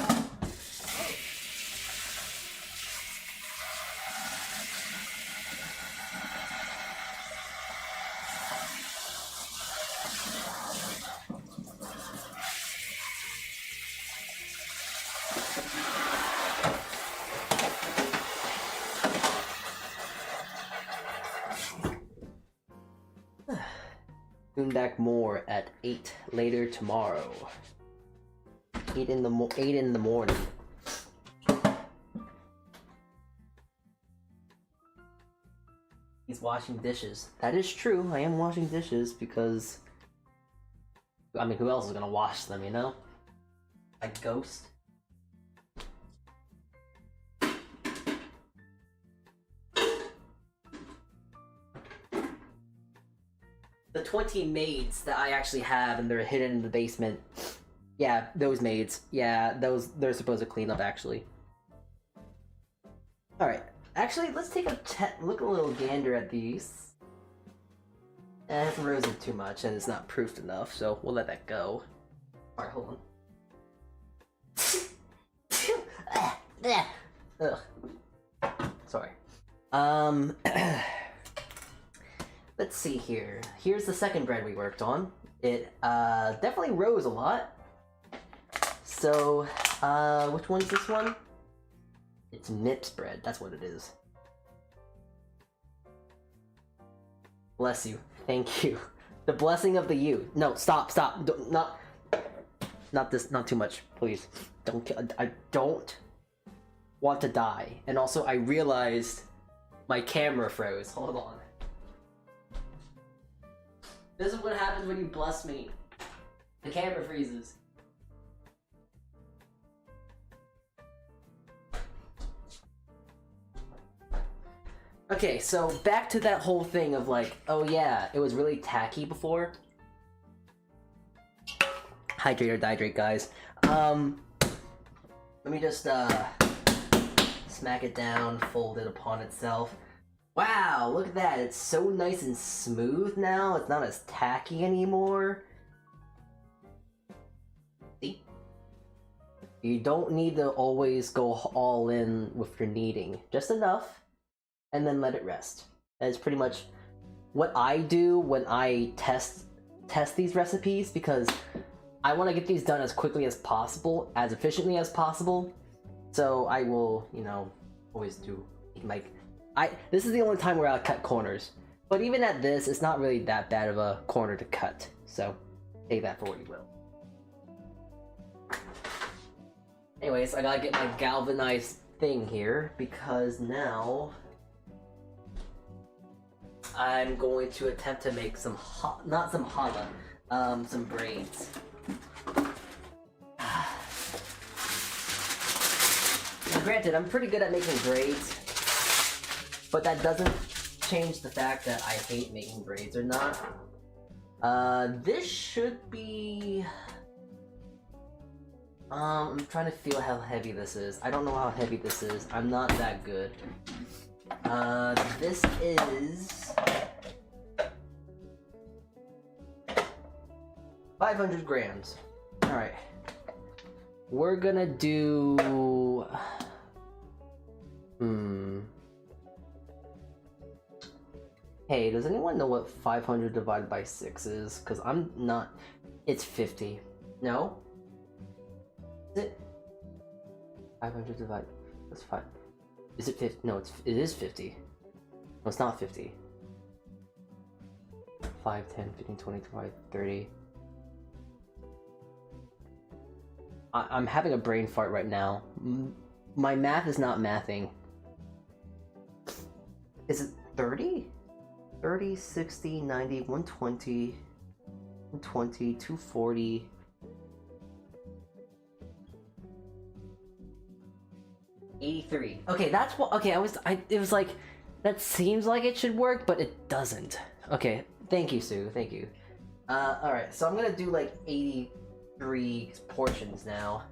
Tune back more at 8 later tomorrow. 8 in the morning. He's washing dishes. That is true. I am washing dishes because, I mean, who else is gonna wash them, you know? A ghost. The 20 maids that I actually have and they're hidden in the basement. Yeah, those maids. Yeah, they're supposed to clean up actually. Alright. Actually, let's take a look a little gander at these. It hasn't risen too much and it's not proofed enough, so we'll let that go. Alright, hold on. Ugh. Sorry. Let's see here. Here's the second bread we worked on. It definitely rose a lot. So, which one's this one? It's Mips bread, that's what it is. Bless you. Thank you. The blessing of the you. No, stop. Not this, not too much, please. Don't kill. I don't want to die. And also, I realized my camera froze. Hold on. This is what happens when you bless me. The camera freezes. Okay, so back to that whole thing of like, oh yeah, it was really tacky before. Hydrate or dihydrate, guys. Let me just smack it down, fold it upon itself. Wow, look at that, it's so nice and smooth now, it's not as tacky anymore. See? You don't need to always go all in with your kneading, just enough. And then let it rest. That is pretty much what I do when I test these recipes, because I want to get these done as quickly as possible, as efficiently as possible. So I will, you know, always do like this is the only time where I'll cut corners. But even at this, it's not really that bad of a corner to cut. So take that for what you will. Anyways, I gotta get my galvanized thing here because now I'm going to attempt to make some not some challah, some braids. Now, granted, I'm pretty good at making braids, but that doesn't change the fact that I hate making braids or not. This should be I'm trying to feel how heavy this is. I don't know how heavy this is. I'm not that good. This is 500 grams. All right. We're gonna do. Hey, does anyone know what 500 divided by 6 is? Because I'm not. It's 50. No? Is it? 500 divided. That's 5. Is it 50? No, it is 50. No, it's not 50. 5, 10, 15, 20, 25, 30. I'm having a brain fart right now. My math is not mathing. Is it 30? 30, 60, 90, 120, 120, 240. $83. Okay, that's what. Okay, it was like, that seems like it should work, but it doesn't. Okay, thank you, Sue. Thank you. Alright, so I'm gonna do like 83 portions now.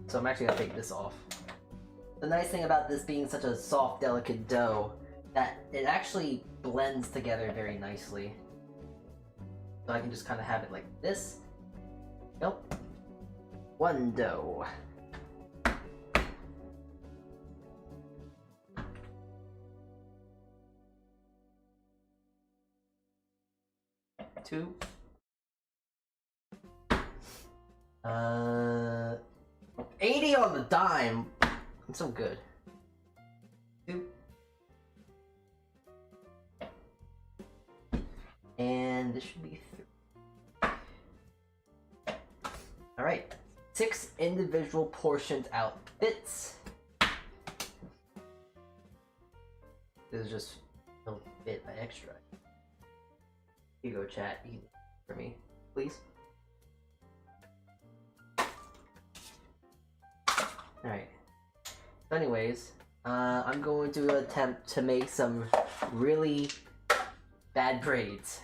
So I'm actually gonna take this off. The nice thing about this being such a soft, delicate dough, that it actually blends together very nicely. So I can just kind of have it like this. Nope. One dough. Two. 80 on the dime. I'm so good. 2. And this should be 3. Alright. 6 individual portioned outfits. This is just a bit extra. Here you go, chat. You can for me, please. Alright. So anyways, I'm going to attempt to make some really bad braids.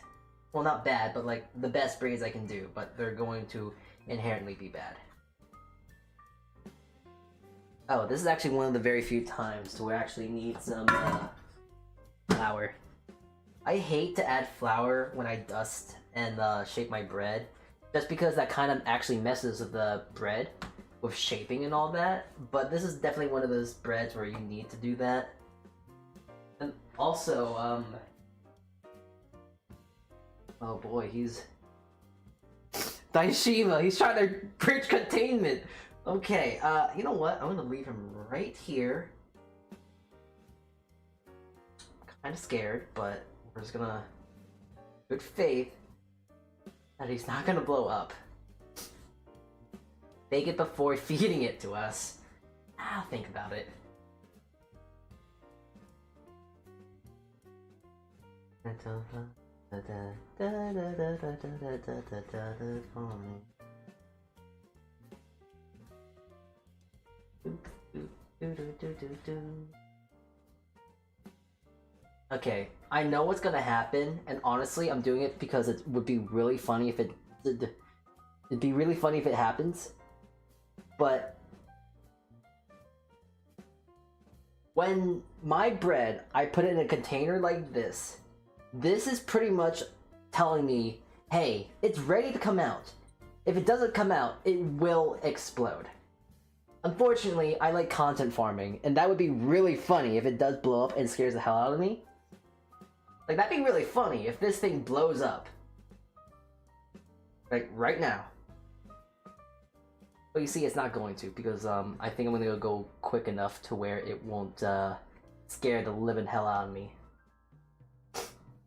Well, not bad, but like the best braids I can do, but they're going to inherently be bad. Oh, this is actually one of the very few times to where I actually need some flour. I hate to add flour when I dust and shape my bread, just because that kind of actually messes with the bread, with shaping and all that, but this is definitely one of those breads where you need to do that. And also, oh boy, he's... Daishima, he's trying to breach containment! Okay, you know what? I'm gonna leave him right here. Kinda scared, but we're just gonna... good faith that he's not gonna blow up. Bake it before feeding it to us. I'll think about it. Okay, I know what's gonna happen, and honestly, I'm doing it because it would be really funny if it'd be really funny if it happens. But when my bread, I put it in a container like this, this is pretty much telling me, hey, it's ready to come out. If it doesn't come out, it will explode. Unfortunately, I like content farming, and that would be really funny if it does blow up and scares the hell out of me. Like, that'd be really funny if this thing blows up. Like, right now. But you see, it's not going to, because I think I'm gonna go quick enough to where it won't scare the living hell out of me.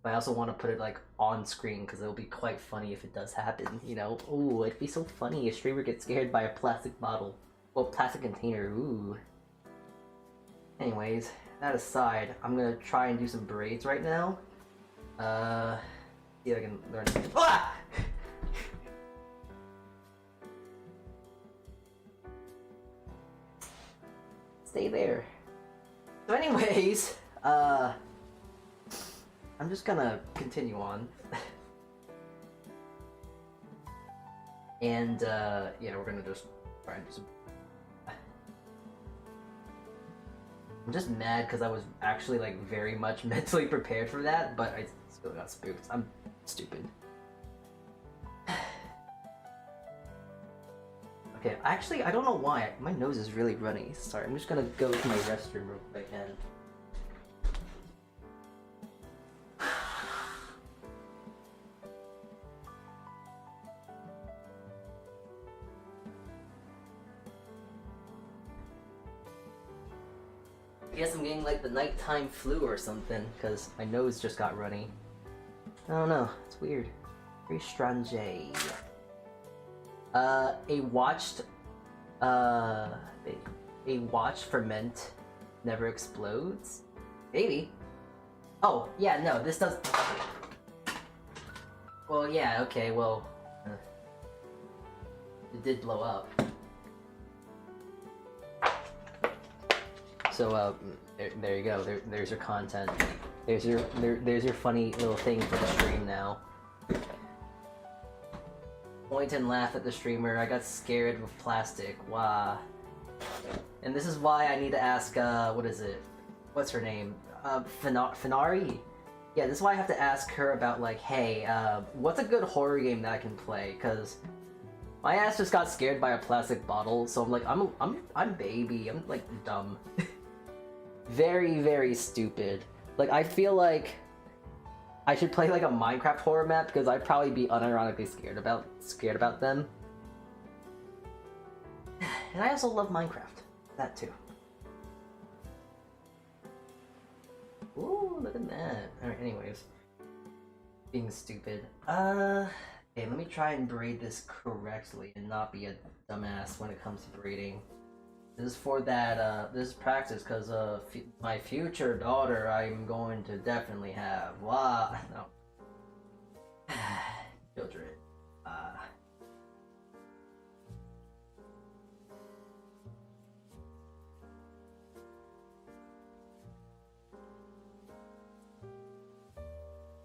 But I also want to put it like on screen, because it'll be quite funny if it does happen, you know? Ooh, it'd be so funny if a streamer gets scared by a plastic bottle. Well, plastic container, ooh. Anyways, that aside, I'm gonna try and do some braids right now. See if I can learn. Ah! Stay there. So anyways, I'm just gonna continue on. And yeah, we're gonna just try and do some. I'm just mad because I was actually like very much mentally prepared for that, but I still got spooked. I'm stupid. Okay, actually, I don't know why. My nose is really runny. Sorry, I'm just gonna go to my restroom real quick and. I guess I'm getting like the nighttime flu or something because my nose just got runny. I don't know. It's weird. Very strange. A watch ferment never explodes? Maybe. Oh, yeah, no, this does... Well, yeah, okay, well... it did blow up. So, there you go. There's your content. There's your funny little thing for the stream now. Point and laugh at the streamer. I got scared with plastic. Wow. And this is why I need to ask, what is it? What's her name? Finari? Yeah, this is why I have to ask her about, like, hey, what's a good horror game that I can play? Because my ass just got scared by a plastic bottle, so I'm like, I'm baby. I'm, like, dumb. Very, very stupid. Like, I feel like I should play like a Minecraft horror map because I'd probably be unironically scared about them. And I also love Minecraft. That too. Ooh, look at that. Alright, anyways. Being stupid. Okay, let me try and braid this correctly and not be a dumbass when it comes to braiding. This is for that, this is practice, because, my future daughter I'm going to definitely have. Wow. No. Children.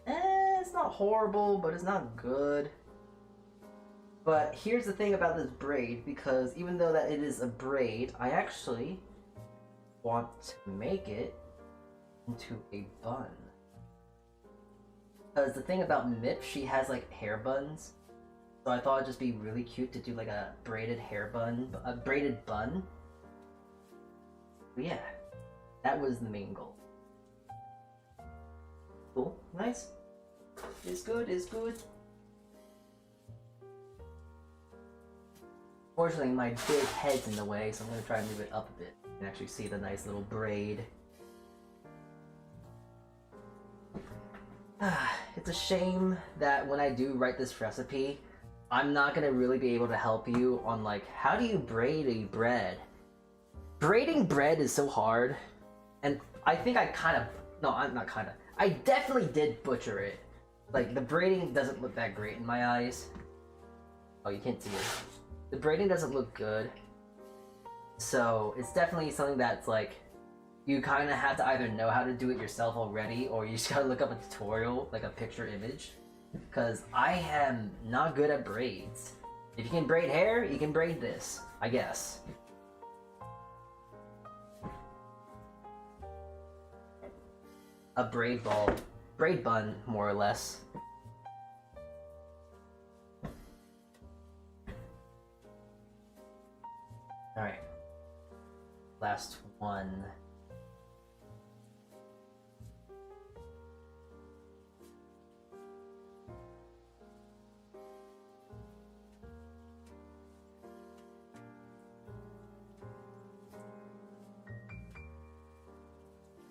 It's not horrible, but it's not good. But here's the thing about this braid, because even though that it is a braid, I actually want to make it into a bun. Because the thing about Mip, she has like hair buns, so I thought it'd just be really cute to do like a braided hair bun, a braided bun. But yeah, that was the main goal. Cool, nice. It's good, it's good. Fortunately, my big head's in the way, so I'm gonna try and move it up a bit. You can actually see the nice little braid. It's a shame that when I do write this recipe, I'm not gonna really be able to help you on like, how do you braid a bread? Braiding bread is so hard, and I think I I definitely did butcher it. Like, the braiding doesn't look that great in my eyes. Oh, you can't see it. The braiding doesn't look good, so it's definitely something that's like, you kind of have to either know how to do it yourself already, or you just gotta look up a tutorial, like a picture image, because I am not good at braids. If you can braid hair, you can braid this, I guess. A braid bun, more or less. Alright. Last one.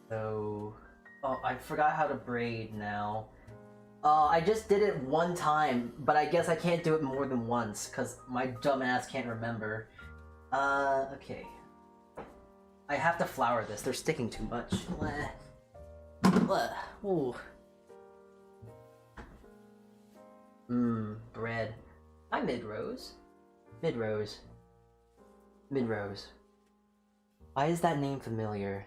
So... oh, I forgot how to braid now. I just did it one time, but I guess I can't do it more than once, because my dumb ass can't remember. Okay. I have to flour this. They're sticking too much. Ooh. Bread. Hi, Mid-Rose. Mid-Rose. Mid-Rose. Why is that name familiar?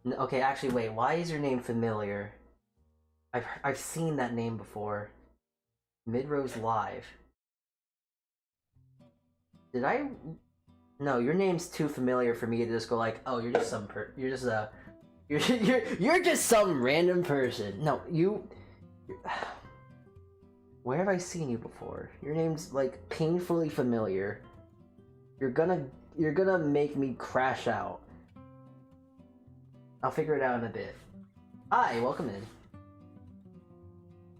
Okay, actually, wait. Why is your name familiar? I've seen that name before. Mid-Rose Live. Did I? No, your name's too familiar for me to just go like, oh, you're just some you're just a, you're just some random person. No, you. Where have I seen you before? Your name's like painfully familiar. You're gonna make me crash out. I'll figure it out in a bit. Hi, welcome in.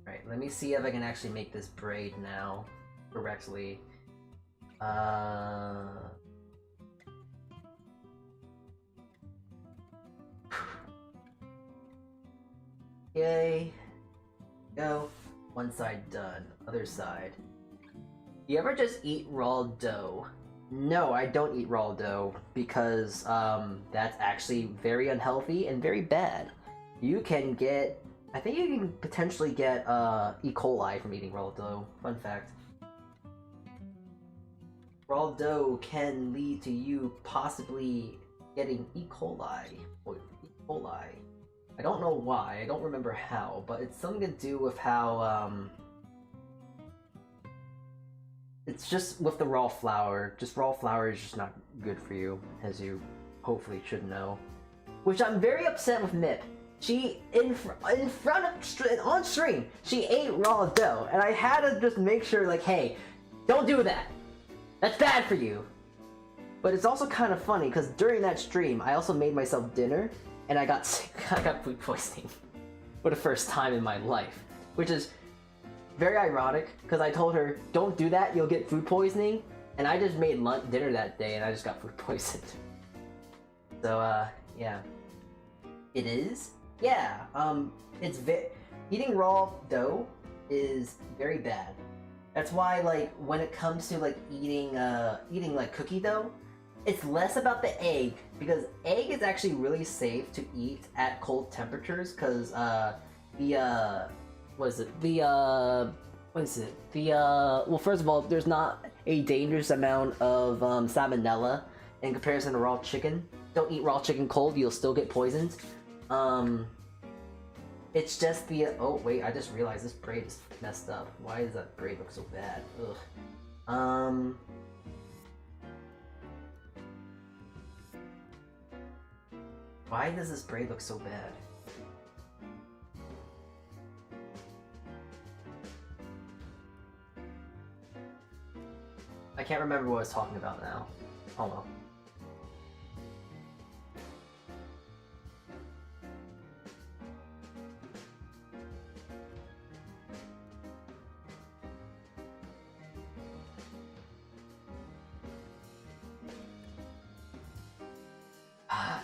Alright, let me see if I can actually make this braid now correctly. Yay. Go. One side done. Other side. You ever just eat raw dough? No, I don't eat raw dough because that's actually very unhealthy and very bad. You can get, I think you can potentially get E. coli from eating raw dough. Fun fact. Raw dough can lead to you possibly getting E. coli. Or E. coli. I don't know why, I don't remember how, but it's something to do with how, it's just with the raw flour. Just raw flour is just not good for you, as you hopefully should know. Which I'm very upset with Mip. She, in front of, on stream, she ate raw dough, and I had to just make sure, like, hey, don't do that! That's bad for you! But it's also kind of funny, because during that stream, I also made myself dinner, and I got sick, I got food poisoning for the first time in my life, which is very ironic because I told her, don't do that, you'll get food poisoning, and I just made dinner that day and I just got food poisoned. So, yeah. It is? Yeah, it's eating raw dough is very bad. That's why, like, when it comes to, like, eating, like, cookie dough, it's less about the egg, because egg is actually really safe to eat at cold temperatures, because, well, first of all, there's not a dangerous amount of, salmonella in comparison to raw chicken. Don't eat raw chicken cold, you'll still get poisoned. It's just the, oh, wait, I just realized this braid is messed up. Why does that braid look so bad? Ugh. Why does this braid look so bad? I can't remember what I was talking about now. Oh well.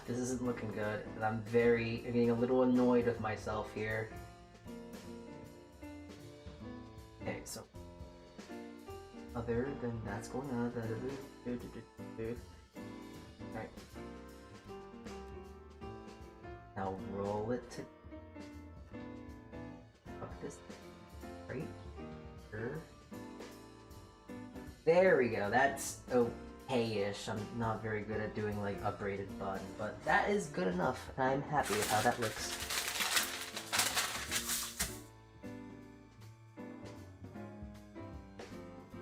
This isn't looking good, and I'm getting a little annoyed with myself here. Okay, so other than that's going on. Alright. Now roll it to up this right here. There we go, that's okay-ish. I'm not very good at doing like a braided bun, but that is good enough, and I'm happy with how that looks.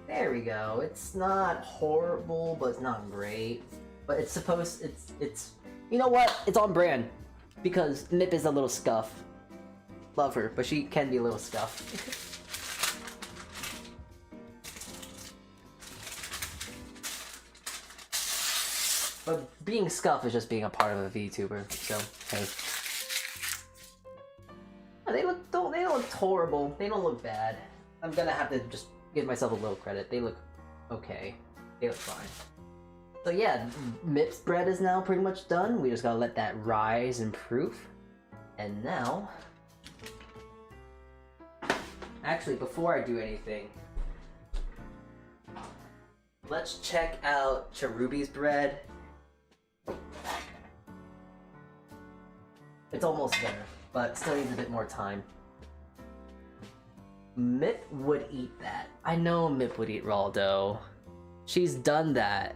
There we go. It's not horrible, but it's not great. But it's supposed, it's, you know what? It's on brand. Because Mip is a little scuff. Love her, but she can be a little scuff. But being scuff is just being a part of a VTuber, so hey. They don't look horrible. They don't look bad. I'm gonna have to just give myself a little credit. They look okay. They look fine. So yeah, Mip's bread is now pretty much done. We just gotta let that rise in proof. And now, actually, before I do anything, let's check out Cherubi's bread. It's almost there, but still needs a bit more time. Mip would eat that. I know Mip would eat raw dough. She's done that.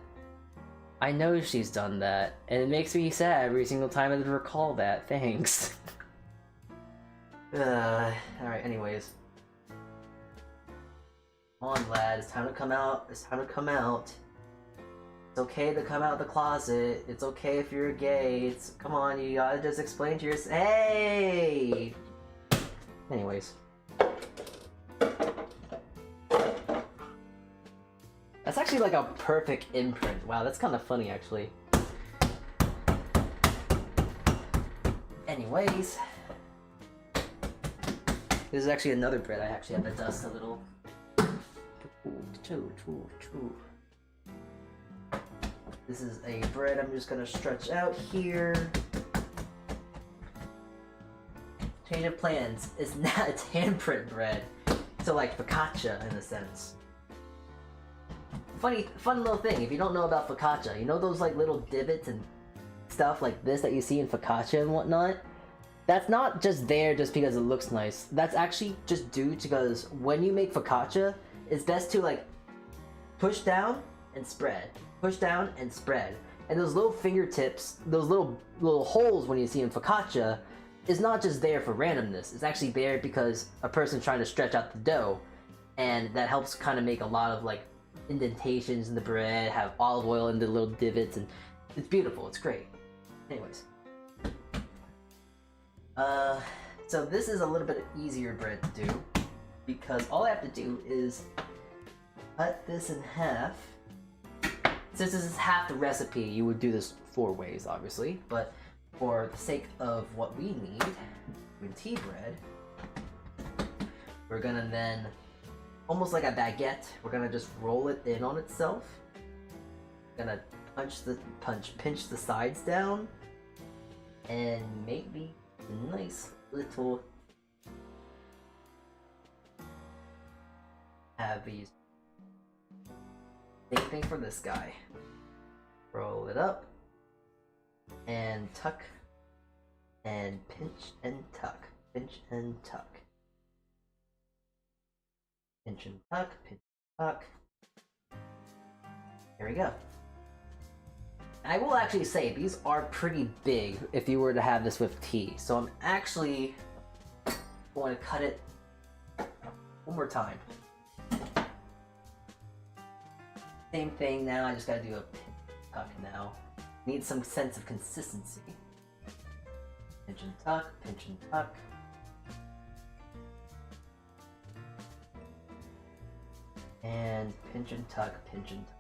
I know she's done that, and it makes me sad every single time I recall that. Thanks. Alright, anyways. Come on, lad. It's time to come out. It's time to come out. It's okay to come out of the closet. It's okay if you're gay. Come on, you gotta just explain to yourself. Hey! Anyways. That's actually like a perfect imprint. Wow, that's kind of funny actually. Anyways. This is actually another bread. I actually have to dust a little. This is a bread I'm just gonna stretch out here. Change of plans. It's not, it's handprint bread. So like focaccia in a sense. Fun little thing, if you don't know about focaccia, you know those like little divots and stuff like this that you see in focaccia and whatnot? That's not just there just because it looks nice. That's actually just due to because when you make focaccia, it's best to like push down and spread. Push down and spread. And those little fingertips, those little holes when you see in focaccia, is not just there for randomness. It's actually there because a person's trying to stretch out the dough. And that helps kind of make a lot of like indentations in the bread, have olive oil in the little divots, and it's beautiful, it's great. Anyways. So this is a little bit easier bread to do, because all I have to do is cut this in half. Since this is half the recipe, you would do this 4 ways, obviously, but for the sake of what we need, with tea bread, we're gonna then, almost like a baguette, we're gonna just roll it in on itself. Gonna pinch the sides down, and maybe a nice little have these. Same thing for this guy. Roll it up and tuck and pinch and tuck, pinch and tuck, pinch and tuck, pinch and tuck. There we go. I will actually say these are pretty big if you were to have this with tea. So I'm actually going to cut it one more time. Same thing now, I just gotta do a pinch and tuck now. Need some sense of consistency. Pinch and tuck, pinch and tuck. And pinch and tuck, pinch and tuck.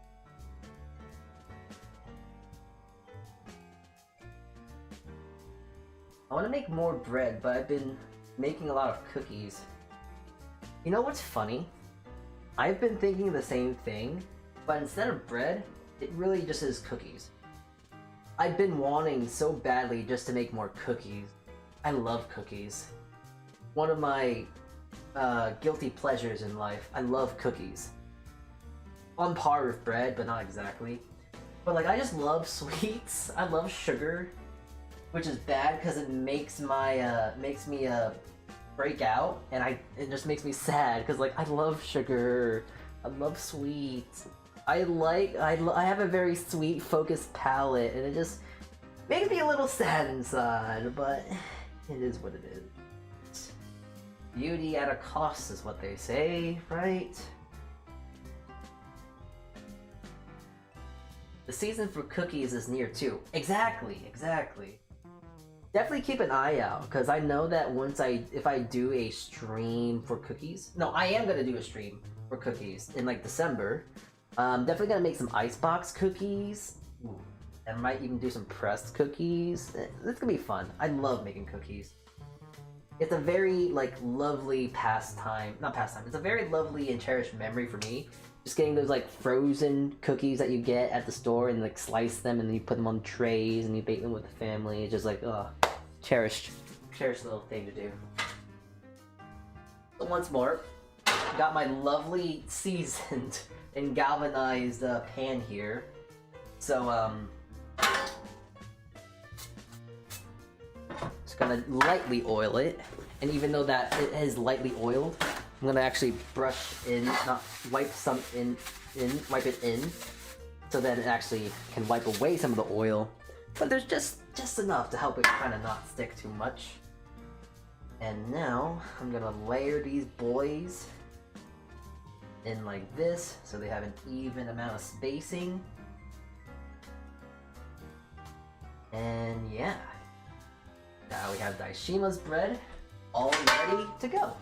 I want to make more bread, but I've been making a lot of cookies. You know what's funny? I've been thinking the same thing, but instead of bread, it really just is cookies. I've been wanting so badly just to make more cookies. I love cookies. One of my guilty pleasures in life. I love cookies. On par with bread, but not exactly. But like, I just love sweets. I love sugar, which is bad because it makes me break out, and it just makes me sad because like I love sugar. I love sweets. I have a very sweet focused palate, and it just makes me a little sad inside, but it is what it is. Beauty at a cost is what they say, right? The season for cookies is near too. Exactly. Definitely keep an eye out, because I know that if I do a stream for cookies, no, I am gonna do a stream for cookies in like December. Definitely gonna make some icebox cookies. Ooh, I might even do some pressed cookies. It's gonna be fun. I love making cookies. It's a very like lovely pastime. Not pastime. It's a very lovely and cherished memory for me. Just getting those like frozen cookies that you get at the store and like slice them and then you put them on trays and you bake them with the family. It's just like, cherished little thing to do. So once more, got my lovely seasoned and galvanized pan here. So just gonna lightly oil it, and even though that it is lightly oiled, I'm gonna actually brush in, not wipe wipe it in, so that it actually can wipe away some of the oil. But there's just enough to help it kind of not stick too much. And now I'm gonna layer these boys in like this, so they have an even amount of spacing. yeah. Now we have Daishima's bread all ready to go.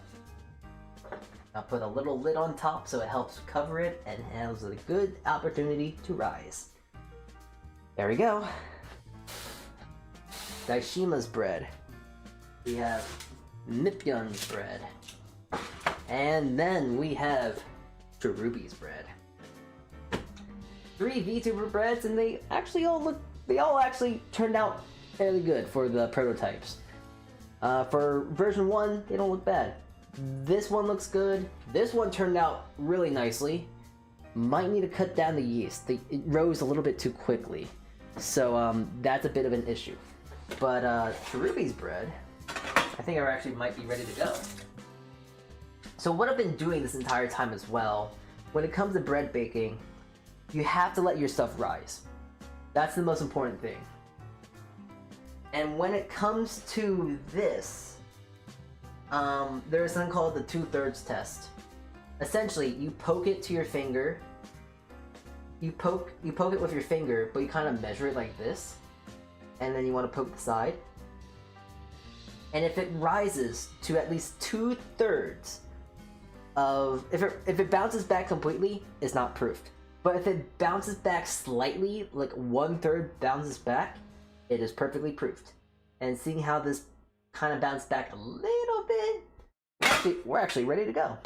I'll put a little lid on top so it helps cover it and has a good opportunity to rise. There we go. Daishima's bread. We have Nippyun's bread. And then we have Cherubi's bread. 3 VTuber breads, and they all actually turned out fairly good for the prototypes. For version 1, they don't look bad. This one looks good. This one turned out really nicely. Might need to cut down the yeast. It rose a little bit too quickly. So that's a bit of an issue. But Cherubi's bread, I think I actually might be ready to go. So what I've been doing this entire time as well, when it comes to bread baking, you have to let your stuff rise. That's the most important thing. And when it comes to this, there's something called the 2/3 test. Essentially, you poke it to your finger. You poke it with your finger, but you kind of measure it like this, and then you want to poke the side. And if it rises to at least 2/3 of, if it bounces back completely, it's not proofed. But if it bounces back slightly, like 1/3 bounces back, it is perfectly proofed. And seeing how this kind of bounced back a little bit, we're actually ready to go.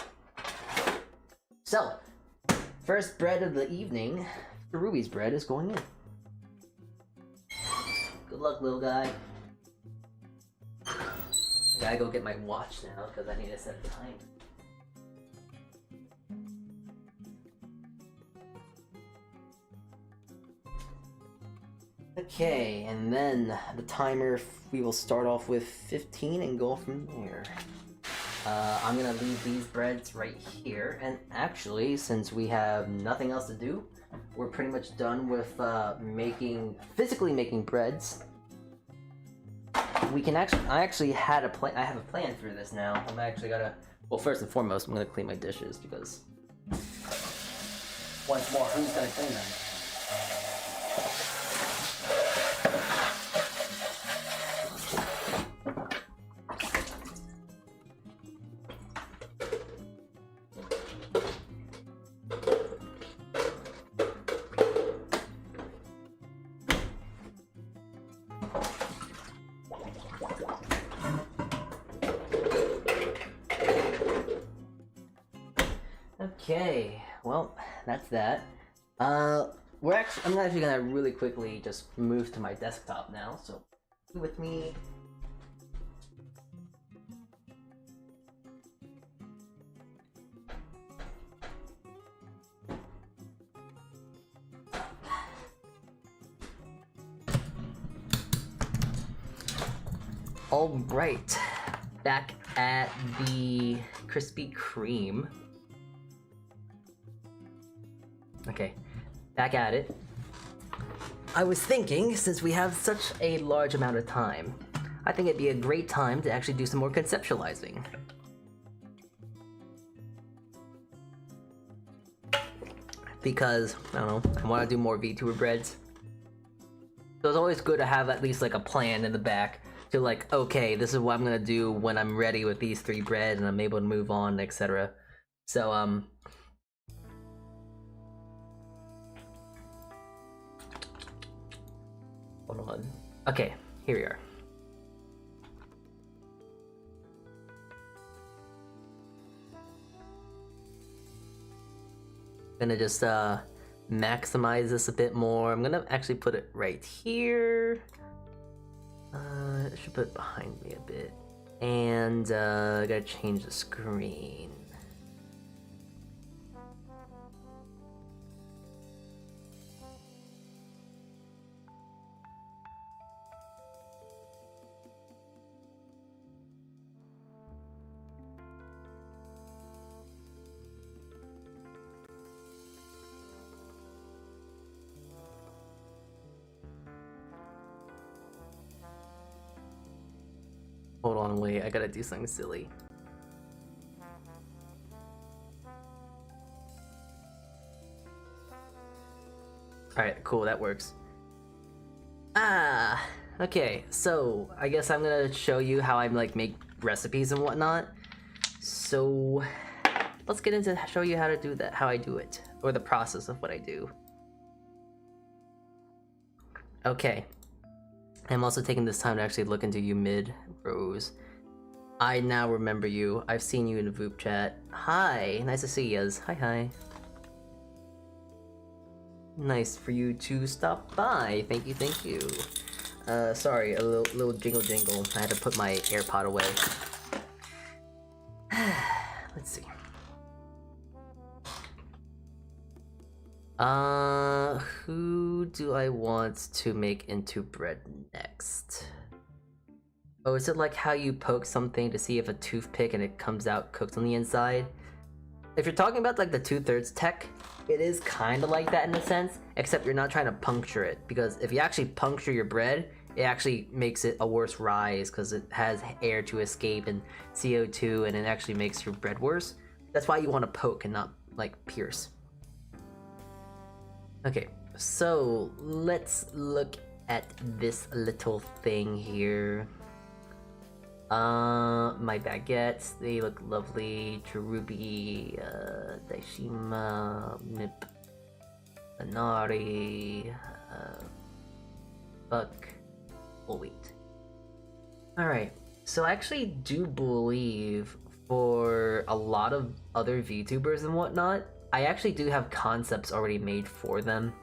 So, first bread of the evening, Cherubi's bread is going in. Good luck, little guy. I gotta go get my watch now because I need to set a time. Okay, and then the timer, we will start off with 15 and go from there. I'm gonna leave these breads right here, and actually, since we have nothing else to do, we're pretty much done with physically making breads. We can I actually had a plan. I have a plan for this now. I'm actually well, first and foremost, I'm gonna clean my dishes because once more, who's gonna clean them? Okay, well, that's that. I'm actually gonna really quickly just move to my desktop now, so be with me. Alright, back at the Krispy Kreme. Okay, back at it. I was thinking, since we have such a large amount of time, I think it'd be a great time to actually do some more conceptualizing. Because, I don't know, I want to do more VTuber breads. So it's always good to have at least like a plan in the back to like, okay, this is what I'm gonna do when I'm ready with these 3 breads and I'm able to move on, etc. So, hold on. Okay, here we are. Gonna just maximize this a bit more. I'm gonna actually put it right here. I should put it behind me a bit. And I gotta change the screen. Hold on, wait, I gotta do something silly. Alright, cool, that works. Okay, so I guess I'm gonna show you how I like make recipes and whatnot. So let's get into show you how to do that, how I do it, or the process of what I do. Okay, I'm also taking this time to actually look into you mid-rows. I now remember you. I've seen you in the VOOP chat. Hi, nice to see yous. Hi. Nice for you to stop by. Thank you. Sorry, a little jingle. I had to put my AirPod away. Let's see. Who do I want to make into bread next? Oh, is it like how you poke something to see if a toothpick and it comes out cooked on the inside? If you're talking about like the 2/3 tech, it is kind of like that in a sense, except you're not trying to puncture it, because if you actually puncture your bread, it actually makes it a worse rise because it has air to escape and CO2, and it actually makes your bread worse. That's why you want to poke and not like pierce. Okay, so let's look at this little thing here. My baguettes, they look lovely. Cherubi, Daishima, Nip, Anari, Buck, whole wheat. Alright, so I actually do believe for a lot of other VTubers and whatnot, I actually do have concepts already made for them.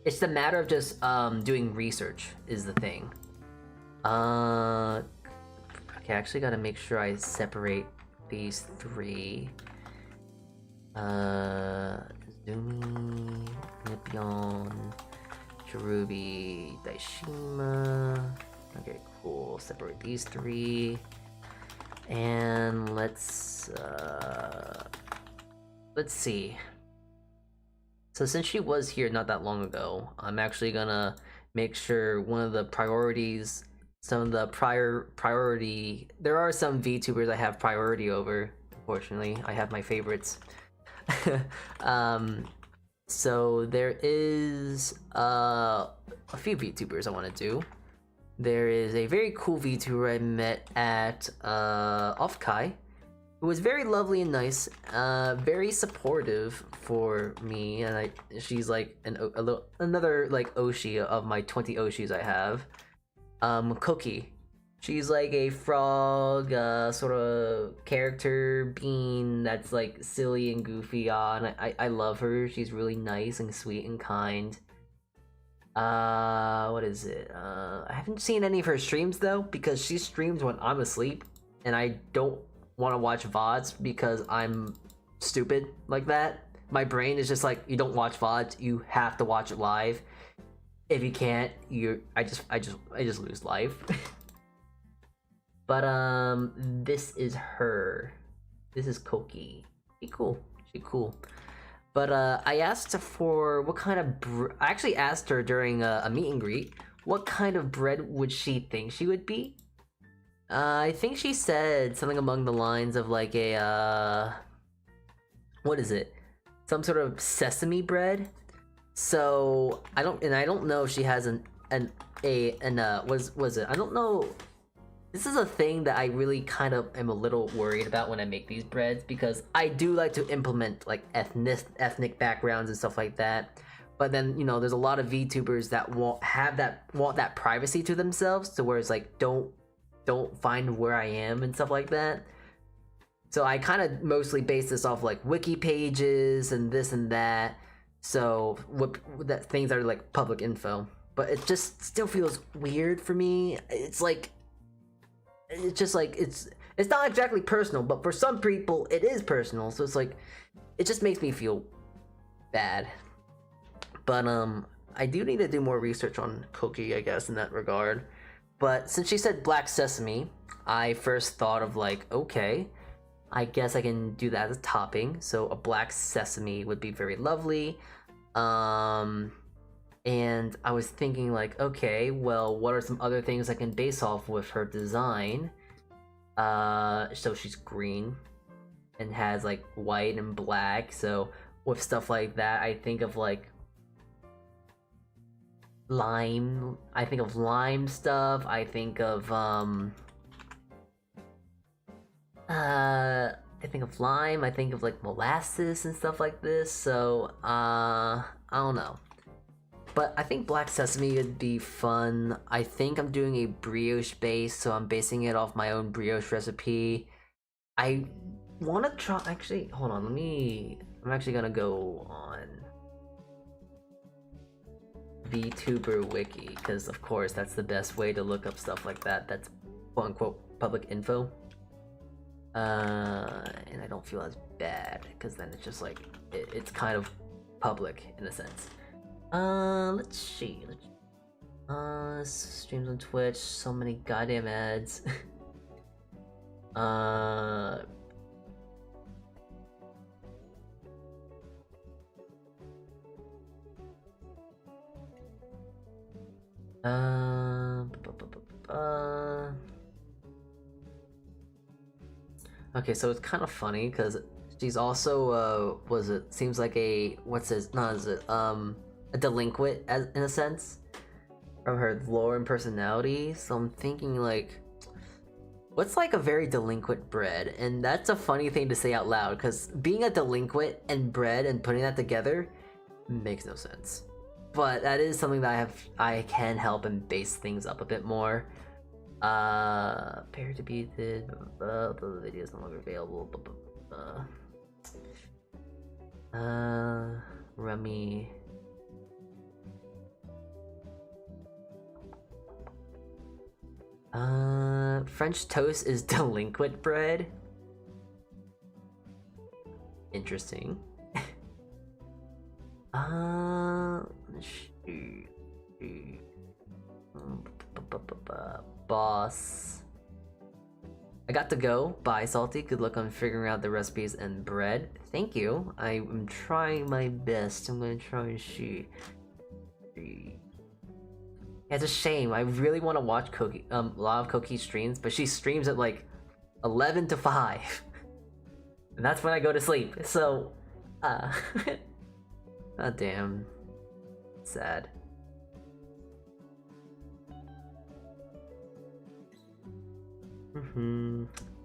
It's the matter of just doing research is the thing. Okay, I actually gotta make sure I separate these three. Zumi, Nipion, Cherubi, Daishima. Okay, cool. Separate these three. And let's see. So since she was here not that long ago, I'm actually gonna make sure one of the priorities, some of the priority, there are some VTubers I have priority over, unfortunately. I have my favorites. So there is a few VTubers I want to do. There is a very cool VTuber I met at Offkai, who was very lovely and nice, very supportive for me, and she's like another like Oshi of my 20 Oshis I have. Cookie. She's like a frog, sort of character being that's like silly and goofy on. I love her. She's really nice and sweet and kind. What is it? I haven't seen any of her streams though, because she streams when I'm asleep, and I don't want to watch VODs because I'm stupid like that. My brain is just like, you don't watch VODs, you have to watch it live. If you can't, I just lose life. But this is her. This is Koki. She cool. But I asked her for what kind of I actually asked her during a meet and greet what kind of bread would she think she would be. I think she said something along the lines of like a what is it? Some sort of sesame bread. So I don't know if she has was it? I don't know. This is a thing that I really kind of am a little worried about when I make these breads, because I do like to implement like ethnic backgrounds and stuff like that. But then, you know, there's a lot of VTubers that want that privacy to themselves, to where it's like don't find where I am and stuff like that. So I kind of mostly base this off like wiki pages and this and that. So that things are like public info, but it just still feels weird for me. It's just like it's not exactly personal, but for some people it is personal. So it's like it just makes me feel bad. But I do need to do more research on Cookie, I guess, in that regard. But since she said black sesame, I first thought of like, okay, I guess I can do that as a topping. So a black sesame would be very lovely. And I was thinking like, okay, well, what are some other things I can base off with her design? So she's green and has like white and black. So with stuff like that, I think of like lime. I think of lime stuff. I think of I think of lime. I think of like molasses and stuff like this. So I don't know. But I think black sesame would be fun. I think I'm doing a brioche base, so I'm basing it off my own brioche recipe. I want to try. Actually, hold on. I'm actually gonna go on VTuber wiki because, of course, that's the best way to look up stuff like that. That's quote unquote public info. And I don't feel as bad because then it's just like it's kind of public in a sense. Let's see. Streams on Twitch. So many goddamn ads. Okay, so it's kind of funny because she's also seems like a a delinquent in a sense from her lore and personality. So I'm thinking like, what's like a very delinquent bread? And that's a funny thing to say out loud because being a delinquent and bread and putting that together makes no sense. But that is something that I can help and base things up a bit more. Pair to be the video is no longer available. Rummy. French toast is delinquent bread. Interesting. Boss. I got to go. Bye, Salty. Good luck on figuring out the recipes and bread. Thank you. I am trying my best. I'm gonna try and see. Yeah, it's a shame. I really want to watch Koki, a lot of Koki's streams, but she streams at like 11 to 5. And that's when I go to sleep. So, oh damn. Sad.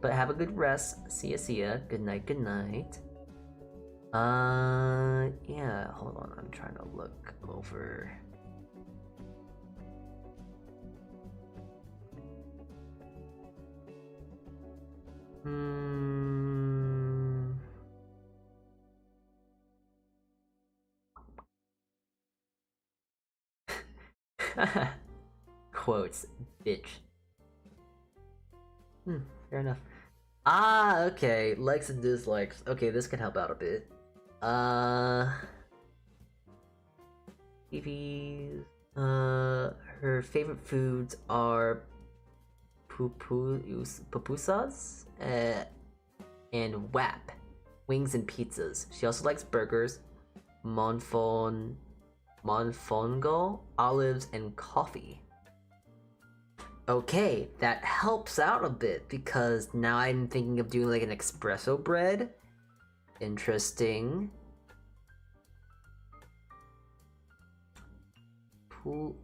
But have a good rest. See ya. Good night, good night. Yeah, hold on. I'm trying to look over. Quotes, bitch. Fair enough. Okay. Likes and dislikes. Okay, this can help out a bit. TVs. Her favorite foods are pupusas and wap, wings and pizzas. She also likes burgers, monfongo, olives, and coffee. Okay, that helps out a bit because now I'm thinking of doing like an espresso bread. Interesting.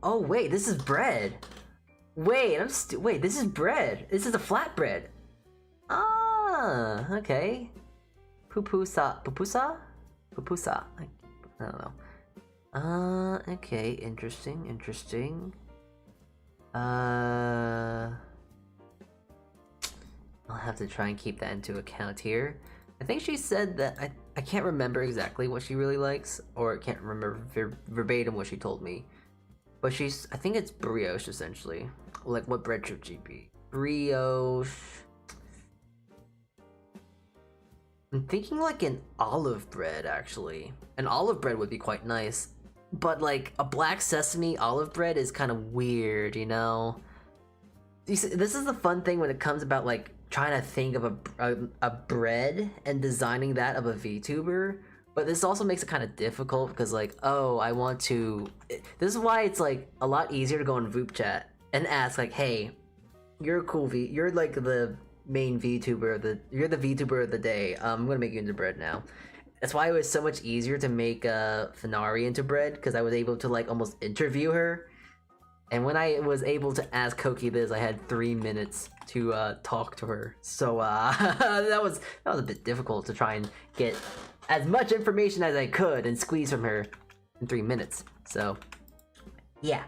Oh wait, this is bread. Wait, wait, this is bread. This is a flatbread. Ah, okay. Pupusa. I don't know. Okay, interesting. I'll have to try and keep that into account here. I think she said that I can't remember exactly what she really likes, or I can't remember verbatim what she told me. But I think it's brioche essentially. Like, what bread should she be? Brioche. I'm thinking like an olive bread actually. An olive bread would be quite nice. But like a black sesame olive bread is kind of weird, you know? You see, this is the fun thing when it comes about like trying to think of a bread and designing that of a VTuber. But this also makes it kind of difficult because like, oh, I want to... This is why it's like a lot easier to go in Voop chat and ask like, hey, you're a cool you're like the main VTuber of the... You're the VTuber of the day. I'm gonna make you into bread now. That's why it was so much easier to make Fenari into bread, because I was able to like almost interview her. And when I was able to ask Koki this, I had 3 minutes to talk to her. So that was a bit difficult to try and get as much information as I could and squeeze from her in 3 minutes. So yeah.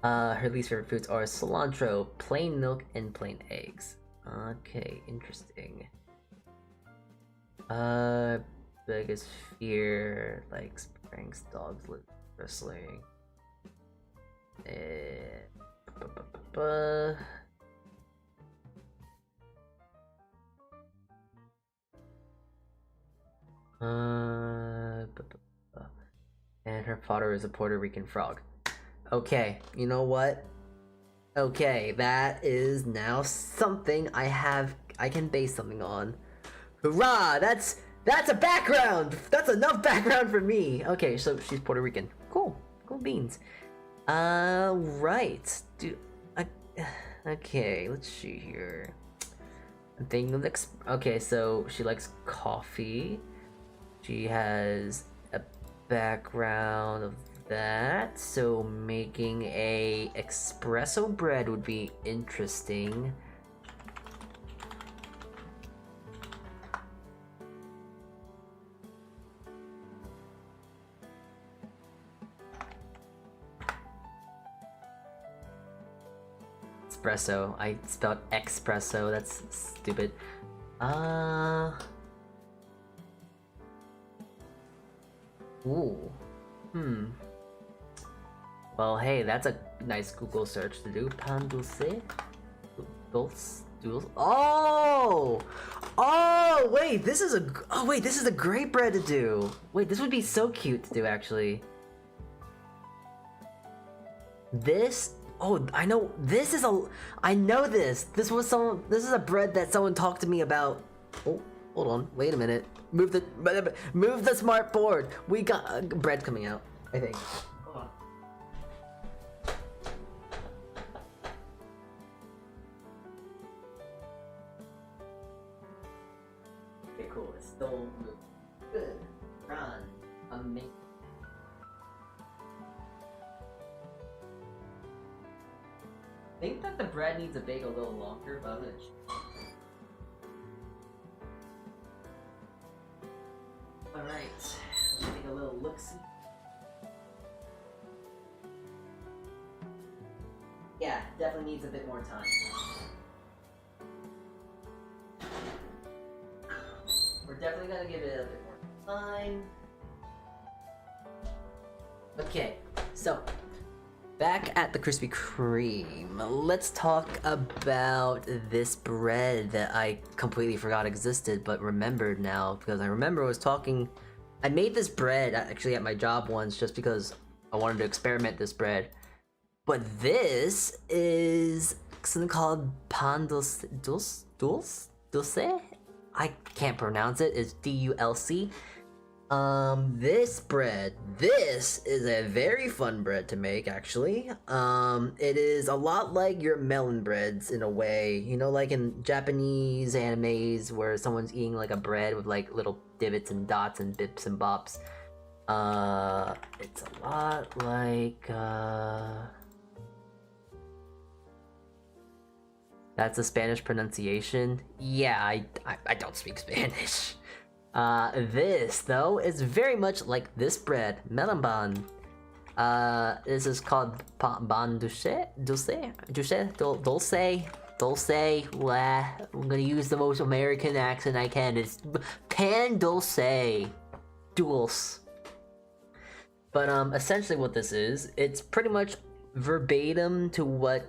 Her least favorite foods are cilantro, plain milk, and plain eggs. Okay, interesting. Biggest fear, like pranks, dogs, wrestling. And her father is a Puerto Rican frog. Okay, you know what? Okay, that is now something I can base something on. Hurrah! That's a background! That's enough background for me! Okay, so she's Puerto Rican. Cool. Cool beans. Right. Okay, let's see here. I'm thinking okay, so she likes coffee. She has a background of that, so making a espresso bread would be interesting. Espresso. I spelled espresso. That's stupid. Ooh. Well, hey, that's a nice Google search to do. Pan dulce? Dulce? Oh! Oh, wait, this is a great bread to do. Wait, this would be so cute to do, actually. This... Oh, I know, I know this! This is a bread that someone talked to me about. Oh, hold on, wait a minute. Move the smart board! We got bread coming out, I think. Hold on. Okay, cool, it's still moving. Good. Run. Amazing. I think that the bread needs to bake a little longer, but I'm gonna Alright, let's take a little look-see. Yeah, definitely needs a bit more time. We're definitely gonna give it a bit more time. Okay, so back at the Krispy Kreme, let's talk about this bread that I completely forgot existed, but remembered now, because I remember I made this bread actually at my job once just because I wanted to experiment this bread. But this is something called pan dulce? I can't pronounce it, it's D-U-L-C. This is a very fun bread to make, actually. It is a lot like your melon breads in a way. You know, like in Japanese animes where someone's eating like a bread with like little divots and dots and bips and bops. It's a lot like, that's a Spanish pronunciation? Yeah, I don't speak Spanish. This, though, is very much like this bread, melon bun. This is called pan dulce? I'm gonna use the most American accent I can. It's pan dulce. Dulce. But, essentially what this is, it's pretty much verbatim to what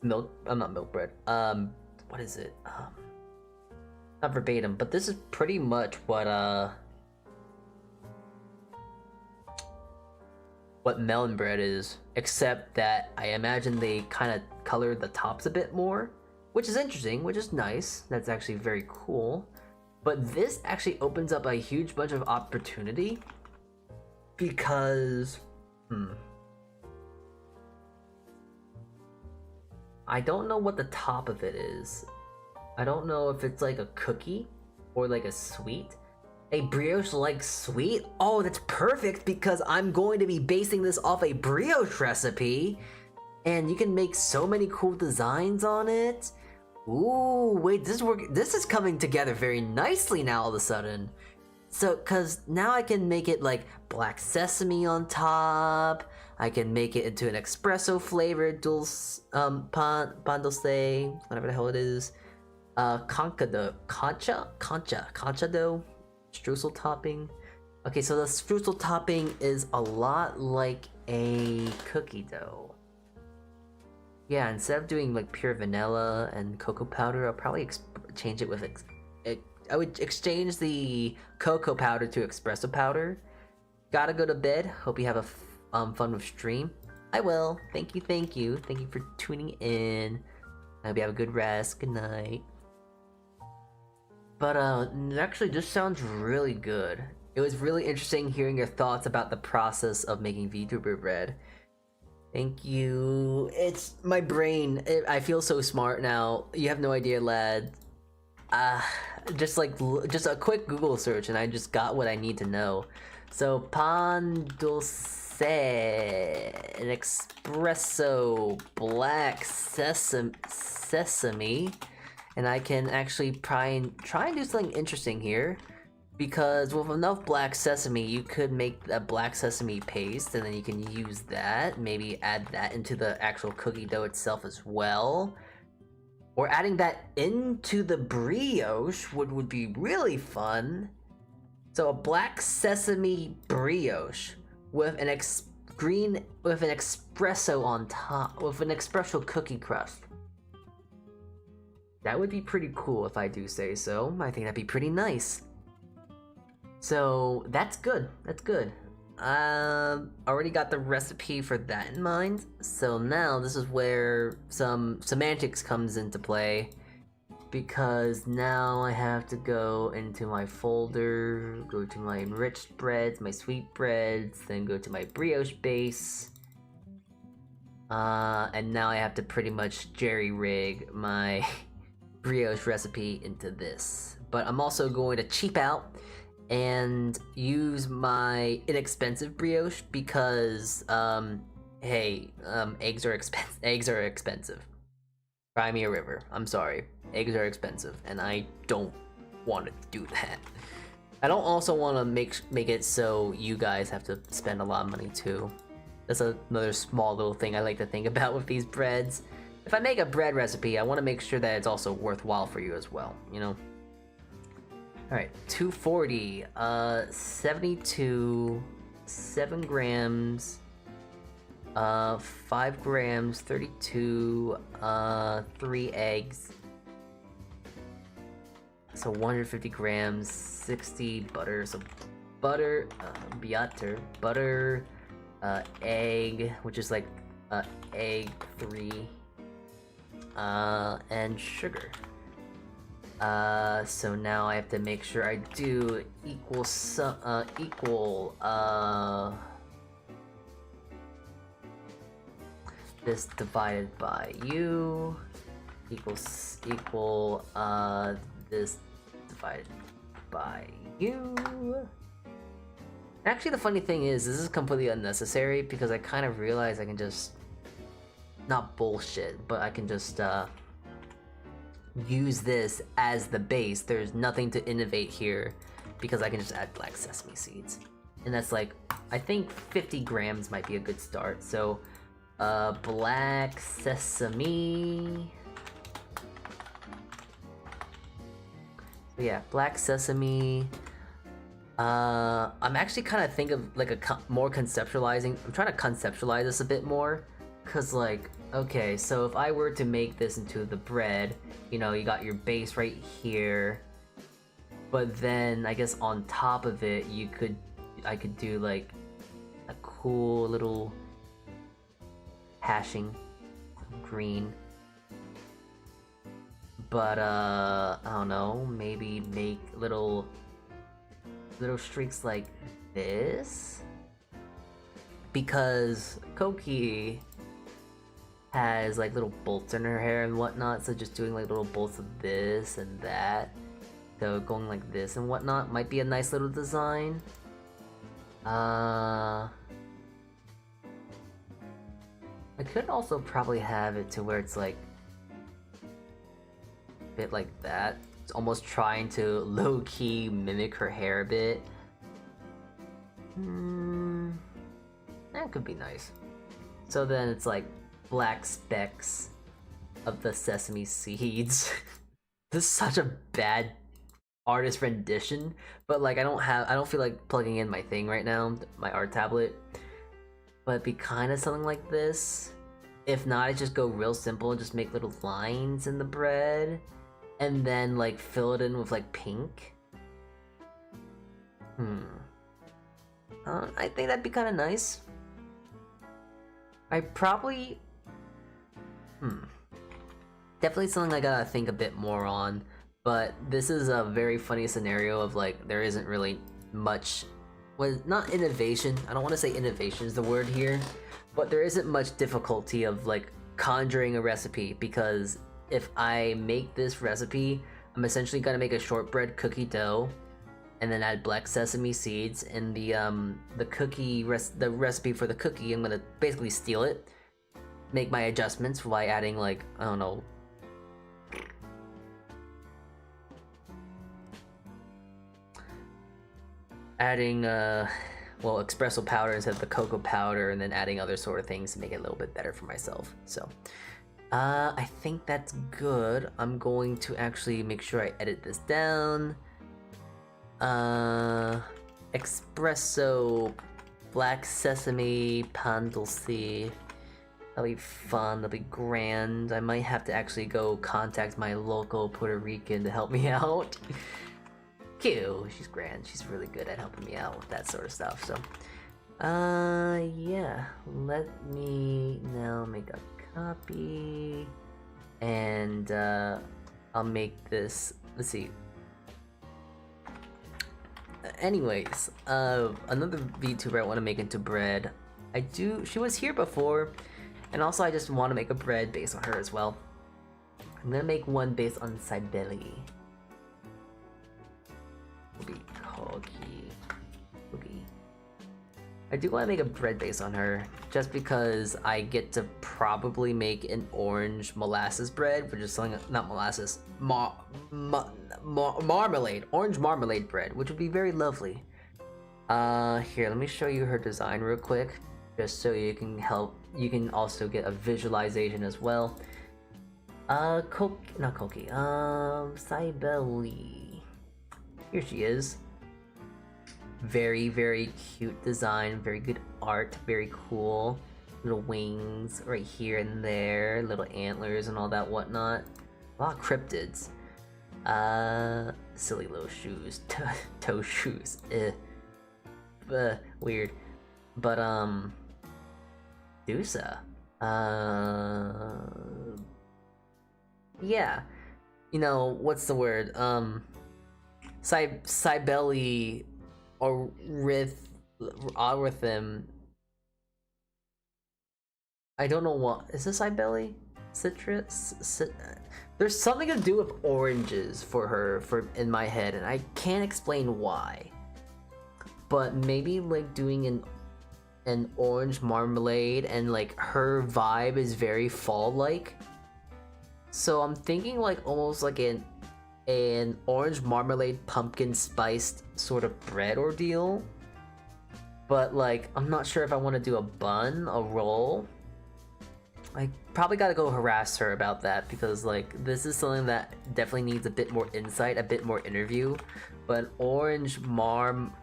not milk bread. What is it? Not verbatim, but this is pretty much what melon bread is, except that I imagine they kind of colored the tops a bit more, which is interesting, which is nice. That's actually very cool. But this actually opens up a huge bunch of opportunity because I don't know what the top of it is. I don't know if it's like a cookie or like a sweet. A brioche-like sweet? Oh, that's perfect because I'm going to be basing this off a brioche recipe. And you can make so many cool designs on it. Ooh, wait, this is coming together very nicely now all of a sudden. So, cause now I can make it like black sesame on top. I can make it into an espresso flavored dulce, pan dulce, whatever the hell it is. Concha dough, streusel topping. Okay, so the streusel topping is a lot like a cookie dough. Yeah, instead of doing like pure vanilla and cocoa powder, I'll probably change it with I would exchange the cocoa powder to espresso powder. Gotta go to bed. Hope you have a fun with stream. I will. Thank you, thank you. Thank you for tuning in. I hope you have a good rest. Good night. But actually this sounds really good. It was really interesting hearing your thoughts about the process of making VTuber bread. Thank you. It's my brain. I feel so smart now. You have no idea, lad. Just a quick Google search and I just got what I need to know. So pan dulce, an espresso, black sesame, and I can actually try and do something interesting here. Because with enough black sesame, you could make a black sesame paste, and then you can use that. Maybe add that into the actual cookie dough itself as well. Or adding that into the brioche would be really fun. So a black sesame brioche with an espresso on top, with an espresso cookie crust. That would be pretty cool if I do say so. I think that'd be pretty nice. So that's good. That's good. Already got the recipe for that in mind. So now this is where some semantics comes into play, because now I have to go into my folder, go to my enriched breads, my sweet breads, then go to my brioche base. And now I have to pretty much jerry-rig my brioche recipe into this. But I'm also going to cheap out and use my inexpensive brioche because, hey, eggs are expensive. Cry me a river. I'm sorry. Eggs are expensive, and I don't want to do that. I don't also want to make it so you guys have to spend a lot of money too. That's another small little thing I like to think about with these breads. If I make a bread recipe, I want to make sure that it's also worthwhile for you as well, you know? Alright, 240, 72, 7 grams, 5 grams, 32, 3 eggs. So 150 grams, 60 butter, so butter, butter, egg, which is like, egg 3, and sugar. So now I have to make sure I do equal, this divided by u, equal, this divided by u. Actually, the funny thing is, this is completely unnecessary because I kind of realize I can just, not bullshit, but I can just, use this as the base. There's nothing to innovate here because I can just add black sesame seeds. And that's like, I think 50 grams might be a good start. So, black sesame. So yeah, black sesame. I'm actually kind of thinking of like more conceptualizing. I'm trying to conceptualize this a bit more. Cause like, okay, so if I were to make this into the bread, you know, you got your base right here, but then I guess on top of it, I could do like a cool little hashing green. But I don't know, maybe make little streaks like this, because Koki has like little bolts in her hair and whatnot, so just doing like little bolts of this and that So going like this and whatnot might be a nice little design. I could also probably have it to where it's like a bit like that. It's almost trying to low-key mimic her hair a bit. That could be nice. So then it's like black specks of the sesame seeds. This is such a bad artist rendition, but like I don't feel like plugging in my thing right now, my art tablet. But it'd be kind of something like this. If not, I just go real simple and just make little lines in the bread, and then like fill it in with like pink. I think that'd be kind of nice. I probably definitely something I gotta think a bit more on. But this is a very funny scenario of like there isn't really much, well, not innovation. I don't want to say innovation is the word here, but there isn't much difficulty of like conjuring a recipe, because if I make this recipe, I'm essentially gonna make a shortbread cookie dough, and then add black sesame seeds, and the recipe for the cookie, I'm gonna basically steal it, make my adjustments by adding like, I don't know, adding well, espresso powder instead of the cocoa powder, and then adding other sort of things to make it a little bit better for myself. So I think that's good. I'm going to actually make sure I edit this down. Espresso black sesame pan dulce. That'll be fun, that'll be grand. I might have to actually go contact my local Puerto Rican to help me out. Q, she's grand. She's really good at helping me out with that sort of stuff. So, yeah. Let me now make a copy, and I'll make this. Let's see. Anyways, another VTuber I want to make into bread. She was here before, and also I just want to make a bread based on her as well. I'm gonna make one based on Cybele. Cookie. I do want to make a bread base on her, just because I get to probably make an orange molasses bread, which is something, not molasses, marmalade, orange marmalade bread, which would be very lovely. Here, let me show you her design real quick, just so you can also get a visualization as well. Cybele. Here she is. Very, very cute design, very good art, very cool. Little wings right here and there, little antlers and all that whatnot. A lot of cryptids. Silly little shoes, toe shoes. Weird. But Dusa. Yeah. You know, what's the word? Cybele or Rhythm. I don't know what is this. Cybele? There's something to do with oranges for her in my head, and I can't explain why. But maybe like doing an orange marmalade, and like her vibe is very fall-like. So I'm thinking like almost like an orange marmalade pumpkin spiced sort of bread ordeal. But like I'm not sure if I want to do a bun, a roll. I probably gotta go harass her about that, because like this is something that definitely needs a bit more insight, a bit more interview. But orange marmalade,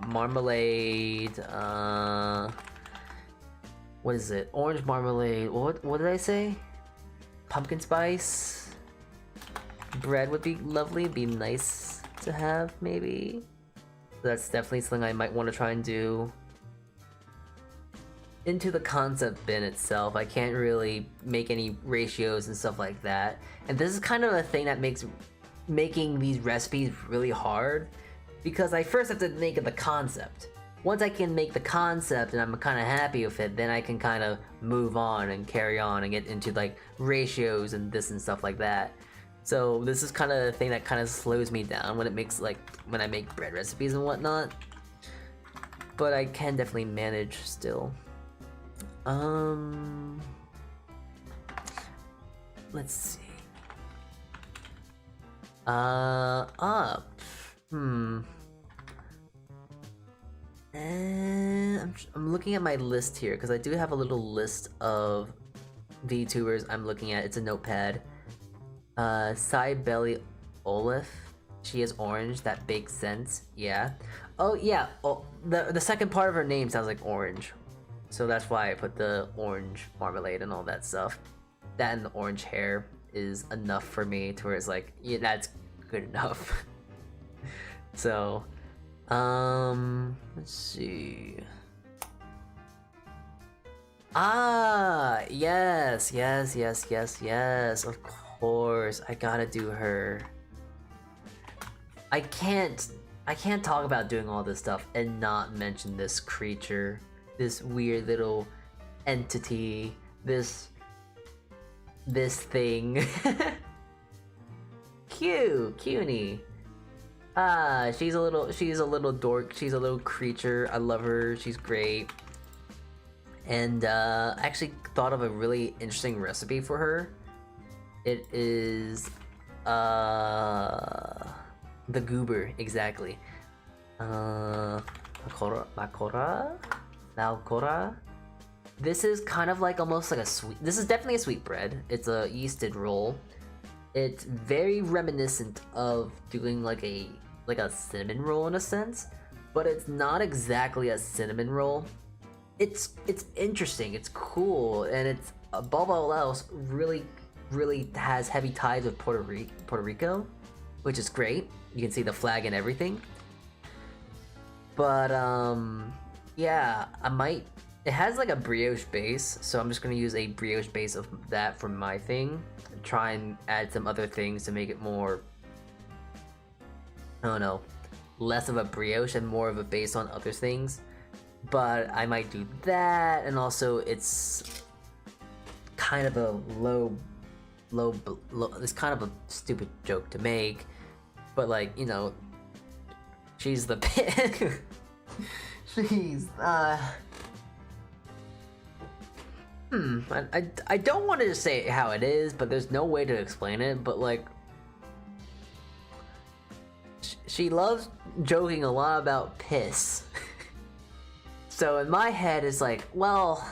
what is it? Orange marmalade, what did I say? Pumpkin spice bread would be lovely, be nice to have, maybe. That's definitely something I might want to try and do. Into the concept bin itself, I can't really make any ratios and stuff like that. And this is kind of a thing that makes making these recipes really hard, because I first have to make the concept. Once I can make the concept and I'm kind of happy with it, then I can kind of move on and carry on and get into like ratios and this and stuff like that. So this is kind of the thing that kind of slows me down when it makes like when I make bread recipes and whatnot. But I can definitely manage still. Let's see. Up. And I'm looking at my list here because I do have a little list of VTubers I'm looking at. It's a notepad. Side Belly Olaf. She is orange. That makes sense. Yeah. Oh yeah. Oh, the second part of her name sounds like orange, so that's why I put the orange marmalade and all that stuff. That and the orange hair is enough for me to where it's like, yeah, that's good enough. So, let's see. Ah, yes. Of course, I gotta do her. I can't talk about doing all this stuff and not mention this creature, this weird little entity, this thing. Cutie. Ah, she's a little dork. She's a little creature. I love her. She's great. And I actually thought of a really interesting recipe for her. It is the goober, exactly. Malcora. This is kind of like almost like a sweet. This is definitely a sweet bread. It's a yeasted roll. It's very reminiscent of doing like a cinnamon roll in a sense, but it's not exactly a cinnamon roll. It's interesting. It's cool, and it's above all else really has heavy ties with Puerto Rico, which is great. You can see the flag and everything. But yeah, it has like a brioche base, so I'm just gonna use a brioche base of that for my thing. Try and add some other things to make it more, I don't know, less of a brioche and more of a base on other things. But I might do that, and also it's kind of a low. It's kind of a stupid joke to make, but like, you know, she's the pig. She's I don't want to just say it how it is, but there's no way to explain it. But like, she loves joking a lot about piss. So in my head, it's like, well,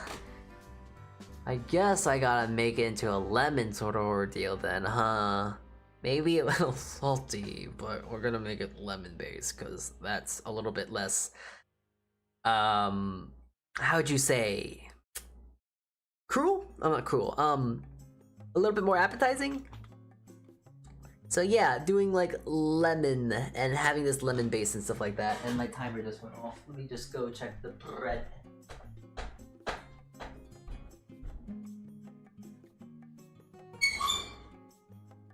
I guess I gotta make it into a lemon sort of ordeal then, huh? Maybe a little salty, but we're gonna make it lemon based because that's a little bit less, how'd you say? Cruel? I'm not cruel. A little bit more appetizing? So yeah, doing like lemon and having this lemon base and stuff like that. And my timer just went off. Let me just go check the bread.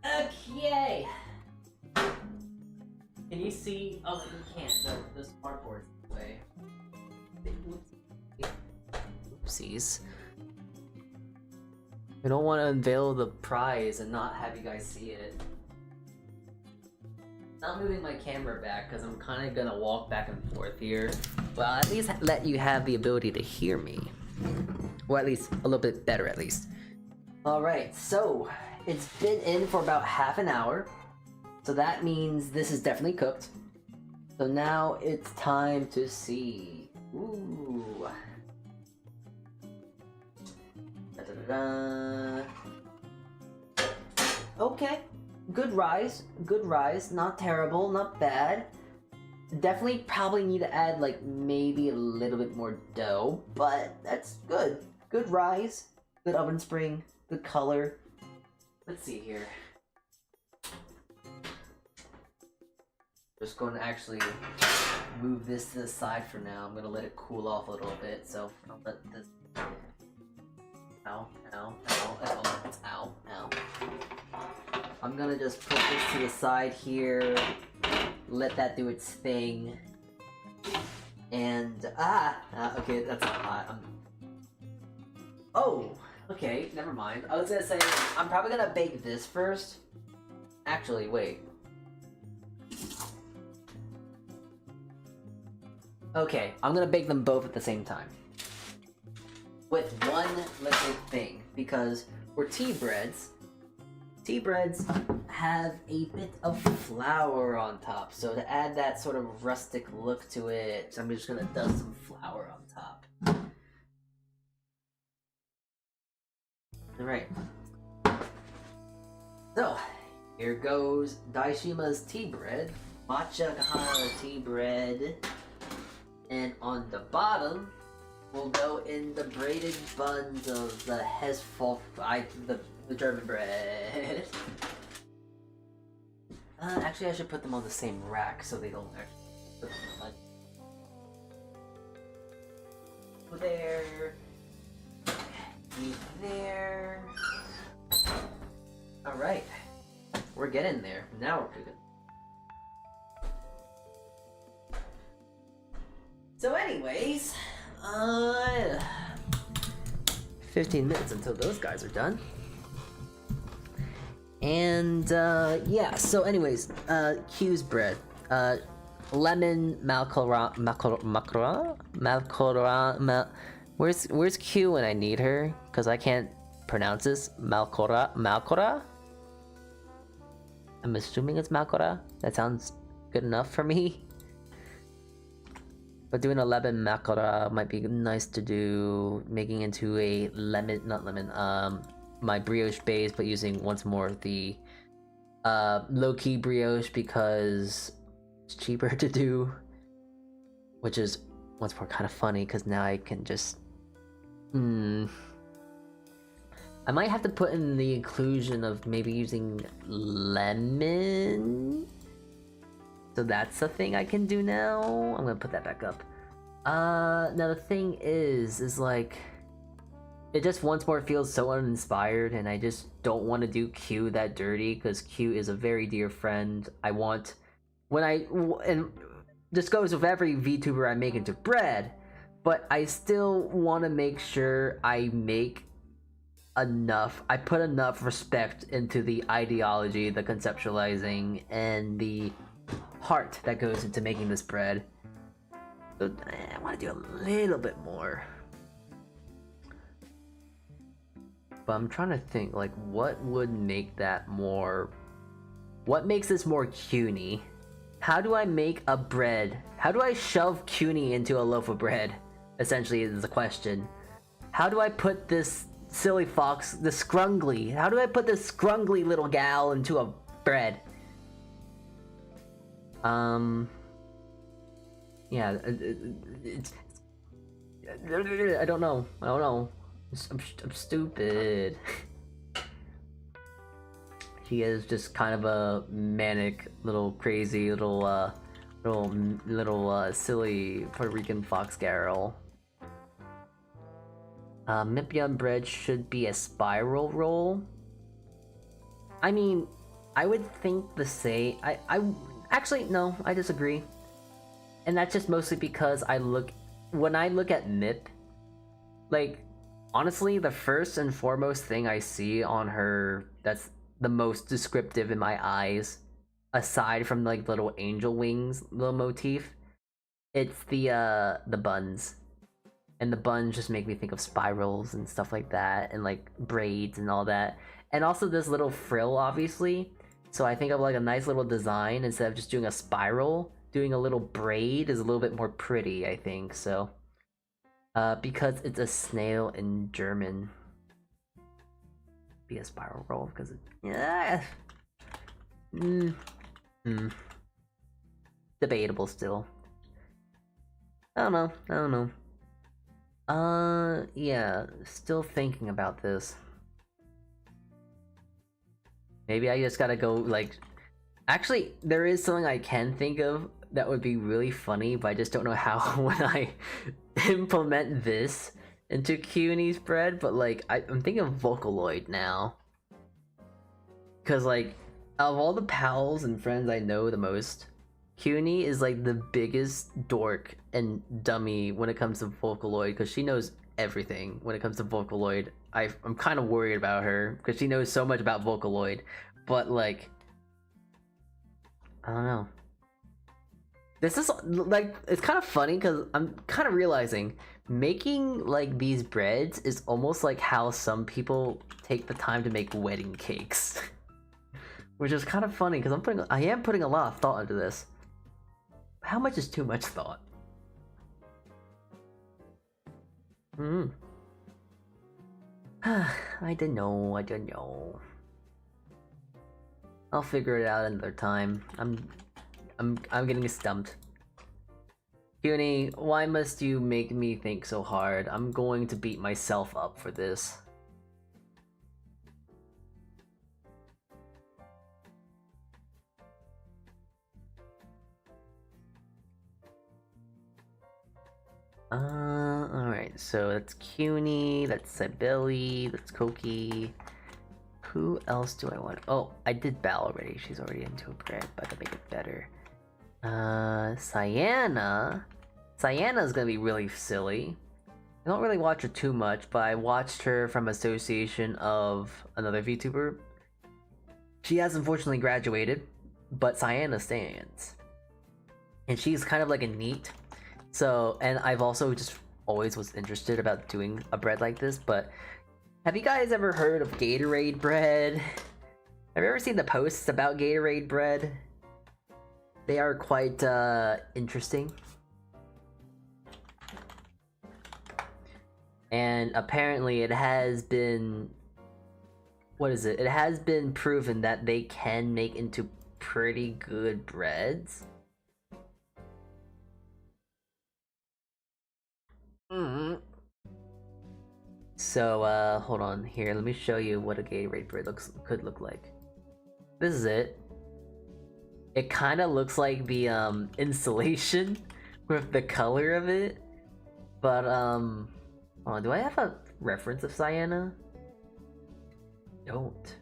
Okay. Can you see? Oh, you can't. The smartboard's in the way. Oopsies. I don't want to unveil the prize and not have you guys see it. Not moving my camera back because I'm kind of gonna walk back and forth here. Well, at least let you have the ability to hear me. Or at least a little bit better, at least. Alright, so it's been in for about half an hour. So that means this is definitely cooked. So now it's time to see. Ooh. Da-da-da-da. Okay. Good rise, not terrible, not bad. Definitely probably need to add like maybe a little bit more dough, but that's good. Good rise, good oven spring, good color. Let's see here. Just going to actually move this to the side for now. I'm going to let it cool off a little bit, so I'll let this... Ow. I'm gonna just put this to the side here, let that do its thing, and okay, that's not hot. Oh, okay, never mind. I was gonna say I'm probably gonna bake this first, Actually, wait. Okay, I'm gonna bake them both at the same time. With one liquid thing, because for tea breads have a bit of flour on top. So to add that sort of rustic look to it, I'm just gonna dust some flour on top. Alright. So, here goes Daishima's tea bread. Matcha Kahana tea bread. And on the bottom, we'll go in the braided buns of the the German bread. Actually, I should put them on the same rack so they don't actually put them on. There. There. Alright. We're getting there. Now we're cooking. So anyways, 15 minutes until those guys are done. And yeah, so anyways, Q's bread. Lemon where's Q when I need her? Cause I can't pronounce this. Malcora? I'm assuming it's Malcora. That sounds good enough for me. But doing a lemon macora might be nice to do, making into a my brioche base, but using once more the low-key brioche because it's cheaper to do, which is once more kind of funny because now I can just I might have to put in the inclusion of maybe using lemon. So that's a thing I can do now. I'm gonna put that back up. Now the thing is like, it just once more feels so uninspired, and I just don't want to do Q that dirty because Q is a very dear friend. I want and this goes with every VTuber I make into bread, but I still want to make sure I make enough. I put enough respect into the ideology, the conceptualizing, and the heart that goes into making this bread. So I want to do a little bit more. But I'm trying to think, like, what would make that more... What makes this more CUNY? How do I make a bread? How do I shove CUNY into a loaf of bread? Essentially is the question. How do I put this silly fox, the scrungly, how do I put this scrungly little gal into a bread? Yeah, it's I don't know. I'm stupid. He is just kind of a manic, little crazy, little silly Puerto Rican fox girl. Mipion bread should be a spiral roll. I mean, I would think the same. I actually no, I disagree. And that's just mostly because when I look at Mip, like, honestly, the first and foremost thing I see on her that's the most descriptive in my eyes, aside from like little angel wings little motif, it's the buns. And the buns just make me think of spirals and stuff like that, and like braids and all that. And also this little frill, obviously. So I think of like a nice little design instead of just doing a spiral. Doing a little braid is a little bit more pretty, I think, so. Because it's a snail in German. Be a spiral roll, because it... Yeah. Debatable still. I don't know. Yeah, still thinking about this. Maybe I just gotta go, like... Actually, there is something I can think of that would be really funny, but I just don't know how when I implement this into CUNY's bread, but like, I'm thinking of Vocaloid now. Because like, of all the pals and friends I know the most, CUNY is like the biggest dork and dummy when it comes to Vocaloid, because she knows everything when it comes to Vocaloid. I'm kind of worried about her, because she knows so much about Vocaloid, but like, I don't know. This is like, it's kind of funny because I'm kind of realizing making like these breads is almost like how some people take the time to make wedding cakes. Which is kind of funny because I am putting a lot of thought into this. How much is too much thought? I don't know. I'll figure it out another time. I'm getting stumped. Puny, why must you make me think so hard? I'm going to beat myself up for this. Alright, so that's Cuny, that's Sibeli, that's Koki. Who else do I want? Oh, I did Bal already. She's already into a bread, but to make it better. Cyanna. Cyanna's gonna be really silly. I don't really watch her too much, but I watched her from association of another VTuber. She has unfortunately graduated, but Cyanna stands. And she's kind of like a neat. So, and I've also just always was interested about doing a bread like this, but have you guys ever heard of Gatorade bread? Have you ever seen the posts about Gatorade bread? They are quite interesting. And apparently it has been... What is it? It has been proven that they can make into pretty good breads. So, hold on here. Let me show you what a Gatorade bread could look like. This is it. It kind of looks like the installation with the color of it, but hold on, do I have a reference of Cyanna? Don't.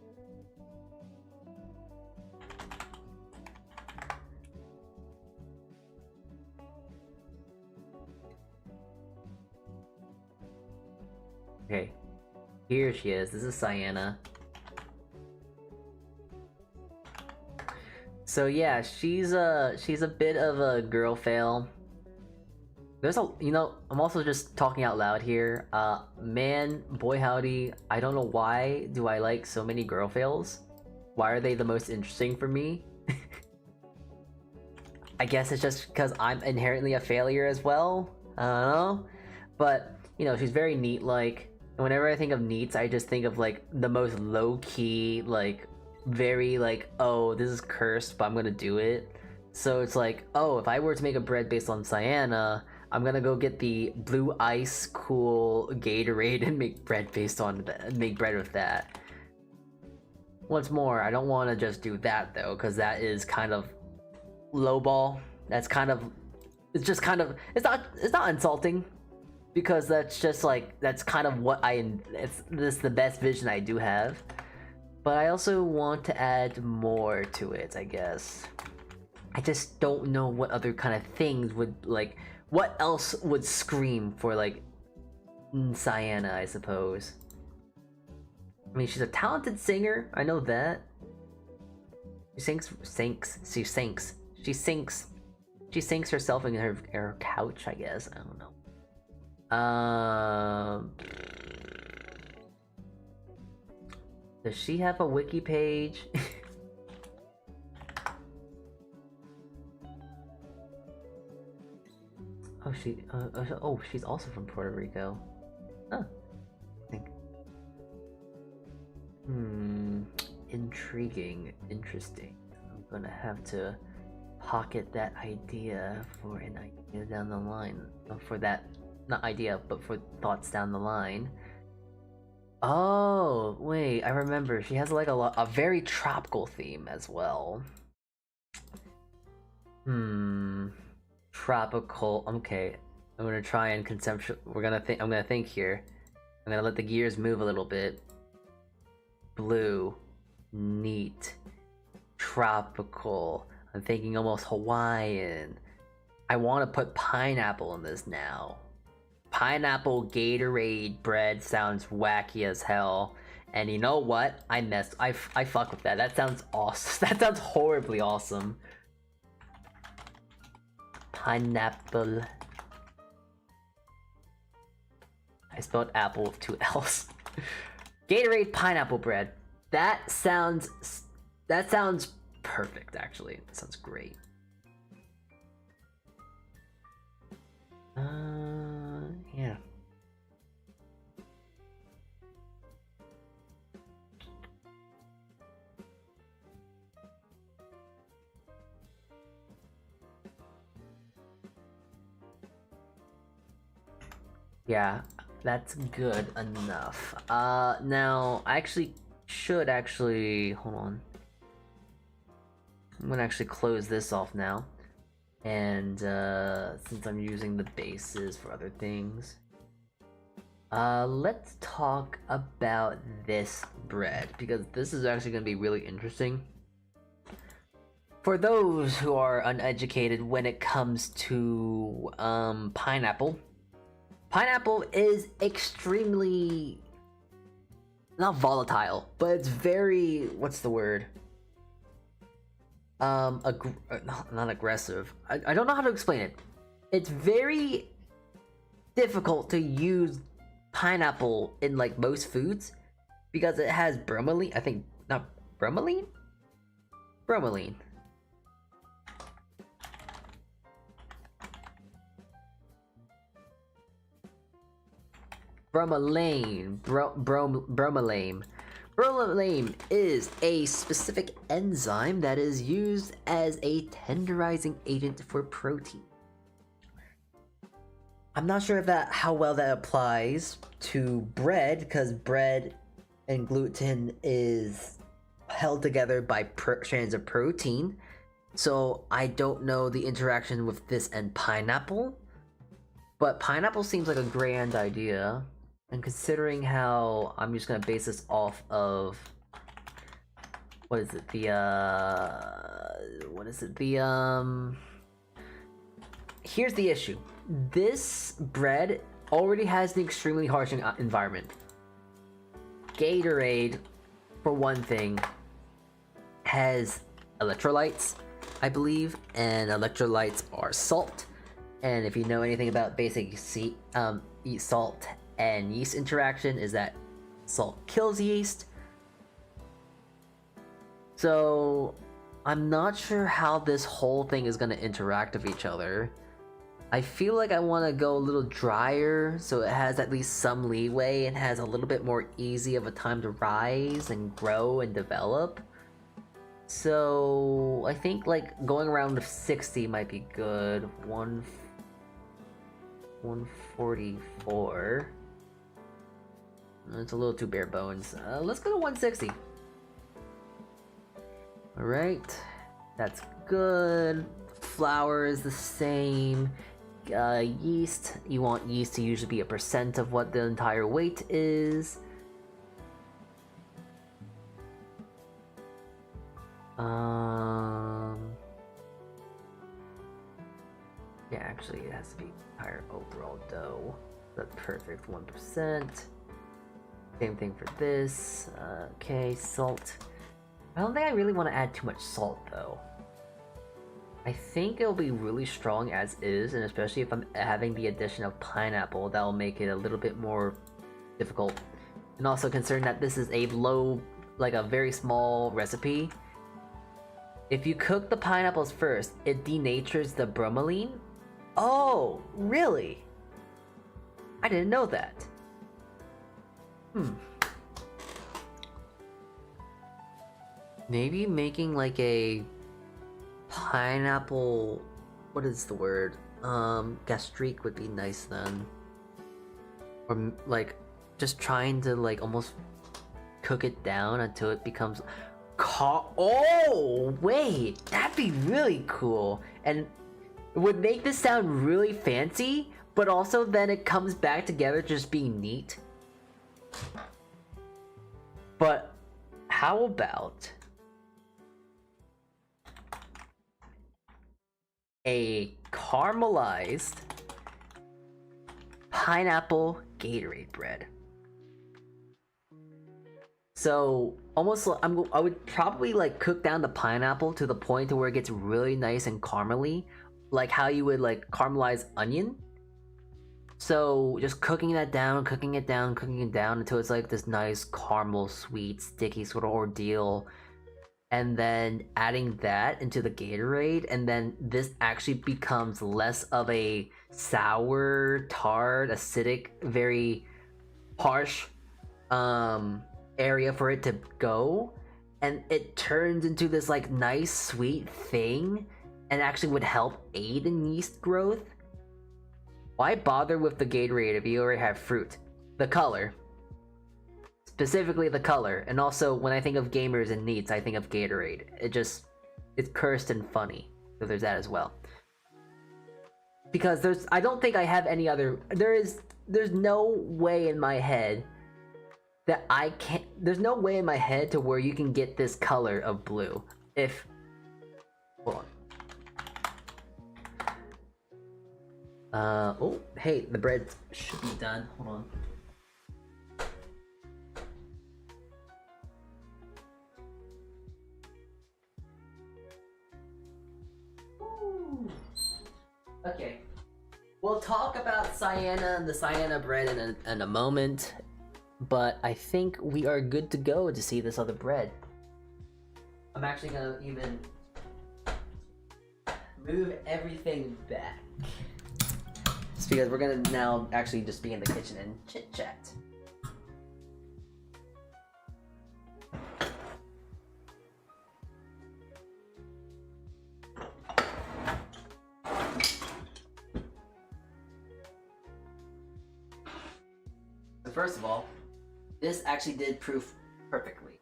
Okay, here she is. This is Cyanna. So yeah, she's a bit of a girl fail. There's a, you know, I'm also just talking out loud here. Man, boy howdy, I don't know why do I like so many girl fails. Why are they the most interesting for me? I guess it's just because I'm inherently a failure as well. I don't know. But, you know, she's very neat-like. And whenever I think of neats, I just think of, like, the most low-key, like, very, like, oh, this is cursed, but I'm gonna do it. So it's like, oh, if I were to make a bread based on Cyanna, I'm gonna go get the blue ice cool Gatorade and make bread based on that, make bread with that. Once more, I don't want to just do that though, because that is kind of lowball. That's kind of, it's just kind of, it's not insulting, because that's just like, that's kind of what this is the best vision I do have. But I also want to add more to it, I guess. I just don't know what other kind of things would, like, what else would scream for, like, Cyanna, I suppose. I mean, she's a talented singer, I know that. She sinks herself in her couch, I guess, I don't know. Does she have a wiki page? Oh, she's also from Puerto Rico. Huh. I think. Intriguing. Interesting. I'm gonna have to pocket that idea for an idea down the line. For that, not idea, but for thoughts down the line. Oh, wait, I remember. She has like a very tropical theme as well. Tropical. Okay, I'm gonna try and conceptual. I'm gonna think here. I'm gonna let the gears move a little bit. Blue, neat, tropical. I'm thinking almost Hawaiian. I want to put pineapple in this now. Pineapple Gatorade bread sounds wacky as hell. And you know what? I fuck with that. That sounds awesome. That sounds horribly awesome. pineapple. I spelled apple with 2 L's. Gatorade pineapple bread. That sounds perfect, actually. That sounds great. Yeah. Yeah, that's good enough. Now I should hold on. I'm gonna actually close this off now. And since I'm using the bases for other things, let's talk about this bread, because this is actually gonna be really interesting. For those who are uneducated when it comes to pineapple, pineapple is extremely not volatile, but it's very, what's the word? Not aggressive. I don't know how to explain it. It's very difficult to use pineapple in like most foods because it has bromelain. I think not bromelain. Bromelain. Bromelain. Bromelain. Bromelain is a specific enzyme that is used as a tenderizing agent for protein. I'm not sure how well that applies to bread, because bread and gluten is held together by strands of protein. So I don't know the interaction with this and pineapple. But pineapple seems like a grand idea. And considering how I'm just gonna base this off of what is it? Here's the issue. This bread already has an extremely harsh environment. Gatorade, for one thing, has electrolytes, I believe, and electrolytes are salt. And if you know anything about basic salt and yeast interaction, is that salt kills yeast. So I'm not sure how this whole thing is going to interact with each other. I feel like I want to go a little drier so it has at least some leeway and has a little bit more easy of a time to rise and grow and develop. So I think like going around 60 might be good. 144. It's a little too bare bones. Let's go to 160. Alright. That's good. Flour is the same. Yeast. You want yeast to usually be a % of what the entire weight is. Yeah, actually it has to be higher overall dough. That's perfect, 1%. Same thing for this. Okay, salt. I don't think I really want to add too much salt though. I think it'll be really strong as is, and especially if I'm having the addition of pineapple, that'll make it a little bit more difficult. And also considering that this is a a very small recipe, if you cook the pineapples first, it denatures the bromelain. Oh, really? I didn't know that. Maybe making like a pineapple, what is the word? Gastrique would be nice then. Or like just trying to like almost cook it down until it becomes oh wait, that'd be really cool, and it would make this sound really fancy, but also then it comes back together just being neat. But how about a caramelized pineapple Gatorade bread? So almost I would probably like cook down the pineapple to the point to where it gets really nice and caramely, like how you would like caramelize onion. So just cooking it down until it's like this nice caramel, sweet, sticky sort of ordeal. And then adding that into the Gatorade, and then this actually becomes less of a sour, tart, acidic, very harsh area for it to go, and it turns into this like nice sweet thing and actually would help aid in yeast growth. Why bother with the Gatorade if you already have fruit? The color. Specifically the color. And also, when I think of gamers and neats, I think of Gatorade. It's cursed and funny. So there's that as well. Because I don't think I have any other... There's no way in my head that I can't... There's no way in my head to where you can get this color of blue. If... Hold on. Oh, hey, the bread should be done. Hold on. Ooh. Okay. We'll talk about Sienna and the Sienna bread in a moment, but I think we are good to go to see this other bread. I'm actually gonna even move everything back. It's because we're gonna now actually just be in the kitchen and chit chat. So first of all, this actually did proof perfectly.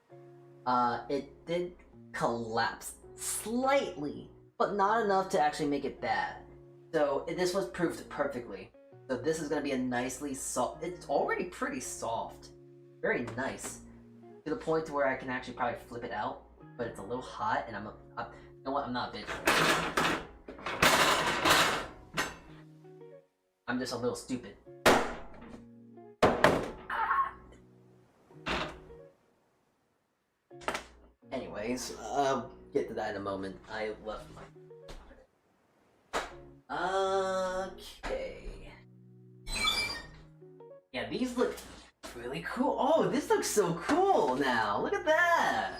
It did collapse slightly, but not enough to actually make it bad. So this was proofed perfectly. So this is gonna be a nicely soft. It's already pretty soft, very nice, to the point to where I can actually probably flip it out. But it's a little hot, and you know what? I'm not bitching. I'm just a little stupid. Anyways, I'll get to that in a moment. I left my... Okay. Yeah, these look really cool. Oh, this looks so cool now. Look at that.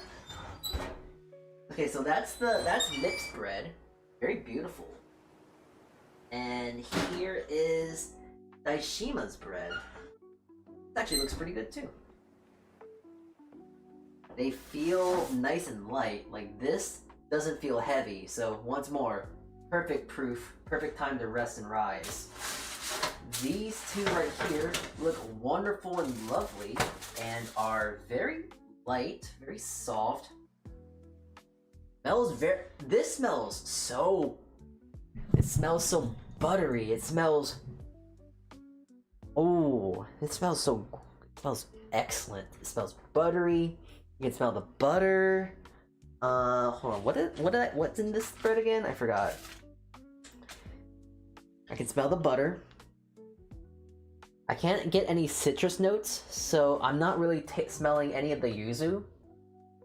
Okay, so that's Nip's bread. Very beautiful. And here is Daishima's bread. It actually looks pretty good too. They feel nice and light. Like, this doesn't feel heavy. So once more, perfect proof, perfect time to rest and rise. These two right here look wonderful and lovely and are very light, very soft. This smells so... It smells so buttery. It smells... Oh, it smells so... It smells excellent. It smells buttery. You can smell the butter. Hold on. What's in this bread again? I forgot. I can smell the butter. I can't get any citrus notes, so I'm not really smelling any of the yuzu.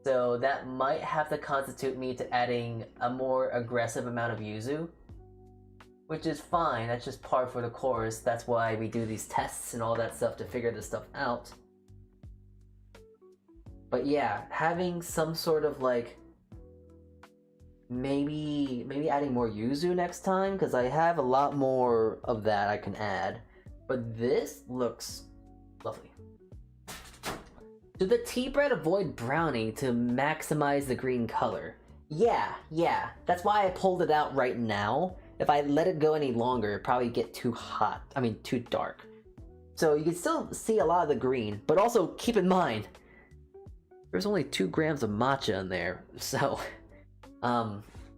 So that might have to constitute me to adding a more aggressive amount of yuzu. Which is fine, that's just par for the course. That's why we do these tests and all that stuff to figure this stuff out. But yeah, having some sort of like... Maybe adding more yuzu next time, because I have a lot more of that I can add. But this looks lovely. Should the tea bread avoid browning to maximize the green color? Yeah. That's why I pulled it out right now. If I let it go any longer, it'd probably get too hot. I mean, too dark. So you can still see a lot of the green, but also keep in mind, there's only 2 grams of matcha in there, so...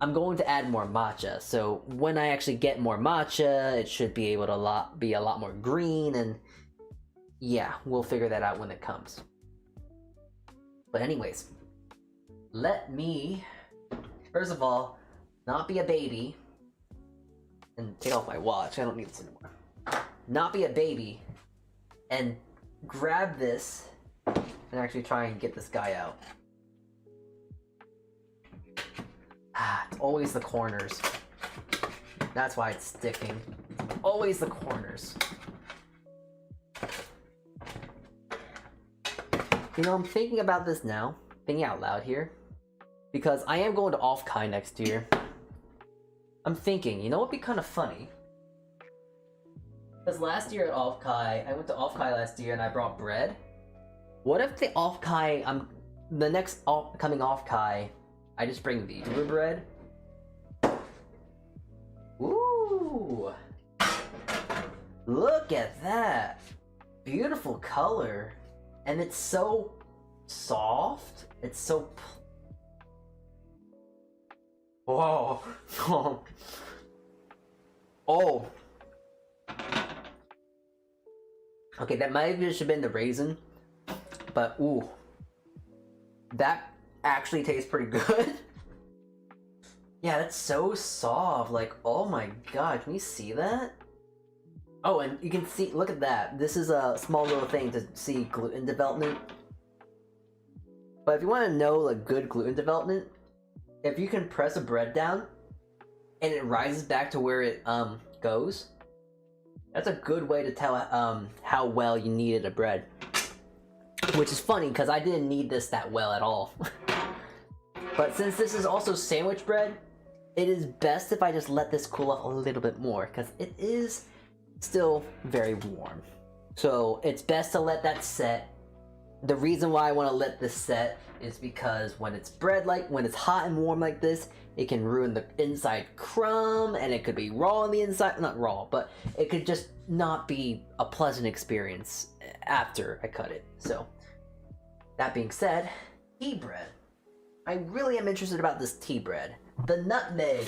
I'm going to add more matcha, so when I actually get more matcha, it should be able to be a lot more green, and yeah, we'll figure that out when it comes. But anyways, let me, first of all, not be a baby, and take off my watch, I don't need this anymore. Not be a baby, and grab this, and actually try and get this guy out. It's always the corners. That's why it's sticking. Always the corners. You know, I'm thinking about this now. Thinking out loud here. Because I am going to Off-Kai next year. I'm thinking, you know what'd be kind of funny? Because last year at Off-Kai, I went to Off-Kai last year and I brought bread. What if the Off-Kai, the next coming Off-Kai, I just bring VTuber bread? Ooh! Look at that! Beautiful color. And it's so soft. It's so... Whoa! Oh! Okay, that might have just been the raisin. But, ooh. That actually tastes pretty good. Yeah, that's so soft. Like, oh my god, can you see that? Oh, and you can see, look at that. This is a small little thing to see gluten development. But if you want to know like good gluten development, if you can press a bread down and it rises back to where it goes, that's a good way to tell how well you kneaded a bread. Which is funny because I didn't knead this that well at all. But since this is also sandwich bread, it is best if I just let this cool off a little bit more because it is still very warm. So it's best to let that set. The reason why I want to let this set is because when it's when it's hot and warm like this, it can ruin the inside crumb and it could be raw on the inside. Not raw, but it could just not be a pleasant experience after I cut it. So that being said, tea bread. I really am interested about this tea bread. The nutmeg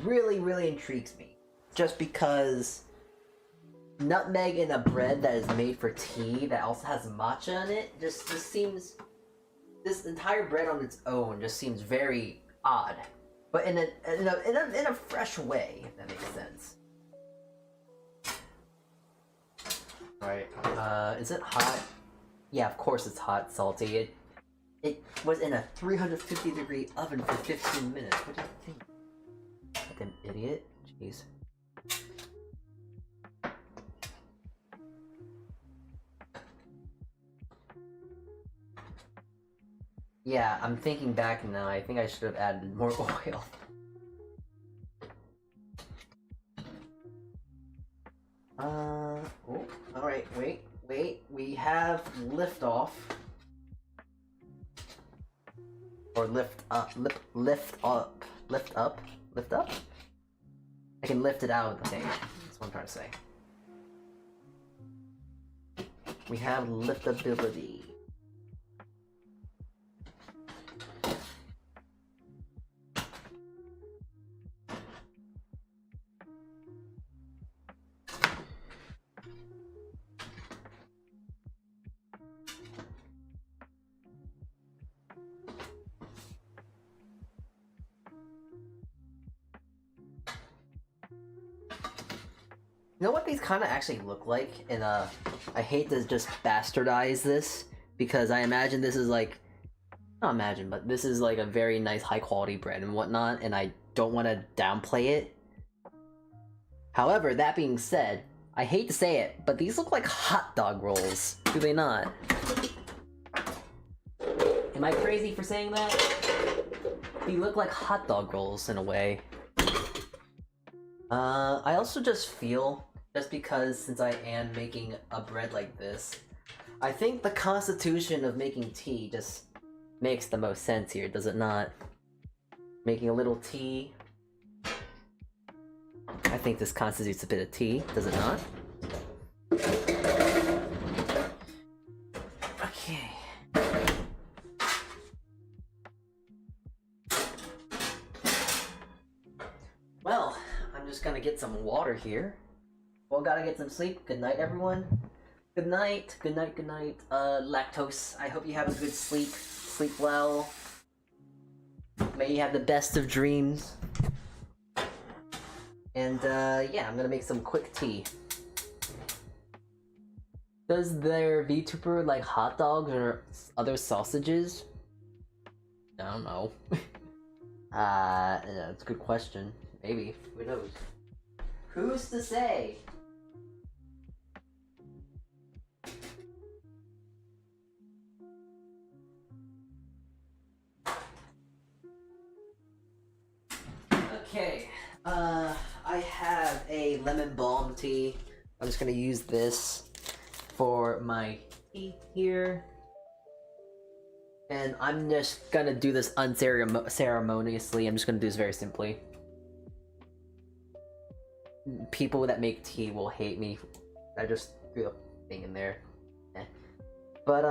really intrigues me. Just because nutmeg in a bread that is made for tea that also has matcha in it just seems, this entire bread on its own just seems very odd, but in a fresh way, if that makes sense. All right, is it hot? Yeah, of course it's hot, Salty. It was in a 350-degree oven for 15 minutes. What do you think? Goddamn idiot. Jeez. Yeah, I'm thinking back now. I think I should have added more oil. Oh, alright, wait. We have lift off. Or lift up. Lift up? I can lift it out of the thing. That's what I'm trying to say. We have liftability. You know what these kind of actually look like? And I hate to just bastardize this because I imagine this is like, not imagine, but this is like a very nice high quality bread and whatnot, and I don't want to downplay it. However, that being said, I hate to say it, but these look like hot dog rolls, do they not? Am I crazy for saying that? They look like hot dog rolls in a way. I also just feel, just because since I am making a bread like this, I think the constitution of making tea just makes the most sense here, does it not? Making a little tea. I think this constitutes a bit of tea, does it not? Okay. Well, I'm just gonna get some water here. Well, gotta get some sleep. Good night, everyone. Good night, good night, good night. Lactose, I hope you have a good sleep. Sleep well. May you have the best of dreams. And, yeah, I'm gonna make some quick tea. Does their VTuber like hot dogs or other sausages? I don't know. Yeah, it's a good question. Maybe. Who knows? Who's to say? Okay, I have a lemon balm tea. I'm just gonna use this for my tea here. And I'm just gonna do this unceremoniously. I'm just gonna do this very simply. People that make tea will hate me. I just threw a thing in there. But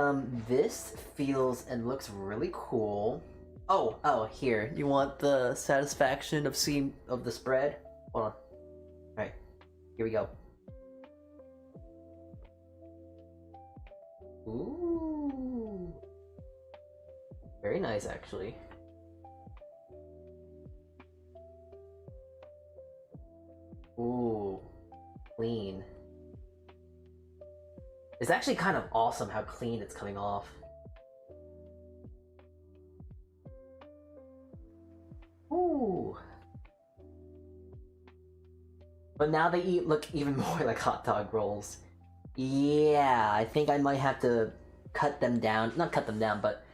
this feels and looks really cool. Oh, here. You want the satisfaction of seeing the spread? Hold on. Alright, here we go. Ooh. Very nice, actually. Ooh. Clean. It's actually kind of awesome how clean it's coming off. Ooh. But now they look even more like hot dog rolls. Yeah, I think I might have to cut them down. Not cut them down, but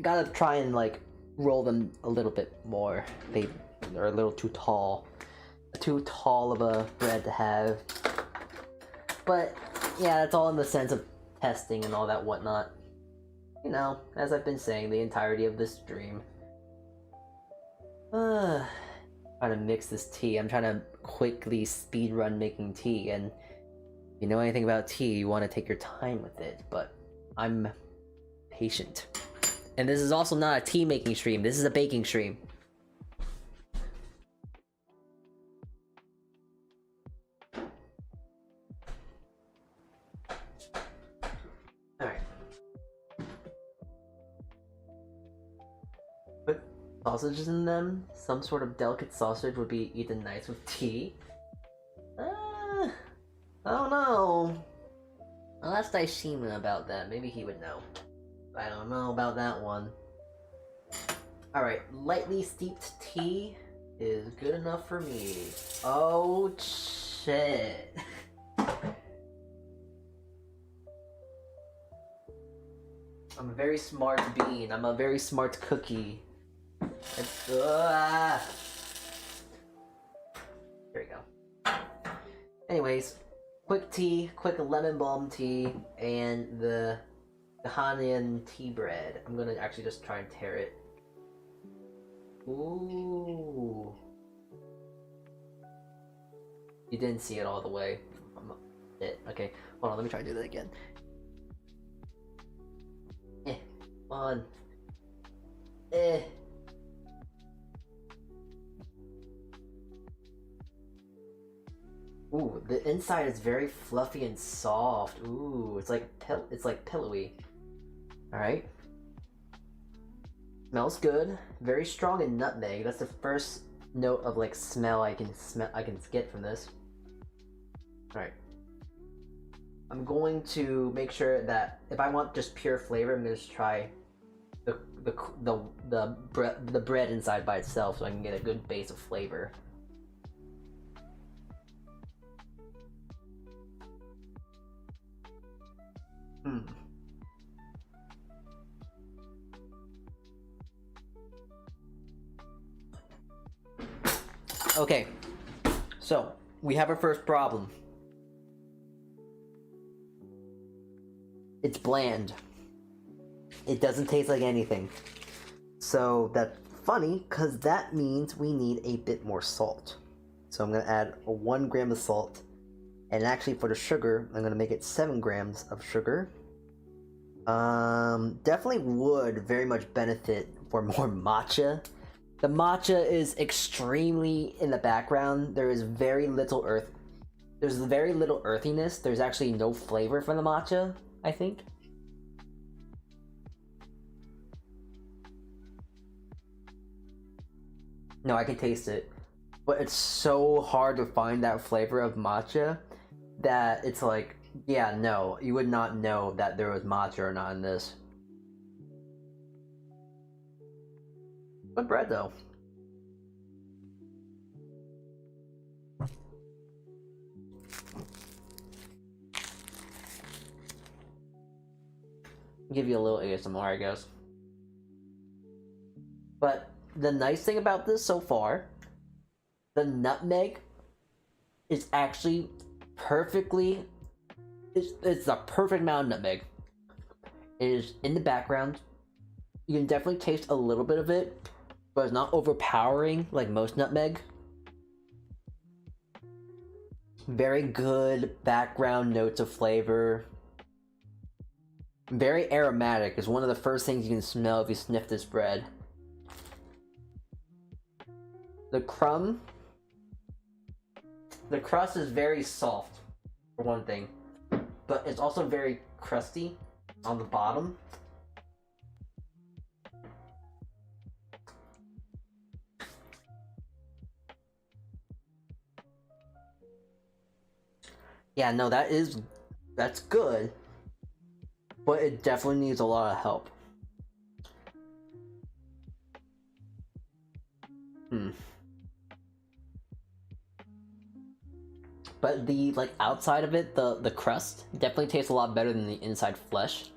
gotta try and like roll them a little bit more. They're a little too tall. Too tall of a bread to have. But yeah, that's all in the sense of testing and all that whatnot. You know, as I've been saying the entirety of this stream. Trying to mix this tea. I'm trying to quickly speedrun making tea, and if you know anything about tea, you want to take your time with it, but I'm patient. And this is also not a tea making stream, this is a baking stream. Alright. Put sausages in them. Some sort of delicate sausage would be eaten nice with tea. I don't know. I'll ask Daishima about that. Maybe he would know. I don't know about that one. Alright, lightly steeped tea is good enough for me. Oh, shit. I'm a very smart bean. I'm a very smart cookie. There we go. Anyways, quick tea, quick lemon balm tea, and the Hanian tea bread. I'm gonna actually just try and tear it. Ooh. You didn't see it all the way. Okay, hold on, let me try to do that again. Come on. Ooh, the inside is very fluffy and soft. Ooh, it's like pillowy. All right. Smells good. Very strong in nutmeg. That's the first note of like smell I can get from this. All right. I'm going to make sure that if I want just pure flavor, I'm gonna just try the bread inside by itself, so I can get a good base of flavor. Okay, so we have our first problem. It's bland. It doesn't taste like anything. So that's funny, because that means we need a bit more salt. So I'm going to add 1 gram of salt. And actually for the sugar, I'm going to make it 7 grams of sugar. Definitely would very much benefit for more matcha. The matcha is extremely in the background. There's very little earthiness. There's actually no flavor from the matcha, I think. No, I can taste it. But it's so hard to find that flavor of matcha that it's like, yeah, no, you would not know that there was matcha or not in this. Good bread, though. give you a little ASMR, I guess. But the nice thing about this so far, the nutmeg is actually perfectly. It's the perfect amount of nutmeg. It is in the background. You can definitely taste a little bit of it, but it's not overpowering like most nutmeg. Very good background notes of flavor. Very aromatic is one of the first things you can smell if you sniff this bread. The crust is very soft, for one thing, but it's also very crusty on the bottom. Yeah, no, that's good, but it definitely needs a lot of help. But the outside of it, the crust definitely tastes a lot better than the inside flesh.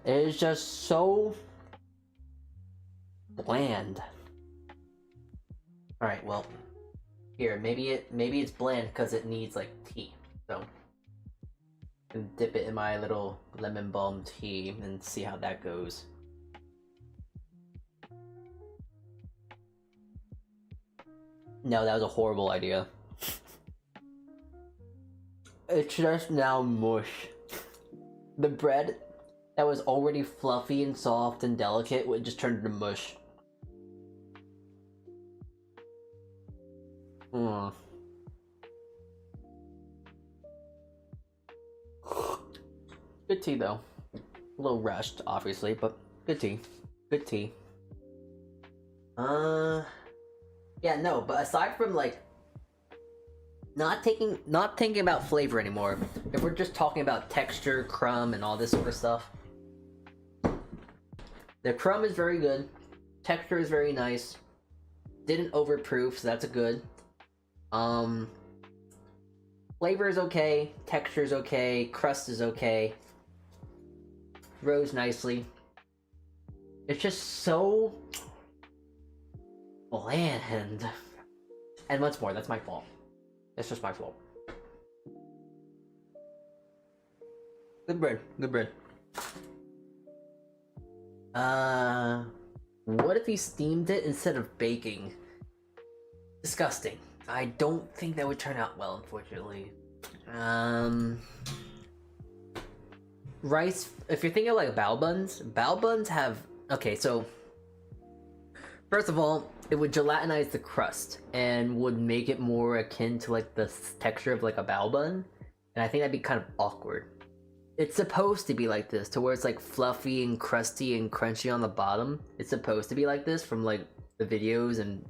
It is just so bland. All right, well, here maybe it's bland because it needs like tea. So, and dip it in my little lemon balm tea and see how that goes. No, that was a horrible idea. It's just now mush. The bread that was already fluffy and soft and delicate would just turn into mush. Good tea though. A little rushed, obviously, but good tea. Good tea. Yeah, no, but aside from like not thinking about flavor anymore, if we're just talking about texture, crumb, and all this sort of stuff, the crumb is very good. Texture is very nice. Didn't overproof, so that's a good. Flavor is okay. Texture is okay. Crust is okay. Rose nicely. It's just so bland. And once more, that's my fault. It's just my fault. Good bread. Good bread. What if he steamed it instead of baking? Disgusting. I don't think that would turn out well, unfortunately. Rice, if you're thinking of like bao buns have, okay, so first of all, it would gelatinize the crust and would make it more akin to like the texture of like a bao bun, and I think that'd be kind of awkward. It's supposed to be like this, to where it's like fluffy and crusty and crunchy on the bottom. It's supposed to be like this from like the videos and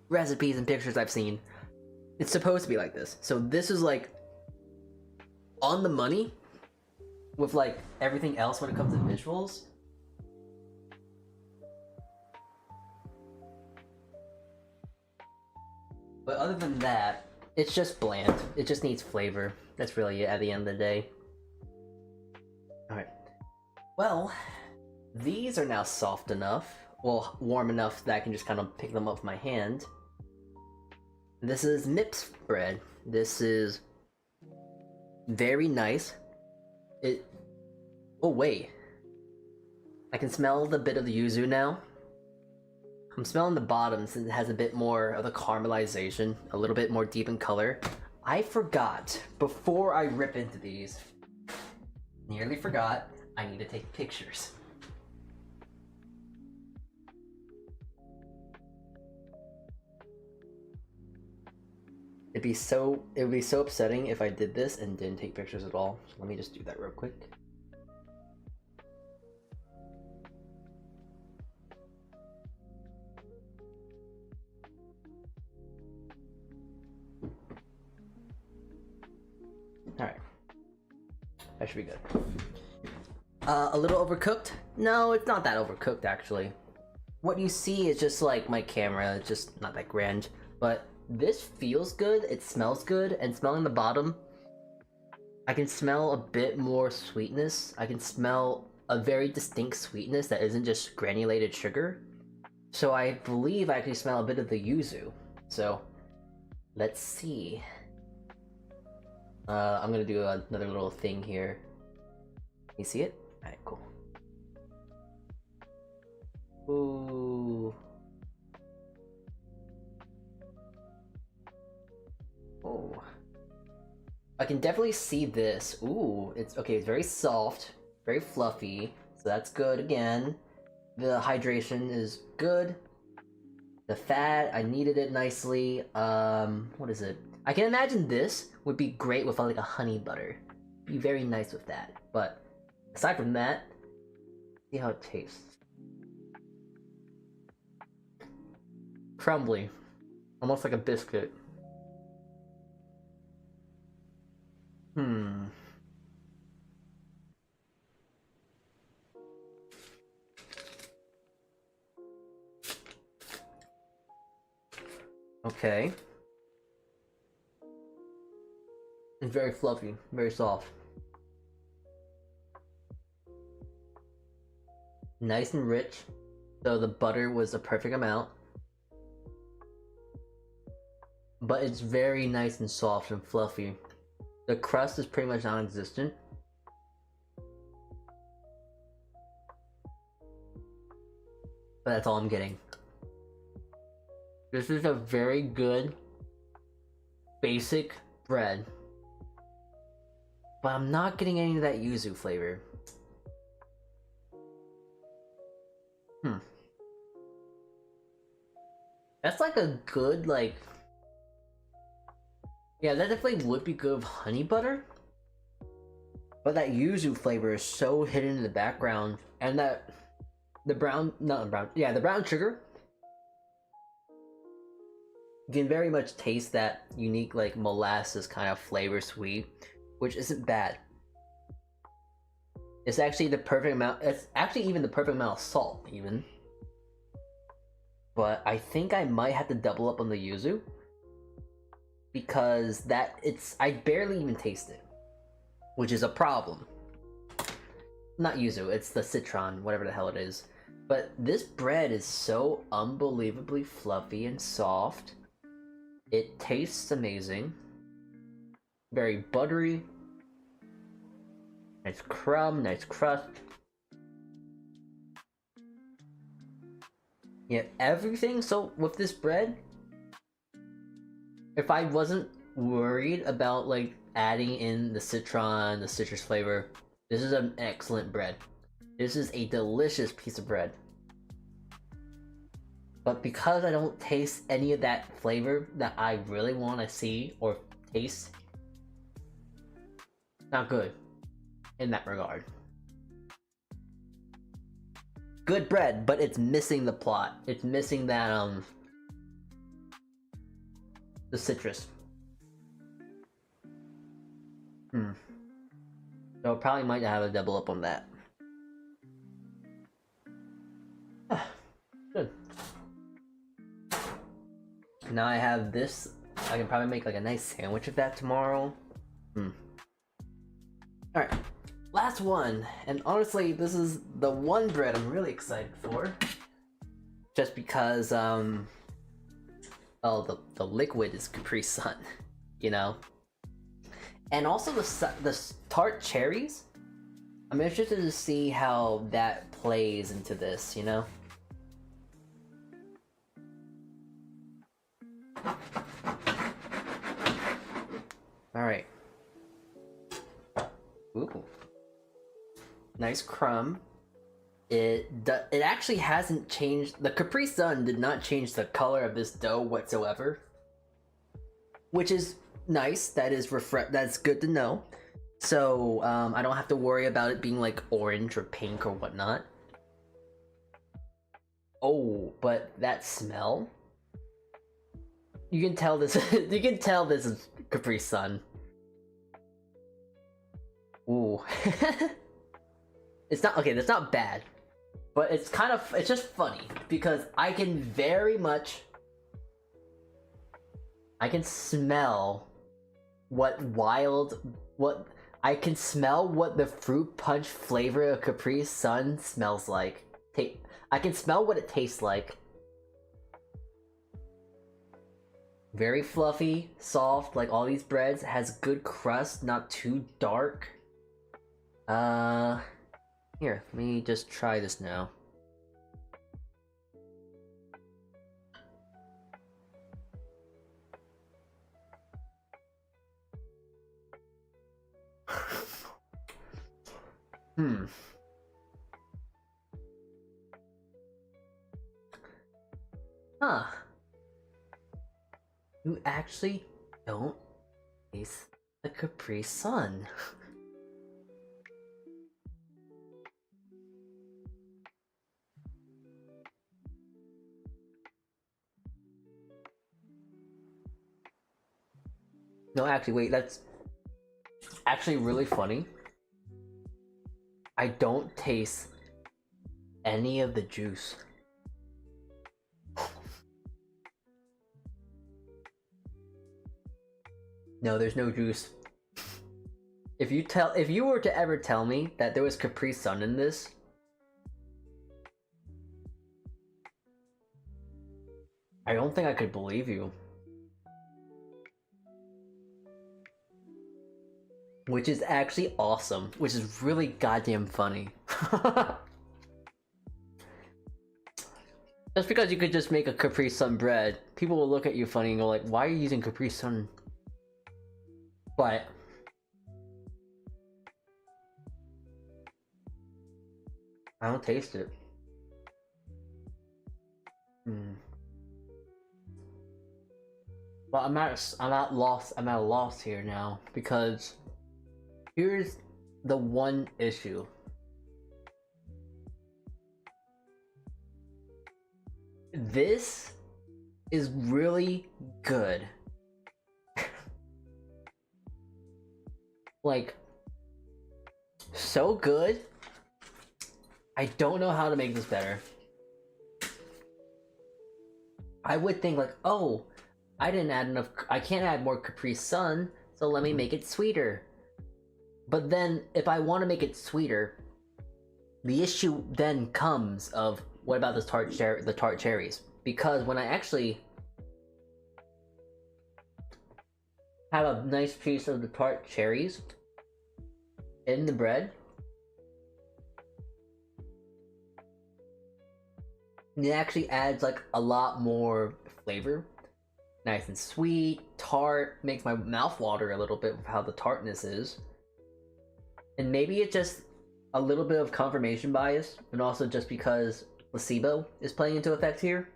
recipes and pictures I've seen. It's supposed to be like this. So this is like on the money with like everything else when it comes to visuals. But other than that, it's just bland. It just needs flavor. That's really it at the end of the day. Alright. Well, these are now soft enough. Well, warm enough that I can just kind of pick them up with my hand. This is Mips bread. This is very nice. Oh wait. I can smell the bit of the yuzu now. I'm smelling the bottom since it has a bit more of the caramelization, a little bit more deep in color. I forgot, before I rip into these, nearly forgot, I need to take pictures. It would be so upsetting if I did this and didn't take pictures at all. So let me just do that real quick. Alright. That should be good. A little overcooked? No, it's not that overcooked actually. What you see is just like my camera, it's just not that grand. But this feels good, it smells good, and smelling the bottom, I can smell a bit more sweetness. I can smell a very distinct sweetness that isn't just granulated sugar. So I believe I can smell a bit of the yuzu. So let's see. I'm gonna do another little thing here. You see it? Alright, cool. Ooh. Oh. I can definitely see this. Ooh, it's okay, it's very soft, very fluffy, so that's good again. The hydration is good. The fat, I kneaded it nicely. What is it? I can imagine this would be great with like a honey butter. Be very nice with that. But aside from that, see how it tastes. Crumbly. Almost like a biscuit. Okay. It's very fluffy, very soft. Nice and rich, so the butter was the perfect amount. But it's very nice and soft and fluffy. The crust is pretty much non-existent. But that's all I'm getting. This is a very good, basic bread. But I'm not getting any of that yuzu flavor. That's like a good, like... Yeah, that definitely would be good with honey butter. But that yuzu flavor is so hidden in the background. And that... The brown... Not the brown... Yeah, the brown sugar. You can very much taste that unique, like, molasses kind of flavor sweet. Which isn't bad. It's actually the perfect amount... It's actually even the perfect amount of salt, even. But I think I might have to double up on the yuzu. Because I barely even taste it. Which is a problem. Not yuzu, it's the citron, whatever the hell it is. But this bread is so unbelievably fluffy and soft. It tastes amazing. Very buttery. Nice crumb, nice crust. Yeah, everything. So with this bread, if I wasn't worried about like adding in the citron, the citrus flavor, this is an excellent bread. This is a delicious piece of bread. But because I don't taste any of that flavor that I really want to see or taste, not good in that regard. Good bread, but it's missing the plot. It's missing that, the citrus. So probably might have a double up on that. Good. Now I have this. I can probably make like a nice sandwich of that tomorrow. Alright, last one. And honestly, this is the one bread I'm really excited for. Just because, the liquid is Capri Sun, you know? And also the tart cherries. I'm interested to see how that plays into this, you know? Alright. Ooh. Nice crumb. It actually hasn't changed. The Capri Sun did not change the color of this dough whatsoever. Which is nice. That is that's good to know. So, I don't have to worry about it being like orange or pink or whatnot. Oh, but that smell. You can tell this you can tell this is Capri Sun. Ooh. It's not okay, that's not bad. But it's just funny because I can smell what I can smell what the fruit punch flavor of Capri Sun smells like. I can smell what it tastes like. Very fluffy, soft, like all these breads. Has good crust, not too dark. Here, let me just try this now. Huh. You actually don't taste the Capri Sun. No, actually, wait, that's actually really funny. I don't taste any of the juice. No, there's no juice. If you were to ever tell me that there was Capri Sun in this, I don't think I could believe you. Which is actually awesome. Which is really goddamn funny. Just because you could just make a Capri Sun bread, people will look at you funny and go like, why are you using Capri Sun? But I don't taste it. But I'm at a loss here now, because here's the one issue. This is really good. Like, so good. I don't know how to make this better. I would think like, oh, I didn't add enough, I can't add more Capri Sun, so let me make it sweeter. But then, if I want to make it sweeter, the issue then comes of, what about the tart cherries? Because when I actually have a nice piece of the tart cherries in the bread, it actually adds like a lot more flavor. Nice and sweet, tart, makes my mouth water a little bit with how the tartness is. And maybe it's just a little bit of confirmation bias, and also just because placebo is playing into effect here.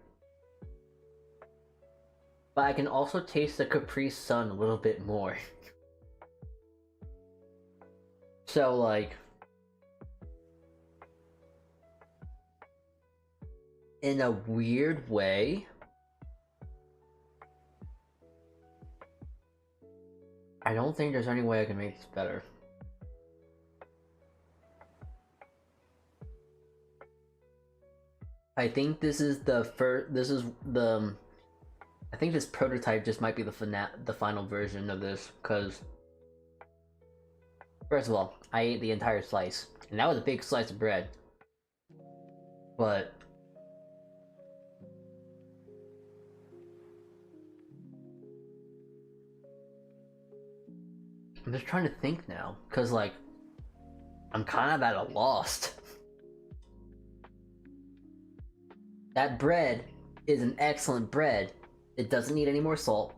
But I can also taste the Capri Sun a little bit more. So like, in a weird way, I don't think there's any way I can make this better. I think this is the I think this prototype just might be the final version of this, because first of all, I ate the entire slice, and that was a big slice of bread. But I'm just trying to think now, because like, I'm kind of at a loss. That bread is an excellent bread. It doesn't need any more salt.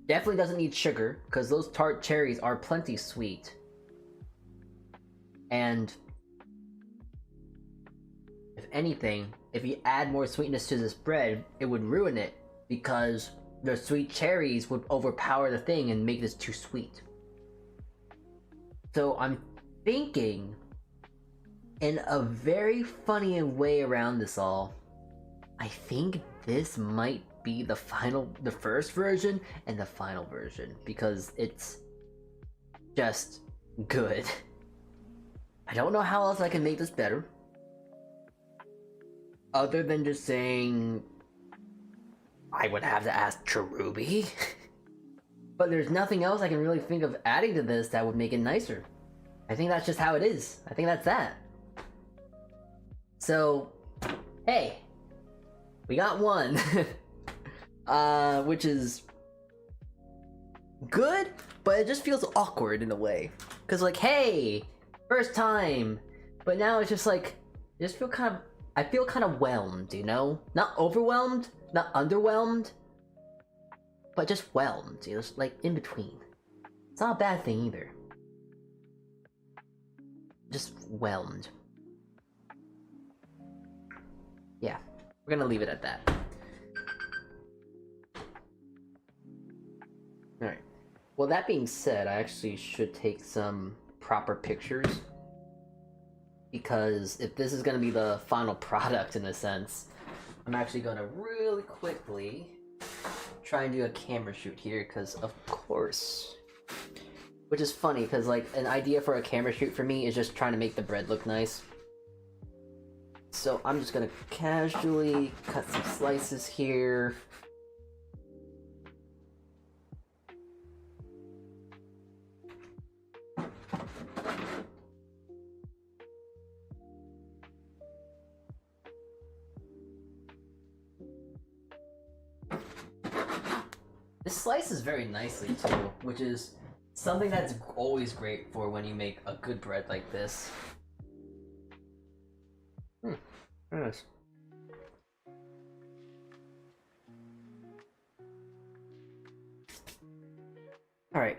Definitely doesn't need sugar, because those tart cherries are plenty sweet. And if anything, if you add more sweetness to this bread, it would ruin it, because the sweet cherries would overpower the thing and make this too sweet. So I'm thinking, in a very funny way around this all, I think this might be the first version and the final version, because it's just good. I don't know how else I can make this better, other than just saying I would have to ask Cherubi. But there's nothing else I can really think of adding to this that would make it nicer. I think that's just how it is. I think that's that. So, hey, we got one. Which is good, but it just feels awkward in a way. Cause like, hey, first time. But now it's just like, I feel kind of whelmed, you know? Not overwhelmed, not underwhelmed, but just whelmed, you know, just like in between. It's not a bad thing either. Just whelmed. Yeah, we're gonna leave it at that. Alright. Well, that being said, I actually should take some proper pictures. Because if this is gonna be the final product in a sense, I'm actually gonna really quickly try and do a camera shoot here, because of course. Which is funny, because like an idea for a camera shoot for me is just trying to make the bread look nice. So I'm just gonna casually cut some slices here. This slices very nicely too, which is something that's always great for when you make a good bread like this. Very nice. Alright.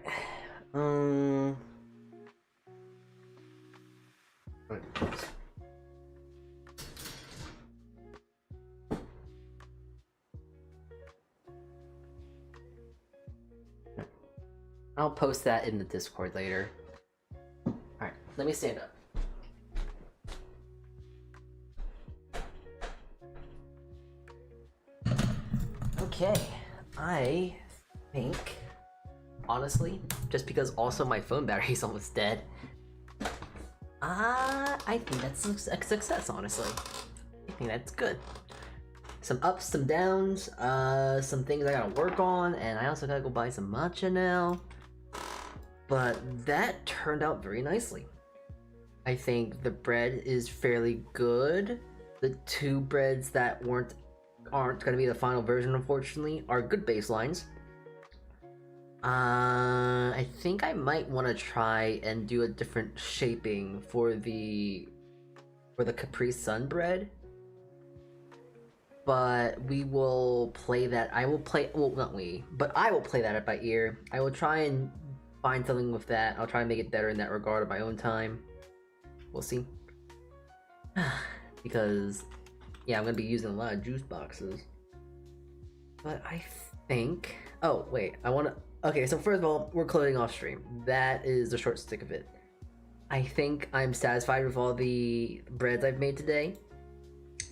I'll post that in the Discord later. Alright, let me stand up. Okay, I think, honestly, just because also my phone battery's almost dead, I think that's a success, honestly. I think that's good. Some ups, some downs, some things I gotta work on, and I also gotta go buy some matcha now. But that turned out very nicely. I think the bread is fairly good. The two breads that aren't gonna be the final version, unfortunately, are good baselines. I think I might want to try and do a different shaping for the Capri Sun bread. But we will play that. I will play. Well, not we, but I will play that by ear. I will try and find something with that. I'll try and make it better in that regard on my own time. We'll see. Because, yeah, I'm gonna be using a lot of juice boxes. But I think. Oh wait, I wanna. Okay, so first of all, we're closing off stream. That is the short stick of it. I think I'm satisfied with all the breads I've made today.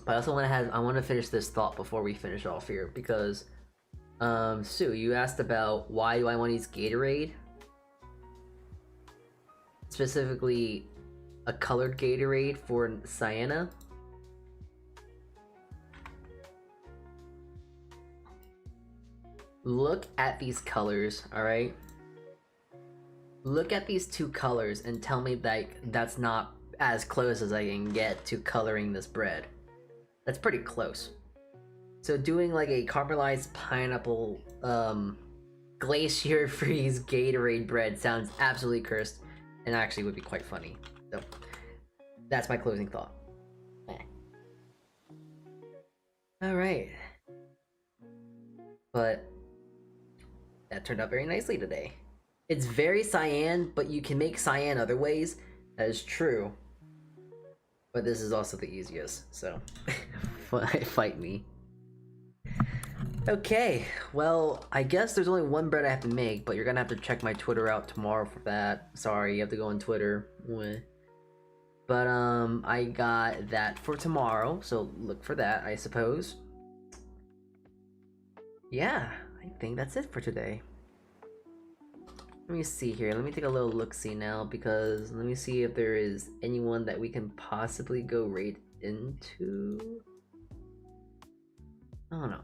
But I also want to finish this thought before we finish off here, because Sue, you asked about why do I want to use Gatorade? Specifically, a colored Gatorade for Sienna. Look at these colors, alright? Look at these two colors and tell me that that's not as close as I can get to coloring this bread. That's pretty close. So doing like a caramelized pineapple glacier freeze Gatorade bread sounds absolutely cursed, and actually would be quite funny. So that's my closing thought. Alright. But that turned out very nicely today. It's very cyan, but you can make cyan other ways. That is true. But this is also the easiest, so fight me. Okay, well, I guess there's only one bread I have to make, but you're gonna have to check my Twitter out tomorrow for that. Sorry, you have to go on Twitter. But I got that for tomorrow, so look for that, I suppose. Yeah, I think that's it for today. Let me see here. Let me take a little look-see now, because let me see if there is anyone that we can possibly go right into. I don't know.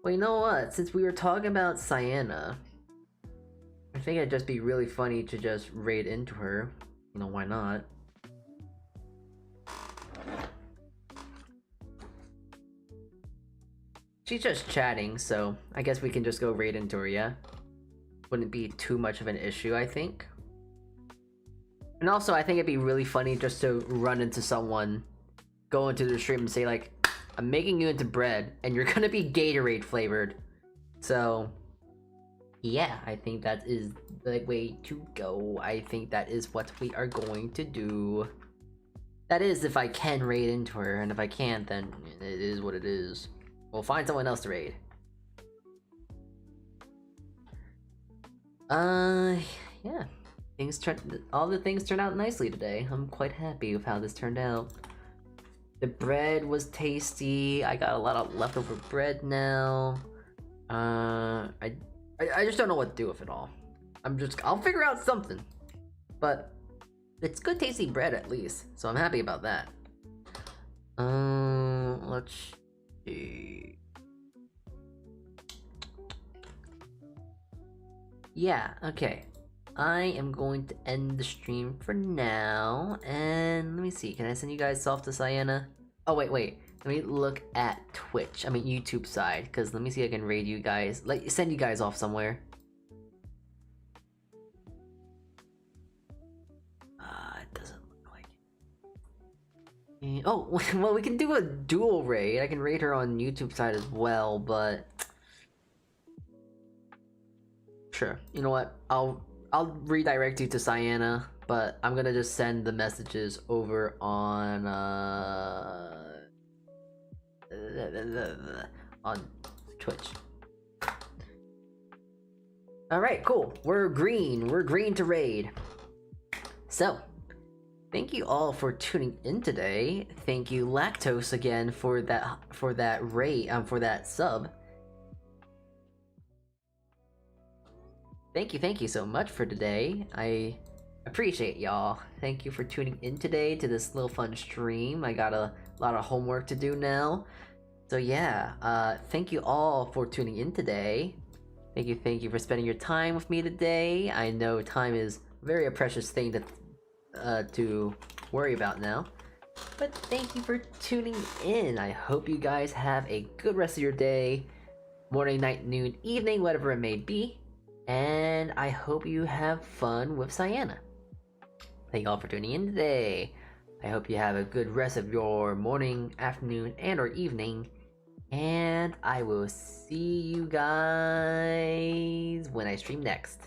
Well, you know what? Since we were talking about Sienna, I think it'd just be really funny to just raid into her. You know, why not? She's just chatting, so I guess we can just go raid into her, yeah? Wouldn't be too much of an issue, I think. And also, I think it'd be really funny just to run into someone, go into the stream and say like, I'm making you into bread, and you're gonna be Gatorade flavored. So, yeah, I think that is the way to go. I think that is what we are going to do. That is if I can raid into her, and if I can't, then it is what it is. We'll find someone else to raid. Yeah. All the things turned out nicely today. I'm quite happy with how this turned out. The bread was tasty. I got a lot of leftover bread now. I just don't know what to do with it all. I'll figure out something. But it's good tasty bread at least, so I'm happy about that. Let's see. Yeah, okay. I am going to end the stream for now, and let me see, can I send you guys off to Sienna? Oh, wait, let me look at Twitch, YouTube side, because let me see if I can raid you guys, send you guys off somewhere. It doesn't look like it. Oh, well, we can do a dual raid. I can raid her on YouTube side as well, but... Sure, you know what, I'll redirect you to Sienna, but I'm gonna just send the messages over on Twitch. Alright, cool. We're green to raid. So, thank you all for tuning in today. Thank you Lactose again for that raid, for that sub. Thank you so much for today. I appreciate y'all. Thank you for tuning in today to this little fun stream. I got a lot of homework to do now. So yeah, thank you all for tuning in today. Thank you for spending your time with me today. I know time is very a precious thing to worry about now. But thank you for tuning in. I hope you guys have a good rest of your day. Morning, night, noon, evening, whatever it may be. And I hope you have fun with Sienna. Thank you all for tuning in today. I hope you have a good rest of your morning, afternoon, and or evening. And I will see you guys when I stream next.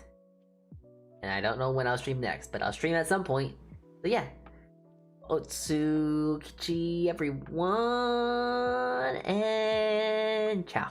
And I don't know when I'll stream next, but I'll stream at some point. So yeah. Saltea Kichee everyone, and ciao.